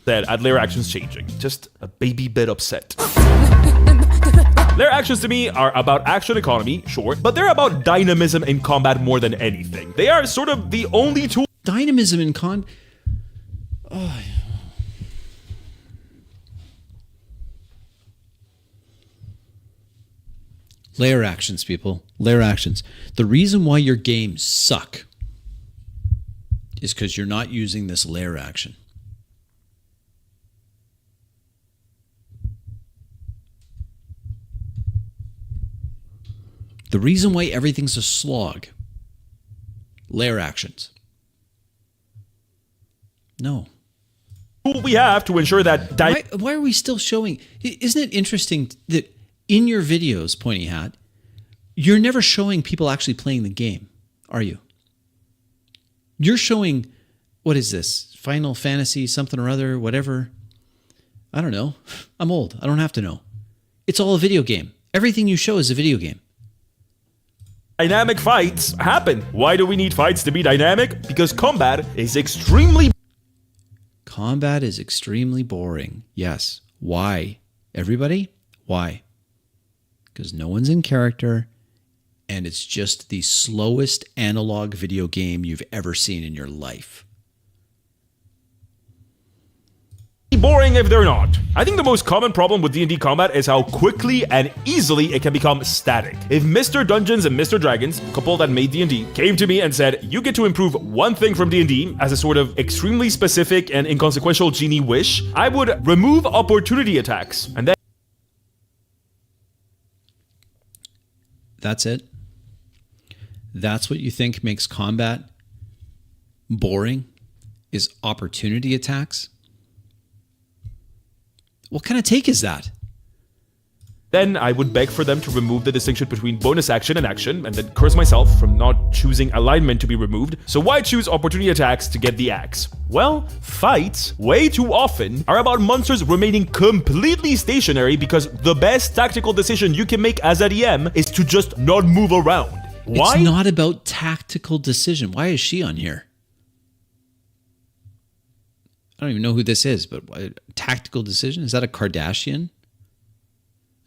at layer actions changing. Just a baby bit upset. Layer actions to me are about action economy, sure, but they're about dynamism in combat more than anything. They are sort of the only tool. Dynamism in Layer actions, people. Layer actions. The reason why your games suck is because you're not using this layer action. The reason why everything's a slog. Layer actions. No. We have to ensure that Why are we still showing? Isn't it interesting that in your videos, Pointy Hat, you're never showing people actually playing the game, are you? You're showing, what is this? Final Fantasy something or other, whatever. I don't know. I'm old. I don't have to know. It's all a video game. Everything you show is a video game. dynamic fights happen. Why do we need fights to be dynamic? Because combat is extremely boring. Yes. Why? Everybody? Why? Because no one's in character, and it's just the slowest analog video game you've ever seen in your life. boring if they're not. I think the most common problem with D&D combat is how quickly and easily it can become static. If Mr. Dungeons and Mr. Dragons, a couple that made D&D, came to me and said, you get to improve one thing from D&D as a sort of extremely specific and inconsequential genie wish, I would remove opportunity attacks. And then That's it? That's what you think makes combat boring? Is opportunity attacks? What kind of take is that? Then I would beg for them to remove the distinction between bonus action and action, and then curse myself from not choosing alignment to be removed. So why choose opportunity attacks to get the axe? Well, fights, way too often, are about monsters remaining completely stationary because the best tactical decision you can make as a DM is to just not move around. Why? It's not about tactical decision. Why is she on here? I don't even know who this is, but tactical decision? Is that a Kardashian?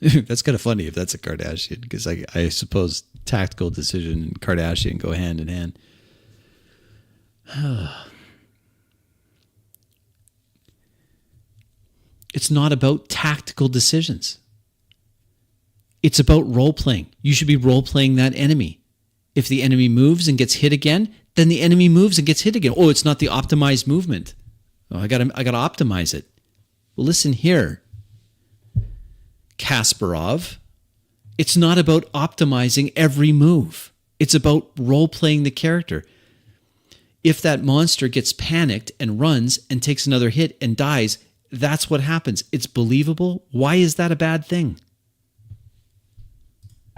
That's kind of funny if that's a Kardashian, because I suppose tactical decision and Kardashian go hand in hand. It's not about tactical decisions. It's about role-playing. You should be role-playing that enemy. If the enemy moves and gets hit again, then the enemy moves and gets hit again. Oh, it's not the optimized movement. Oh, I gotta optimize it. Well, listen here, Kasparov. It's not about optimizing every move. It's about role-playing the character. If that monster gets panicked and runs and takes another hit and dies, that's what happens. It's believable. Why is that a bad thing?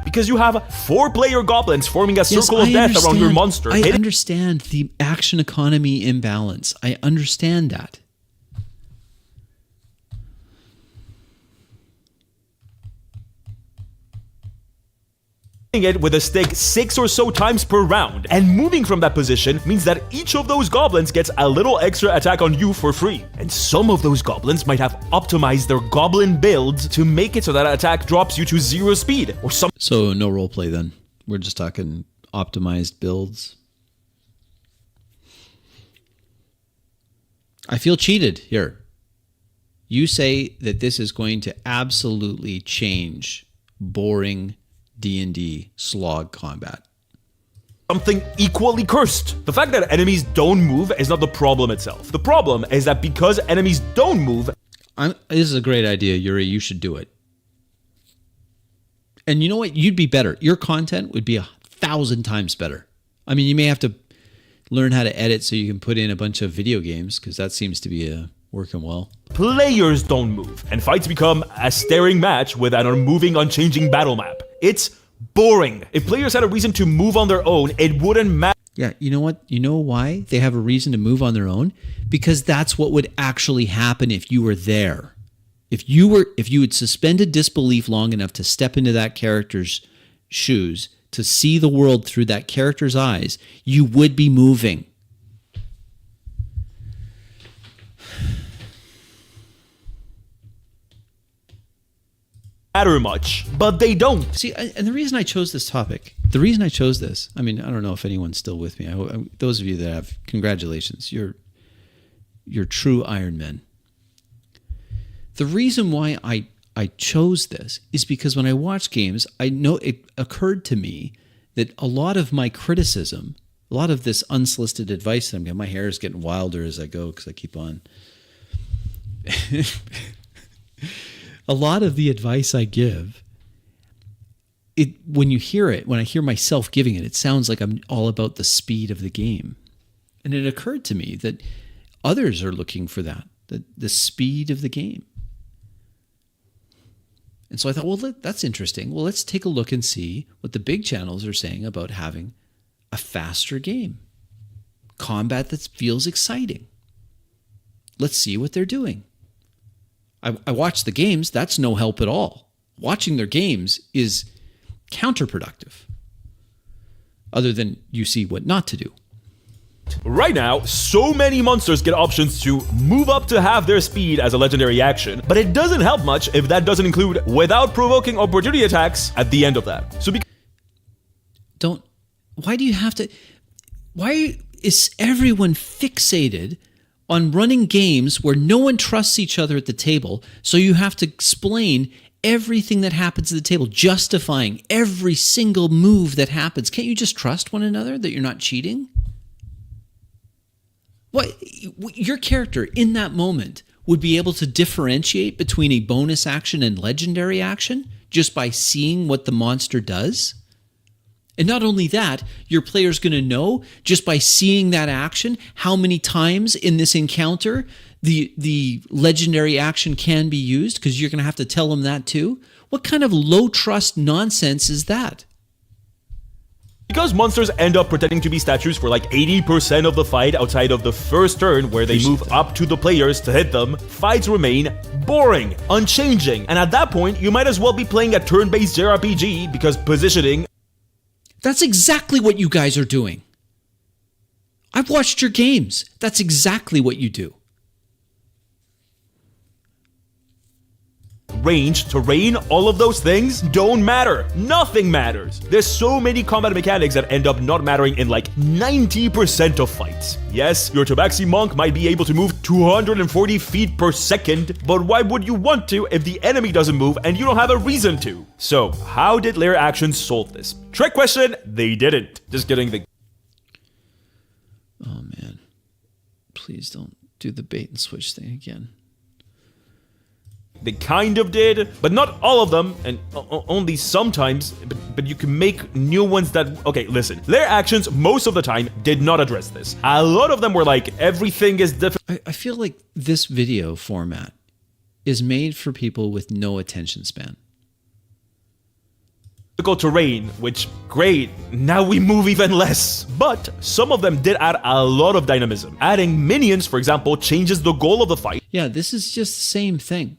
Because you have 4-player goblins forming a circle of death around your monster. I understand the action economy imbalance. I understand that. It with a stick 6 or so times per round, and moving from that position means that each of those goblins gets a little extra attack on you for free. And some of those goblins might have optimized their goblin builds to make it so that attack drops you to 0 speed, or some. So no roleplay then. We're just talking optimized builds. I feel cheated here. You say that this is going to absolutely change boring D&D slog combat. Something equally cursed. The fact that enemies don't move is not the problem itself. The problem is that because enemies don't move... This is a great idea, Yuri. You should do it. And you know what? You'd be better. Your content would be 1,000 times better. I mean, you may have to learn how to edit so you can put in a bunch of video games, because that seems to be working well. Players don't move, and fights become a staring match with an unmoving, unchanging battle map. It's boring. If players had a reason to move on their own, it wouldn't matter. Yeah, you know what? You know why they have a reason to move on their own? Because that's what would actually happen if you were there. If you had suspended disbelief long enough to step into that character's shoes, to see the world through that character's eyes, you would be moving. Matter much, but they don't. See, and the reason I chose this topic, the reason I chose this, I mean, I don't know if anyone's still with me. Those of you that have, congratulations. You're true Iron Men. The reason why I chose this is because when I watch games, I know it occurred to me that a lot of my criticism, a lot of this unsolicited advice that I'm getting, my hair is getting wilder as I go because I keep on. A lot of the advice I give, when you hear it, when I hear myself giving it, it sounds like I'm all about the speed of the game. And it occurred to me that others are looking for that, the speed of the game. And so I thought, well, that's interesting. Well, let's take a look and see what the big channels are saying about having a faster game. Combat that feels exciting. Let's see what they're doing. I watch the games. That's no help at all. Watching their games is counterproductive. Other than you see what not to do. Right now, so many monsters get options to move up to half their speed as a legendary action, but it doesn't help much if that doesn't include without provoking opportunity attacks at the end of that. So why do you have to, why is everyone fixated on running games where no one trusts each other at the table, so you have to explain everything that happens at the table, justifying every single move that happens? Can't you just trust one another that you're not cheating? What your character in that moment would be able to differentiate between a bonus action and legendary action just by seeing what the monster does? And not only that, your player's going to know just by seeing that action how many times in this encounter the legendary action can be used, because you're going to have to tell them that too. What kind of low trust nonsense is that? Because monsters end up pretending to be statues for like 80% of the fight outside of the first turn where they move up to the players to hit them, fights remain boring, unchanging, and at that point you might as well be playing a turn-based JRPG because positioning... That's exactly what you guys are doing. I've watched your games. That's exactly what you do. Range, terrain, all of those things don't matter. Nothing matters. There's so many combat mechanics that end up not mattering in like 90% of fights. Yes, your Tabaxi monk might be able to move 240 feet per second, but why would you want to if the enemy doesn't move and you don't have a reason to? So, how did layer actions solve this? Trick question, they didn't. Just kidding. Oh man. Please don't do the bait and switch thing again. They kind of did, but not all of them, and only sometimes, but you can make new ones that... Okay, listen. Layer actions, most of the time, did not address this. A lot of them were like, everything is different. I feel like this video format is made for people with no attention span. Difficult terrain, which, great, now we move even less. But some of them did add a lot of dynamism. Adding minions, for example, changes the goal of the fight. Yeah, this is just the same thing.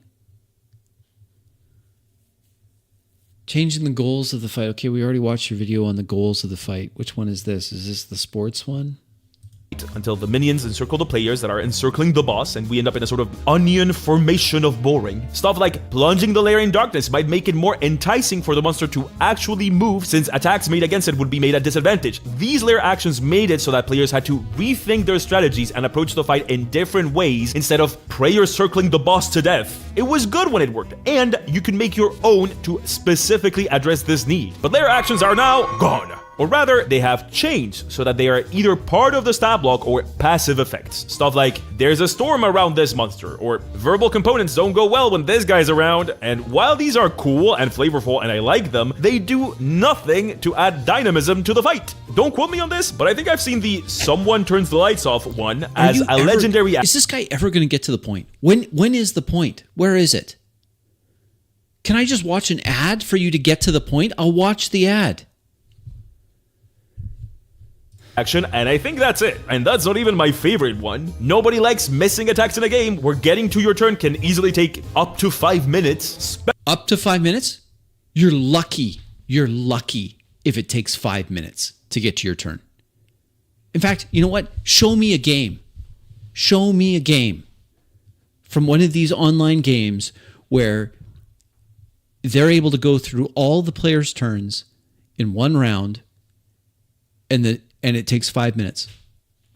Changing the goals of the fight. Okay, we already watched your video on the goals of the fight. Which one is this? Is this the sports one? until the minions encircle the players that are encircling the boss, and we end up in a sort of onion formation of boring. Stuff like plunging the lair in darkness might make it more enticing for the monster to actually move, since attacks made against it would be made at disadvantage. These lair actions made it so that players had to rethink their strategies and approach the fight in different ways instead of prayer circling the boss to death. It was good when it worked, and you can make your own to specifically address this need. But lair actions are now gone. Or rather, they have changed so that they are either part of the stat block or passive effects. Stuff like, there's a storm around this monster, or verbal components don't go well when this guy's around, and while these are cool and flavorful and I like them, they do nothing to add dynamism to the fight. Don't quote me on this, but I think I've seen the someone turns the lights off one as a legendary... Is this guy ever going to get to the point? When is the point? Where is it? Can I just watch an ad for you to get to the point? I'll watch the ad. Action, and I think that's it. And that's not even my favorite one. Nobody likes missing attacks in a game where getting to your turn can easily take up to 5 minutes. Up to 5 minutes? You're lucky. You're lucky if it takes 5 minutes to get to your turn. In fact, you know what? Show me a game. Show me a game from one of these online games where they're able to go through all the players' turns in one round and it takes 5 minutes,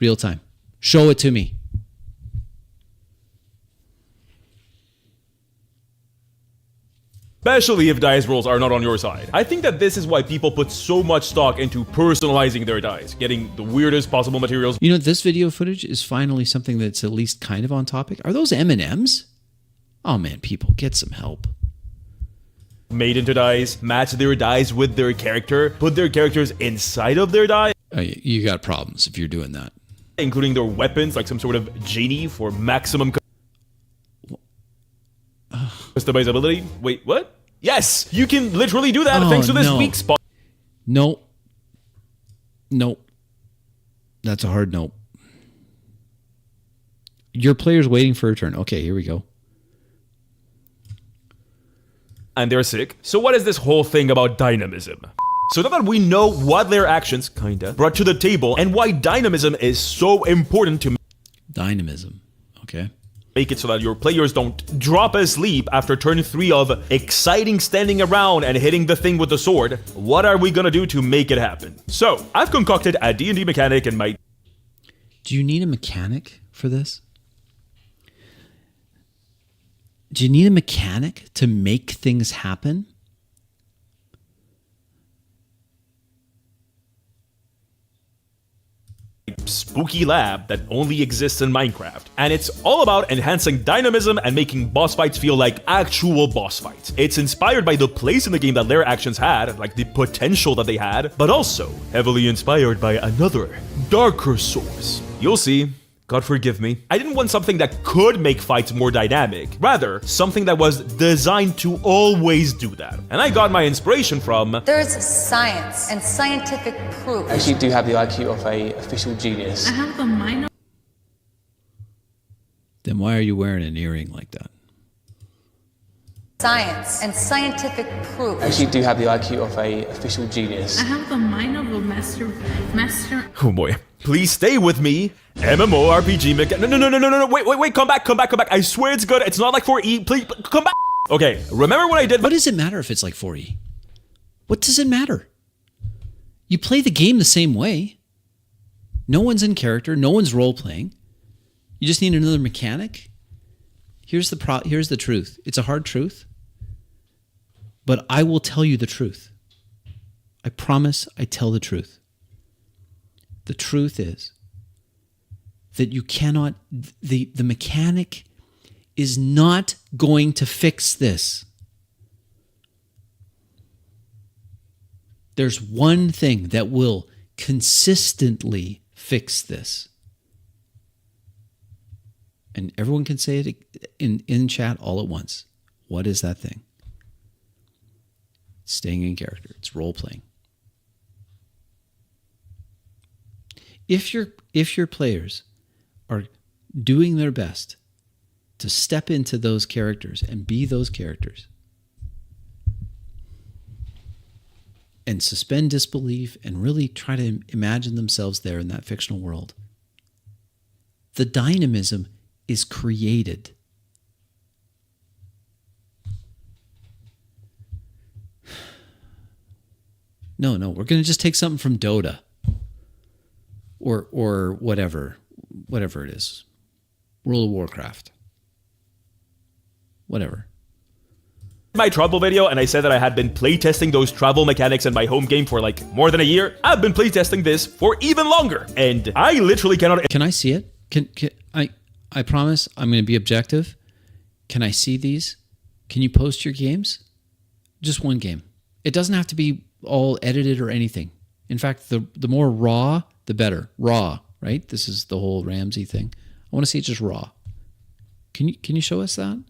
real time. Show it to me. Especially if dice rolls are not on your side. I think that this is why people put so much stock into personalizing their dice, getting the weirdest possible materials. You know, this video footage is finally something that's at least kind of on topic. Are those M&Ms? Oh man, people, get some help. Made into dice, match their dice with their character, put their characters inside of their dice. You got problems if you're doing that. Including their weapons, like some sort of genie for maximum customizability. Wait, what? Yes, you can literally do that thanks to this weak spot. Nope. That's a hard nope. Your player's waiting for a turn. Okay, here we go. And they're sick. So what is this whole thing about dynamism? So now that we know what their actions, brought to the table and why dynamism is so important to Dynamism, okay. Make it so that your players don't drop asleep after turn 3 of exciting standing around and hitting the thing with the sword, what are we gonna do to make it happen? So, I've concocted a D&D mechanic in my... Do you need a mechanic for this? Do you need a mechanic to make things happen? spooky lab that only exists in Minecraft. And it's all about enhancing dynamism and making boss fights feel like actual boss fights. It's inspired by the place in the game that their actions had, like the potential that they had, but also heavily inspired by another, darker source. You'll see. God forgive me. I didn't want something that could make fights more dynamic. Rather, something that was designed to always do that. And I got my inspiration from... There's science and scientific proof. I actually do have the IQ of a official genius. I have the mind of... Then why are you wearing an earring like that? Science and scientific proof. I actually do have the IQ of a official genius. I have the mind of a master. Oh boy. Please stay with me. MMORPG No, wait, come back. I swear it's good. It's not like 4E. Please, come back. Okay, remember when I did... What does it matter if it's like 4E? What does it matter? You play the game the same way. No one's in character. No one's role-playing. You just need another mechanic. Here's the truth. It's a hard truth. But I will tell you the truth. I promise I tell the truth. The truth is that you cannot, the mechanic is not going to fix this. There's one thing that will consistently fix this. And everyone can say it in chat all at once. What is that thing? It's staying in character. It's role-playing. If your players are doing their best to step into those characters and be those characters and suspend disbelief and really try to imagine themselves there in that fictional world, The dynamism is created. No, we're going to just take something from Dota or whatever it is. World of Warcraft. Whatever. My travel video, and I said that I had been playtesting those travel mechanics in my home game for like more than a year. I've been playtesting this for even longer, and I literally cannot. Can I see it? Can I promise I'm going to be objective. Can I see these? Can you post your games? Just one game. It doesn't have to be all edited or anything. In fact, the more raw, the better. Raw, right? This is the whole Ramsey thing. I want to see it just raw. Can you show us that?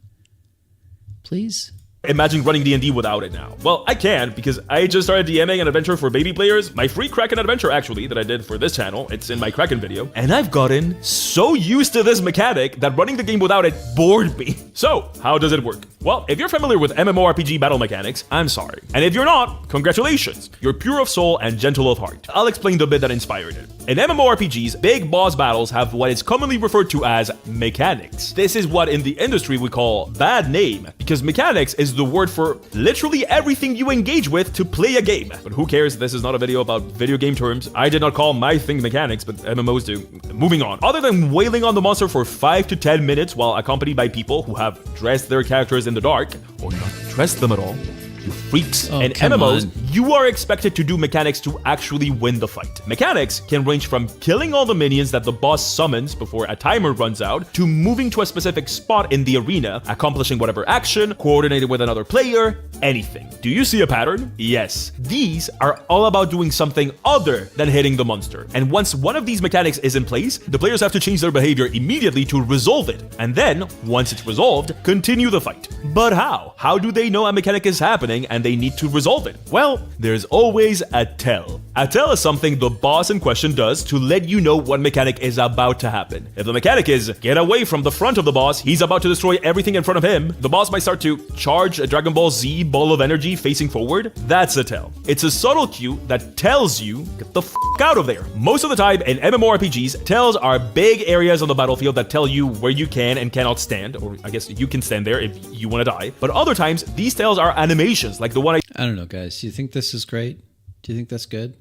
Please? Imagine running D&D without it now. Well, I can, because I just started DMing an adventure for baby players. My free Kraken adventure, actually, that I did for this channel. It's in my Kraken video. And I've gotten so used to this mechanic that running the game without it bored me. So, how does it work? Well, if you're familiar with MMORPG battle mechanics, I'm sorry. And if you're not, congratulations. You're pure of soul and gentle of heart. I'll explain the bit that inspired it. In MMORPGs, big boss battles have what is commonly referred to as mechanics. This is what in the industry we call bad name, because mechanics is the word for literally everything you engage with to play a game. But who cares? This is not a video about video game terms. I did not call my thing mechanics, but MMOs do. Moving on. Other than wailing on the monster for 5 to 10 minutes while accompanied by people who have dressed their characters in the dark, or not dressed them at all, you freaks. In MMOs, you are expected to do mechanics to actually win the fight. Mechanics can range from killing all the minions that the boss summons before a timer runs out, to moving to a specific spot in the arena, accomplishing whatever action, coordinating with another player, anything. Do you see a pattern? Yes. These are all about doing something other than hitting the monster. And once one of these mechanics is in place, the players have to change their behavior immediately to resolve it. And then, once it's resolved, continue the fight. But how? How do they know a mechanic is happening and they need to resolve it? Well, there's always a tell. A tell is something the boss in question does to let you know what mechanic is about to happen. If the mechanic is, get away from the front of the boss, he's about to destroy everything in front of him, the boss might start to charge a Dragon Ball Z ball of energy facing forward, that's a tell. It's a subtle cue that tells you, get the f*** out of there. Most of the time in MMORPGs, tells are big areas on the battlefield that tell you where you can and cannot stand, or I guess you can stand there if you want to die. But other times, these tells are animations, like the one I don't know, guys. Do you think this is great? Do you think that's good?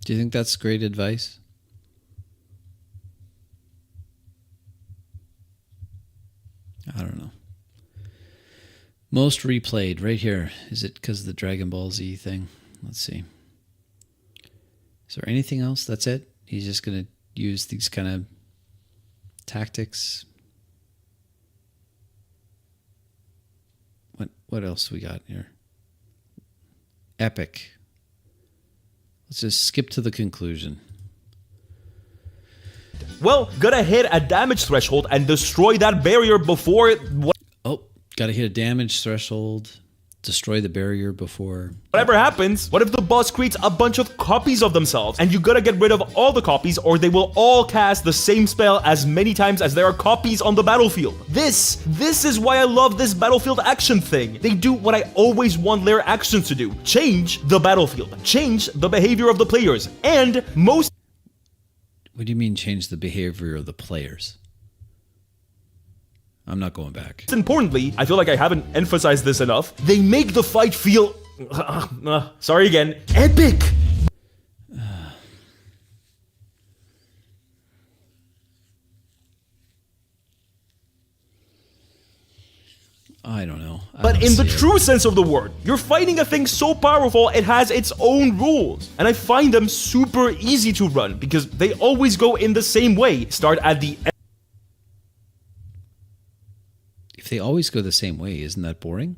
Do you think that's great advice? I don't know. Most replayed right here. Is it because of the Dragon Ball Z thing? Let's see. Is there anything else? That's it? He's just going to use these kind of tactics. What else we got here? Epic. Let's just skip to the conclusion. Well, gotta hit a damage threshold and destroy that barrier before... Oh, gotta hit a damage threshold, destroy the barrier before... Whatever happens, what if the boss creates a bunch of copies of themselves and you gotta get rid of all the copies or they will all cast the same spell as many times as there are copies on the battlefield? This is why I love this battlefield action thing. They do what I always want their actions to do. Change the battlefield. Change the behavior of the players. And most... What do you mean change the behavior of the players? I'm not going back. Importantly, I feel like I haven't emphasized this enough. They make the fight feel... sorry again. Epic! I don't know. But in the true sense of the word, you're fighting a thing so powerful it has its own rules. And I find them super easy to run because they always go in the same way. Start at the end. If they always go the same way, isn't that boring?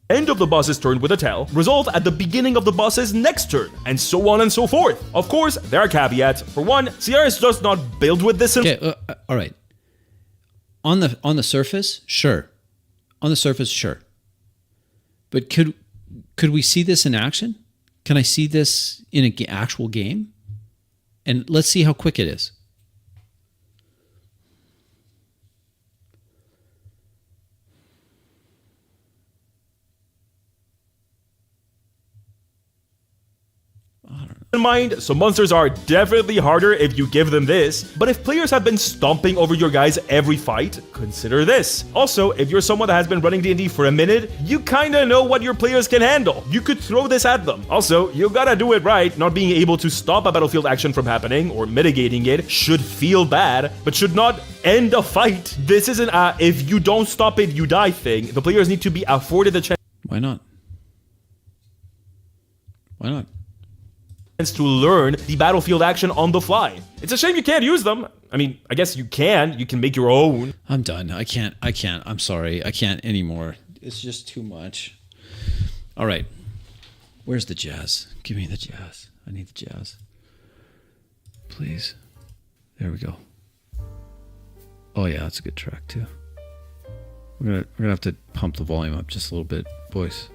End of the boss's turn with a tell, resolve at the beginning of the boss's next turn, and so on and so forth. Of course, there are caveats. For one, CR is just not built with this. Okay, all right. On the surface, sure. On the surface, sure. But could we see this in action? Can I see this in an actual game? And let's see how quick it is. mind, some monsters are definitely harder if you give them this, but if players have been stomping over your guys every fight, consider this. Also, if you're someone that has been running D&D for a minute, you kinda know what your players can handle. You could throw this at them. Also, you gotta do it right. Not being able to stop a battlefield action from happening or mitigating it should feel bad, but should not end a fight. This isn't a if you don't stop it, you die thing. The players need to be afforded the chance. Why not? Why not? To learn the battlefield action on the fly. It's a shame you can't use them. I mean, I guess you can. You can make your own. I'm done. I can't. I'm sorry. I can't anymore. It's just too much. All right. Where's the jazz? Give me the jazz. I need the jazz. Please. There we go. Oh yeah, that's a good track too. We're gonna have to pump the volume up just a little bit, boys.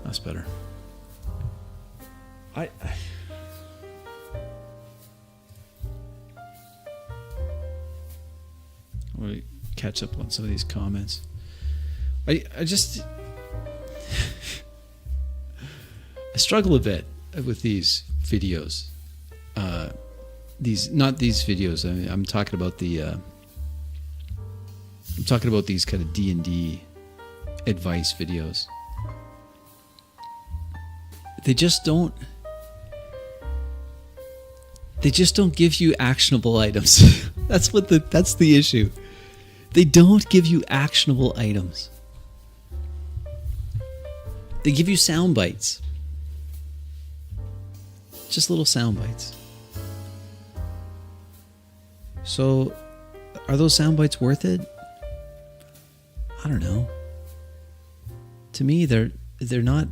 That's better. I want to catch up on some of these comments. I just I struggle a bit with these videos. Not these videos. I mean, I'm talking about the. I'm talking about these kind of D&D advice videos. They just don't give you actionable items. That's the issue. They don't give you actionable items. They give you sound bites. Just little sound bites. So, are those sound bites worth it? I don't know. To me, they're not.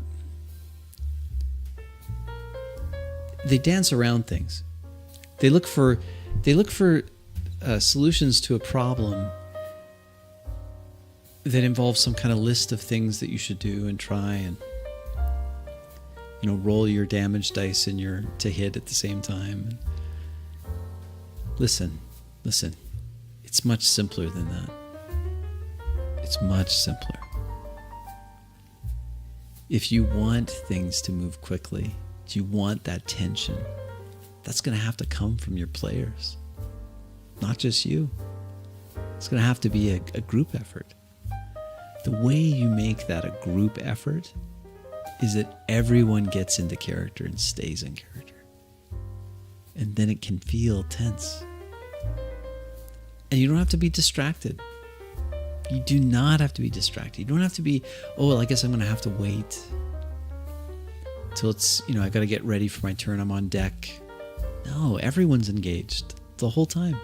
They dance around things. They look for solutions to a problem that involves some kind of list of things that you should do and try, and roll your damage dice to hit at the same time. Listen. It's much simpler than that. It's much simpler. If you want things to move quickly, if you want that tension, that's going to have to come from your players, not just you. It's going to have to be a group effort. The way you make that a group effort is that everyone gets into character and stays in character. And then it can feel tense. And you don't have to be distracted. You do not have to be distracted. You don't have to be, I guess I'm going to have to wait till it's, I got to get ready for my turn. I'm on deck. No, everyone's engaged the whole time.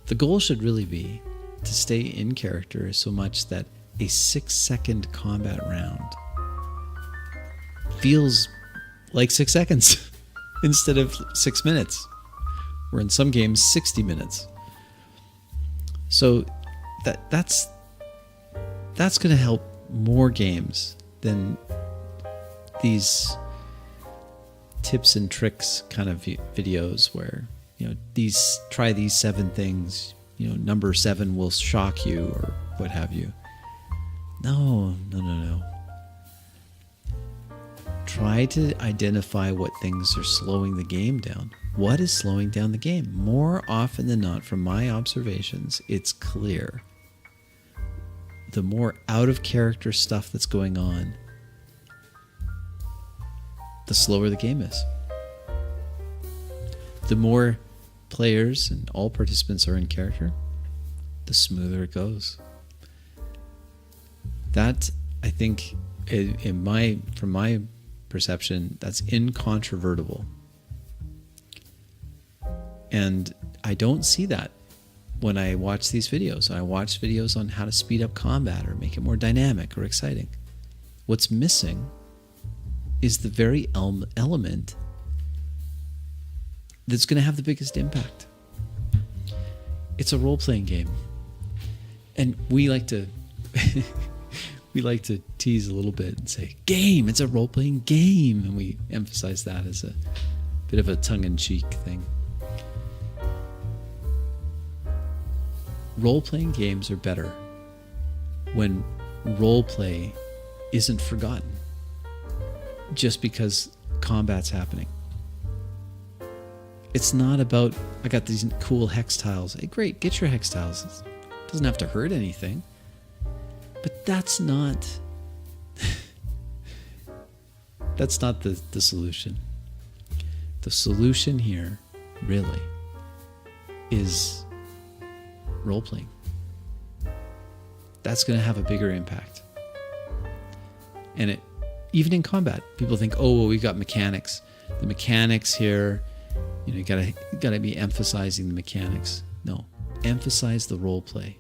The goal should really be to stay in character so much that a 6-second combat round feels like 6 seconds instead of 6 minutes, or in some games 60 minutes. So that's going to help more games than these tips and tricks kind of videos where try these 7 things, number 7 will shock you or what have you. No. Try to identify what things are slowing the game down. What is slowing down the game? More often than not, from my observations, it's clear. The more out of character stuff that's going on, the slower the game is. The more players and all participants are in character, the smoother it goes. That, I think, from my perception, that's incontrovertible. And I don't see that when I watch these videos. I watch videos on how to speed up combat or make it more dynamic or exciting. What's missing is the very element that's going to have the biggest impact. It's a role-playing game. And we like to tease a little bit and say, game, it's a role-playing game. And we emphasize that as a bit of a tongue-in-cheek thing. Role-playing games are better when role-play isn't forgotten just because combat's happening. It's not about, I got these cool hex tiles. Hey, great, get your hex tiles. It doesn't have to hurt anything. But that's not that's not the solution. The solution here, really, is role-playing. That's going to have a bigger impact. And it, even in combat, people think, oh, well, we got mechanics. The mechanics here, you gotta be emphasizing the mechanics. No, emphasize the role play.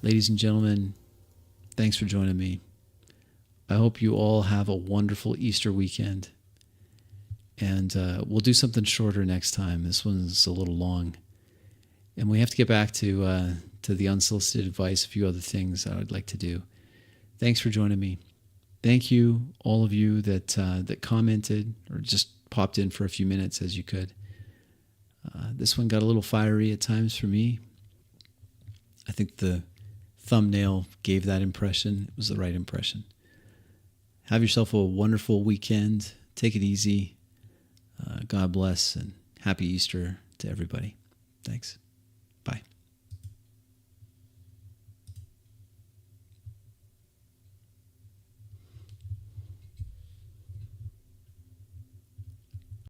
Ladies and gentlemen, thanks for joining me. I hope you all have a wonderful Easter weekend. And we'll do something shorter next time. This one's a little long. And we have to get back to the unsolicited advice, a few other things I would like to do. Thanks for joining me. Thank you, all of you that commented or just popped in for a few minutes as you could. This one got a little fiery at times for me. I think the thumbnail gave that impression. It was the right impression. Have yourself a wonderful weekend. Take it easy. God bless and happy Easter to everybody. Thanks.